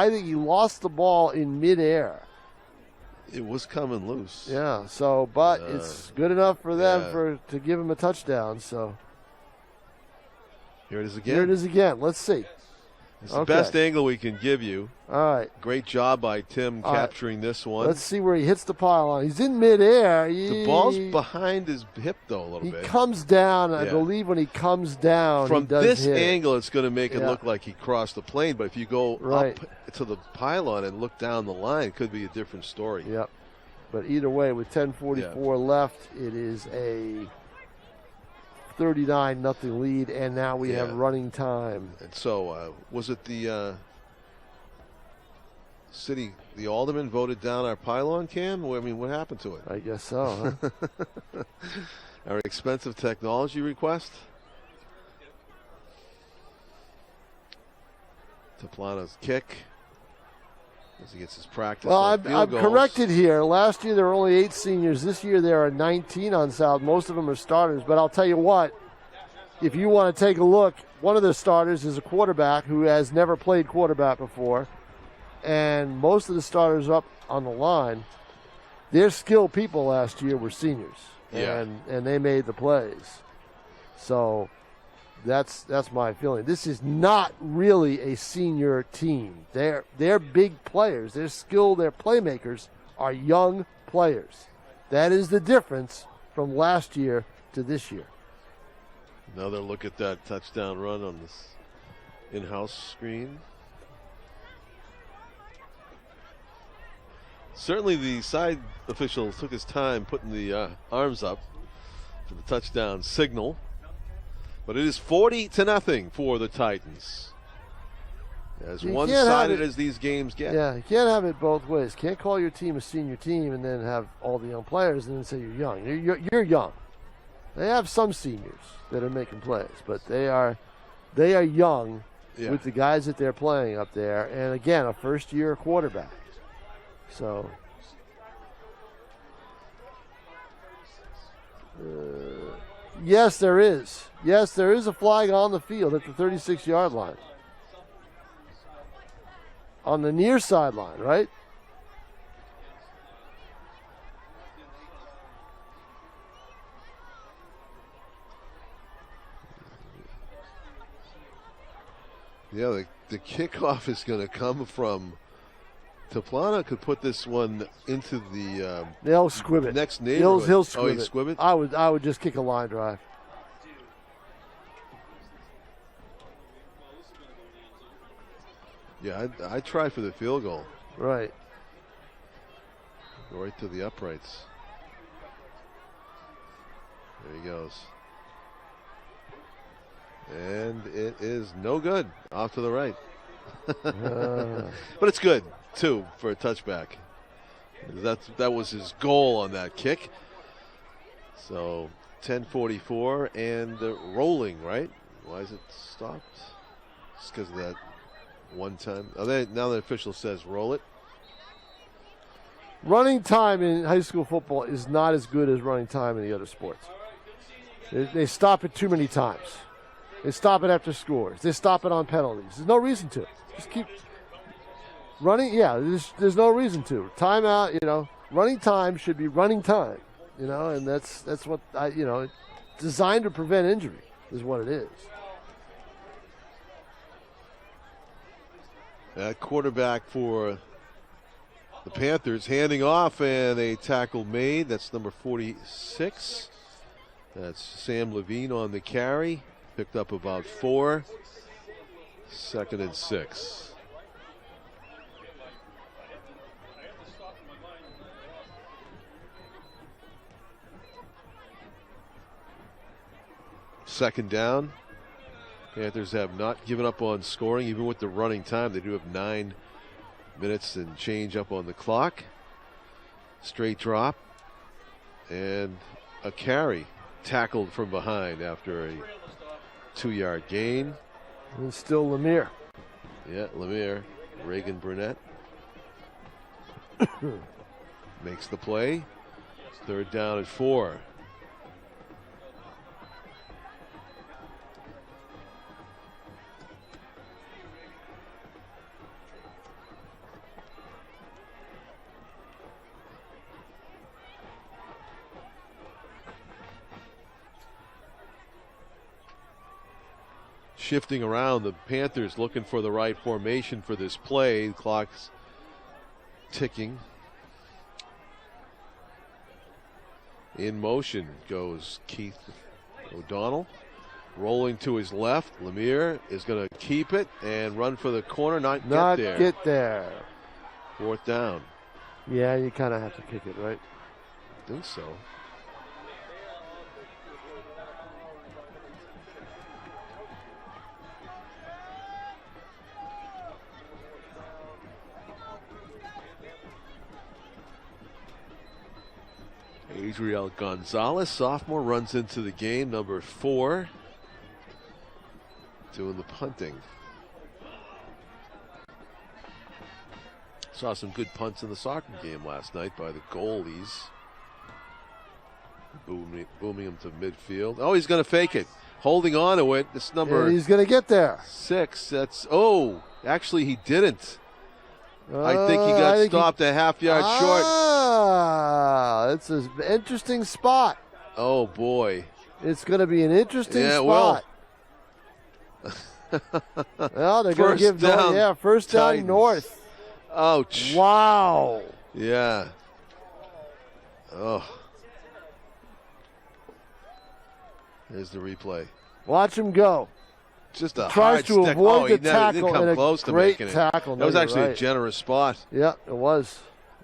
S3: think he lost the ball in midair.
S2: It was coming loose.
S3: Yeah. So, but it's good enough for them to give him a touchdown. So
S2: here it is again.
S3: Let's see.
S2: It's the best angle we can give you.
S3: All right.
S2: Great job by Tim capturing this one.
S3: Let's see where he hits the pylon. He's in midair.
S2: The ball's behind his hip, though, a little bit.
S3: He comes down. I believe when he comes down,
S2: from
S3: he does
S2: this
S3: hit
S2: angle, it's going to make it look like he crossed the plane. But if you go up to the pylon and look down the line, it could be a different story.
S3: Yep. But either way, with 10:44 left, it is a 39-0 lead, and now we have running time.
S2: And so, was it the the alderman voted down our pylon cam? I mean, what happened to it?
S3: I guess so. Huh?
S2: Our expensive technology request. Taplana's kick as he gets his practice.
S3: Well, I'm corrected here. Last year there were only 8 seniors. This year there are 19 on South. Most of them are starters. But I'll tell you what, if you want to take a look, one of the starters is a quarterback who has never played quarterback before. And most of the starters up on the line, their skilled people last year were seniors.
S2: Yeah.
S3: And they made the plays. So that's my feeling. This is not really a senior team. They're big players. They're skilled. Their playmakers are young players. That is the difference from last year to this year.
S2: Another look at that touchdown run on this in-house screen. Certainly the side official took his time putting the arms up for the touchdown signal. But it is 40-0 for the Titans. As one-sided as these games get.
S3: Yeah, you can't have it both ways. Can't call your team a senior team and then have all the young players and then say you're young. You're young. They have some seniors that are making plays, but they are young with the guys that they're playing up there. And again, a first-year quarterback. So, yes, there is. Yes, there is a flag on the field at the 36-yard line. On the near sideline, right?
S2: Yeah, the kickoff is going to come from Toplana. Could put this one into the
S3: they'll squib it.
S2: Next neighborhood.
S3: He'll squib
S2: he squib it?
S3: I would just kick a line drive.
S2: Yeah, I'd try for the field goal.
S3: Right.
S2: Go right to the uprights. There he goes. And it is no good. Off to the right. But it's good, too, for a touchback. That was his goal on that kick. So 10:44 and rolling, right? Why is it stopped? Just because of that one time. Now the official says roll it.
S3: Running time in high school football is not as good as running time in the other sports. They stop it too many times. They stop it after scores. They stop it on penalties. There's no reason to. Just keep running. Yeah, there's no reason to. Timeout, running time should be running time, and that's what designed to prevent injury is what it is.
S2: That quarterback for the Panthers handing off, and a tackle made. That's number 46. That's Sam Levine on the carry. Picked up about 4. 2nd and 6. Second down. Panthers have not given up on scoring, even with the running time. They do have 9 minutes and change up on the clock. Straight drop. And a carry. Tackled from behind after a 2-yard gain.
S3: And still Lemire.
S2: Yeah, Lemire. Reagan Burnett makes the play. 3rd down at 4. Shifting around, the Panthers looking for the right formation for this play. The clock's ticking. In motion goes Keith O'Donnell. Rolling to his left. Lemire is going to keep it and run for the corner. Not get there. 4th down.
S3: Yeah, you kind of have to kick it, right?
S2: I think so. Adriel Gonzalez, sophomore, runs into the game, number 4, doing the punting. Saw some good punts in the soccer game last night by the goalies. Booming him to midfield. Oh, he's going to fake it. Holding on to it. This number.
S3: Yeah, he's going to get there.
S2: 6. Actually he didn't. I think he got stopped a half-yard short.
S3: It's an interesting spot.
S2: Oh, boy.
S3: It's going to be an interesting spot. Well, they're going to give down. First down
S2: Titans.
S3: North.
S2: Ouch.
S3: Wow.
S2: Yeah. Oh. There's the replay.
S3: Watch him go.
S2: Just a
S3: tries
S2: hard
S3: to
S2: stick.
S3: avoid the tackle.
S2: He didn't come close to
S3: great
S2: making
S3: tackle.
S2: it. That was actually a generous spot.
S3: Yeah, it was.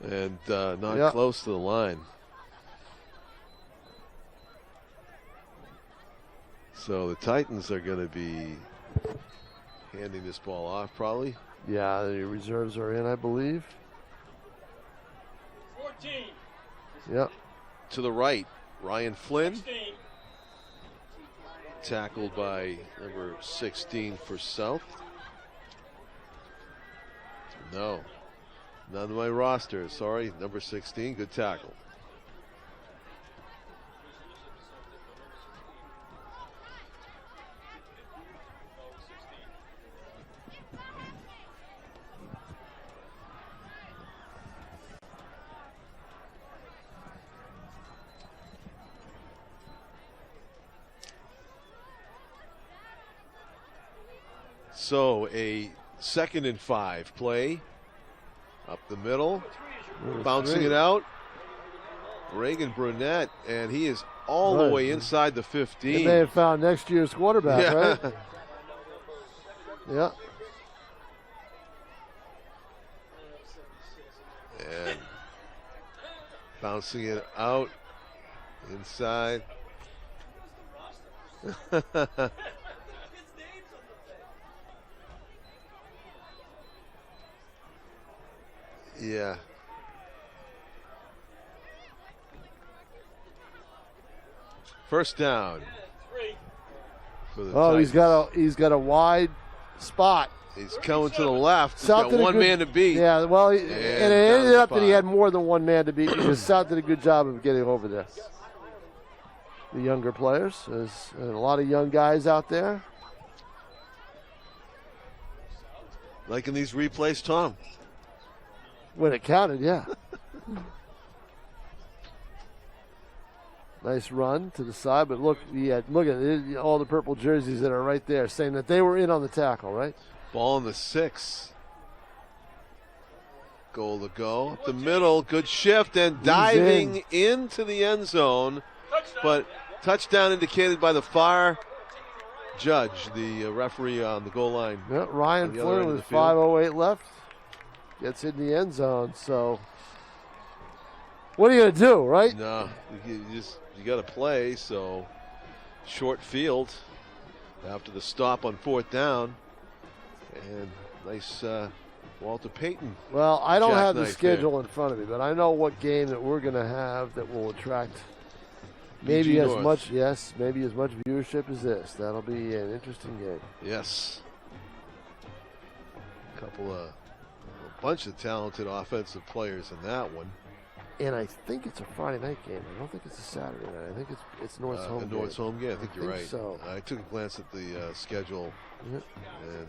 S2: And not close to the line. So the Titans are going to be handing this ball off probably.
S3: Yeah, the reserves are in, I believe.
S4: 14.
S3: Yep.
S2: To the right, Ryan Flynn.
S4: 16.
S2: Tackled by number 16 for South. No. Not on my roster. Sorry, number 16. Good tackle. So a 2nd and 5 play. Up the middle. Bouncing it out. Reagan Brunette, and he is all the way inside the 15.
S3: And they have found next year's quarterback, right? Yeah.
S2: And bouncing it out inside. Yeah. First down.
S3: Oh,
S2: Titans.
S3: he's got a wide spot.
S2: He's coming to the left. He's got one man to beat.
S3: Yeah, well, and it ended up that he had more than one man to beat because South did a good job of getting over there. The younger players, there's a lot of young guys out there.
S2: Liking these replays, Tom?
S3: When it counted, yeah. Nice run to the side, but look at all the purple jerseys that are right there saying that they were in on the tackle, right?
S2: Ball in the 6. Goal to go. Up the middle, good shift and diving into the end zone. But touchdown indicated by the far judge, the referee on the goal line.
S3: Yeah, Ryan Flynn with 5:08 left. Gets in the end zone, so what are you going to do, right?
S2: No, you got to play, so short field after the stop on 4th down. And nice Walter Payton.
S3: Well, I don't have the schedule in front of me, but I know what game that we're going to have that will attract maybe as much viewership as this. That'll be an interesting game.
S2: Yes. A bunch of talented offensive players in that one.
S3: And I think it's a Friday night game. I don't think it's a Saturday night. I think it's North's home game.
S2: North's home game. I think you're right.
S3: So.
S2: I took a glance at the schedule and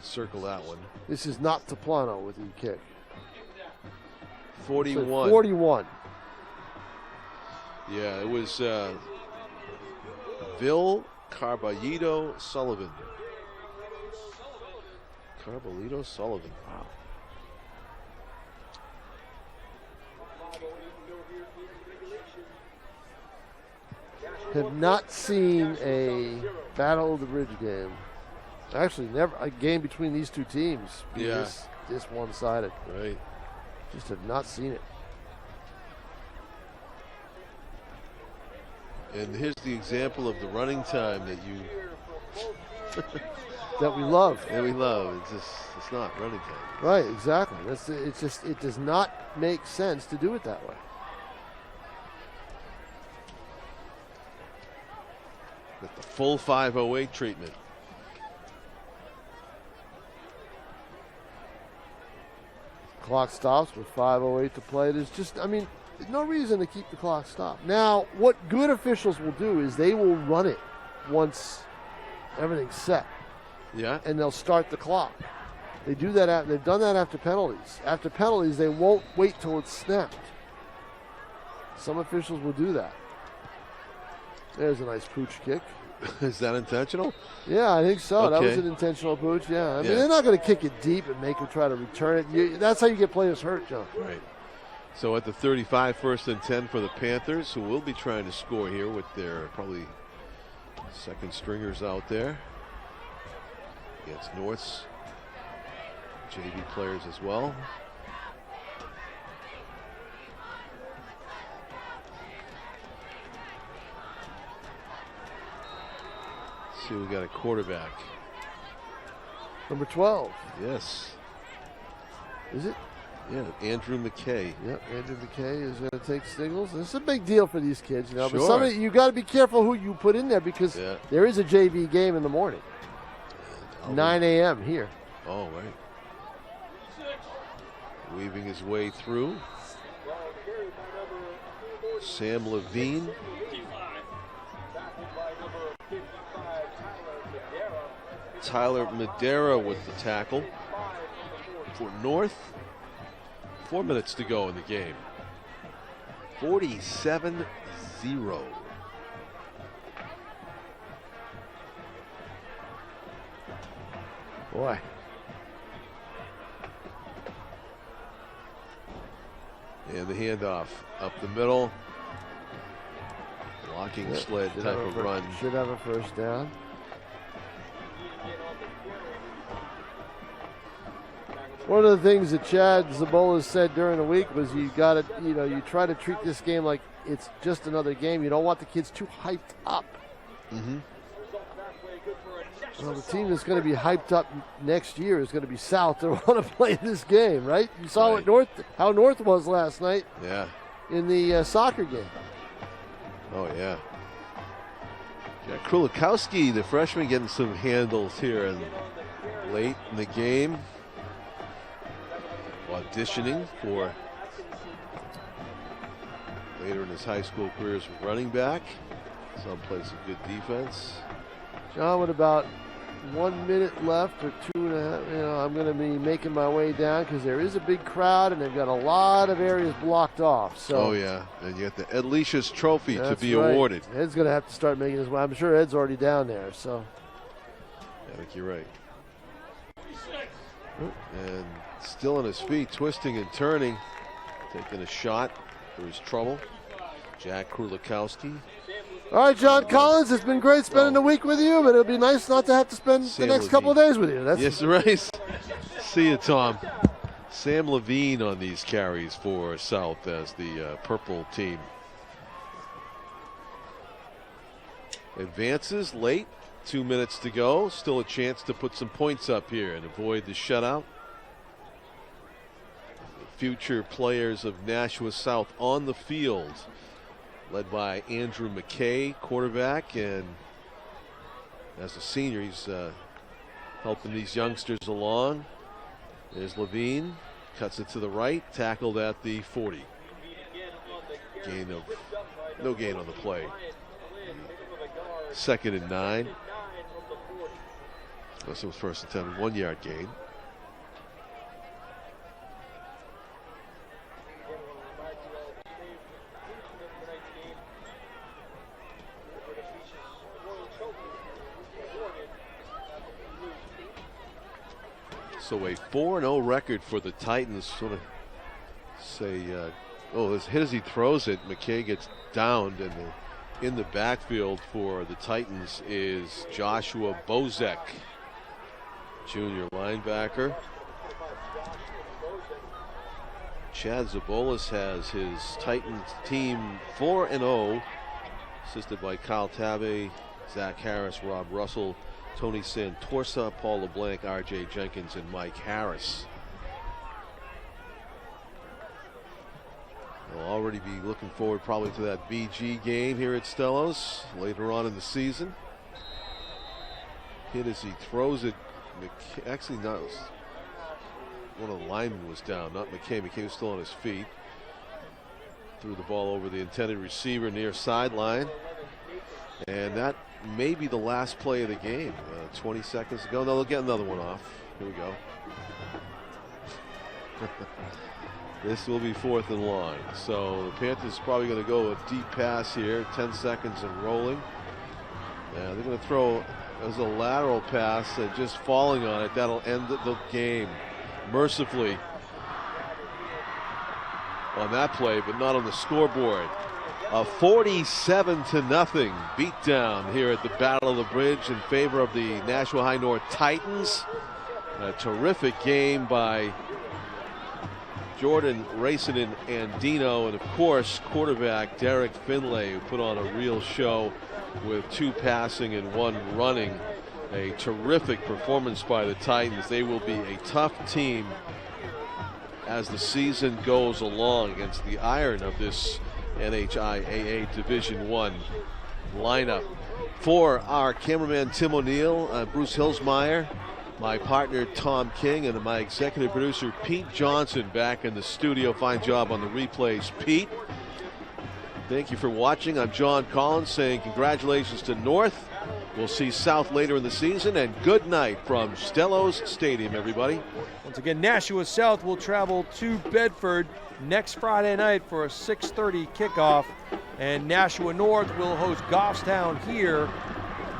S2: circled that one.
S3: This is not Toplano with the kick.
S2: 41.
S3: So 41.
S2: Yeah, it was Vil Carbalito Sullivan. Carbalito Sullivan. Wow.
S3: Have not seen a Battle of the Bridge game. Actually, never a game between these two teams. This one-sided.
S2: Right.
S3: Just have not seen it.
S2: And here's the example of the running time that you
S3: that we love.
S2: That we love. It's not running time.
S3: Right, exactly. It does not make sense to do it that way.
S2: With the full 5:08 treatment.
S3: Clock stops with 5:08 to play. There's no reason to keep the clock stopped. Now, what good officials will do is they will run it once everything's set.
S2: Yeah.
S3: And they'll start the clock. They do that. They've done that after penalties. After penalties, they won't wait till it's snapped. Some officials will do that. There's a nice pooch kick.
S2: Is that intentional?
S3: Yeah, I think so.
S2: Okay.
S3: That was an intentional pooch, yeah. I mean, they're not going to kick it deep and make him try to return it. That's how you get players hurt, John.
S2: Right. So at the 35, 1st and 10 for the Panthers, who will be trying to score here with their probably second stringers out there. Against North's JV players as well. See, we got a quarterback.
S3: Number 12.
S2: Yes.
S3: Is it?
S2: Yeah, Andrew McKay.
S3: Yep, Andrew McKay is going to take signals. This is a big deal for these kids, you know.
S2: Sure.
S3: But you got to be careful who you put in there because there is a JV game in the morning. 9 a.m. here.
S2: Oh, right. Weaving his way through. Sam Levine. Tyler Madera with the tackle for North. 4 minutes to go in the game. 47-0.
S3: Boy,
S2: And the handoff up the middle. Blocking sled type of run.
S3: Should have a first down. One of the things that Chad Zabola said during the week was you got to, you try to treat this game like it's just another game. You don't want the kids too hyped up.
S2: Mm-hmm.
S3: Well, the team that's going to be hyped up next year is going to be South. They want to play this game, right? You saw how North was last night.
S2: Yeah.
S3: In the soccer game.
S2: Oh yeah. Jack Krulikowski, the freshman, getting some handles here and late in the game. Auditioning for later in his high school career as running back. Some plays some good defense.
S3: John, with about 1 minute left or 2.5, I'm going to be making my way down because there is a big crowd and they've got a lot of areas blocked off. So.
S2: Oh yeah, and you got the Ed Leish's trophy to be awarded.
S3: Ed's going to have to start making his way. I'm sure Ed's already down there. So.
S2: I think you're right. And still on his feet, twisting and turning, taking a shot for his trouble. Jack Krulikowski.
S3: All right, John Collins, it's been great spending the week with you, but it'll be nice not to have to spend the next couple of days with you.
S2: Yes, right. See you, Tom. Sam Levine on these carries for South as the purple team. Advances late, 2 minutes to go. Still a chance to put some points up here and avoid the shutout. The future players of Nashua South on the field, led by Andrew McKay, quarterback, and as a senior, he's helping these youngsters along. There's Levine, cuts it to the right, tackled at the 40. No gain on the play. 2nd and 9. Unless it was first and 10, 1 yard gain. So a 4-0 record for the Titans. Sort of say, as he throws it, McKay gets downed, and in the backfield for the Titans is Joshua Bozek, junior linebacker. Chad Zabolis has his Titans team 4-0, assisted by Kyle Tabbe, Zach Harris, Rob Russell, Tony Santorsa, Paul LeBlanc, R.J. Jenkins, and Mike Harris. They'll already be looking forward probably to that BG game here at Stellos later on in the season. Hit as he throws it. Actually, not one of the linemen was down, not McKay. McKay was still on his feet. Threw the ball over the intended receiver near sideline. And that may be the last play of the game. 20 seconds ago. No, they'll get another one off. Here we go. This will be 4th and long. So the Panthers probably going to go a deep pass here. 10 seconds and rolling. Yeah, they're going to throw as a lateral pass and just falling on it. That'll end the game mercifully on that play, but not on the scoreboard. A 47-0 beatdown here at the Battle of the Bridge in favor of the Nashua High North Titans. A terrific game by Jordan Racinen Andino, and of course quarterback Derek Finlay, who put on a real show with 2 passing and 1 running. A terrific performance by the Titans. They will be a tough team as the season goes along against the iron of this NHIAA Division I lineup. For our cameraman Tim O'Neill, Bruce Hillsmeyer, my partner Tom King, and my executive producer Pete Johnson back in the studio. Fine job on the replays, Pete. Thank you for watching. I'm John Collins saying congratulations to North. We'll see South later in the season, and good night from Stellos Stadium, everybody.
S1: Once again, Nashua South will travel to Bedford next Friday night for a 6:30 kickoff, and Nashua North will host Goffstown here,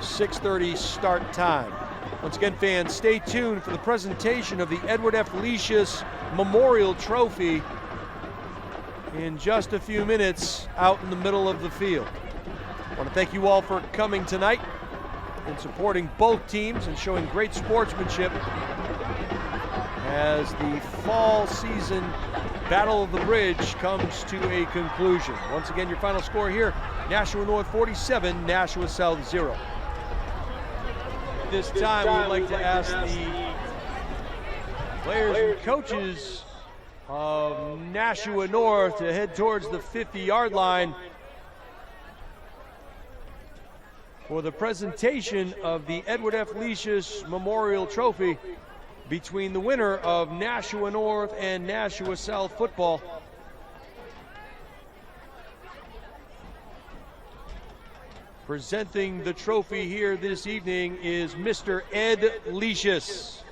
S1: 6:30 start time. Once again, fans, stay tuned for the presentation of the Edward F. Leishus Memorial Trophy in just a few minutes out in the middle of the field. I want to thank you all for coming tonight and supporting both teams and showing great sportsmanship as the fall season Battle of the Bridge comes to a conclusion. Once again, your final score here, Nashua North 47, Nashua South 0. This time we'd like to ask the players and coaches of Nashua North to head towards the 50-yard line for the presentation of the Edward F. Leishus Memorial Trophy between the winner of Nashua North and Nashua South football. Presenting the trophy here this evening is Mr. Ed Leishus.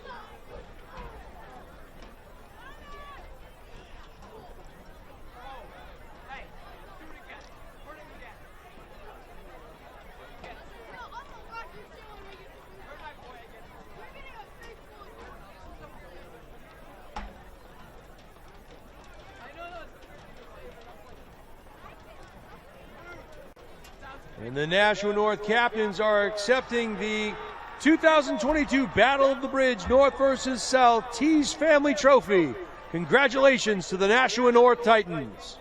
S1: And the Nashua North captains are accepting the 2022 Battle of the Bridge North versus South Tees Family Trophy. Congratulations to the Nashua North Titans.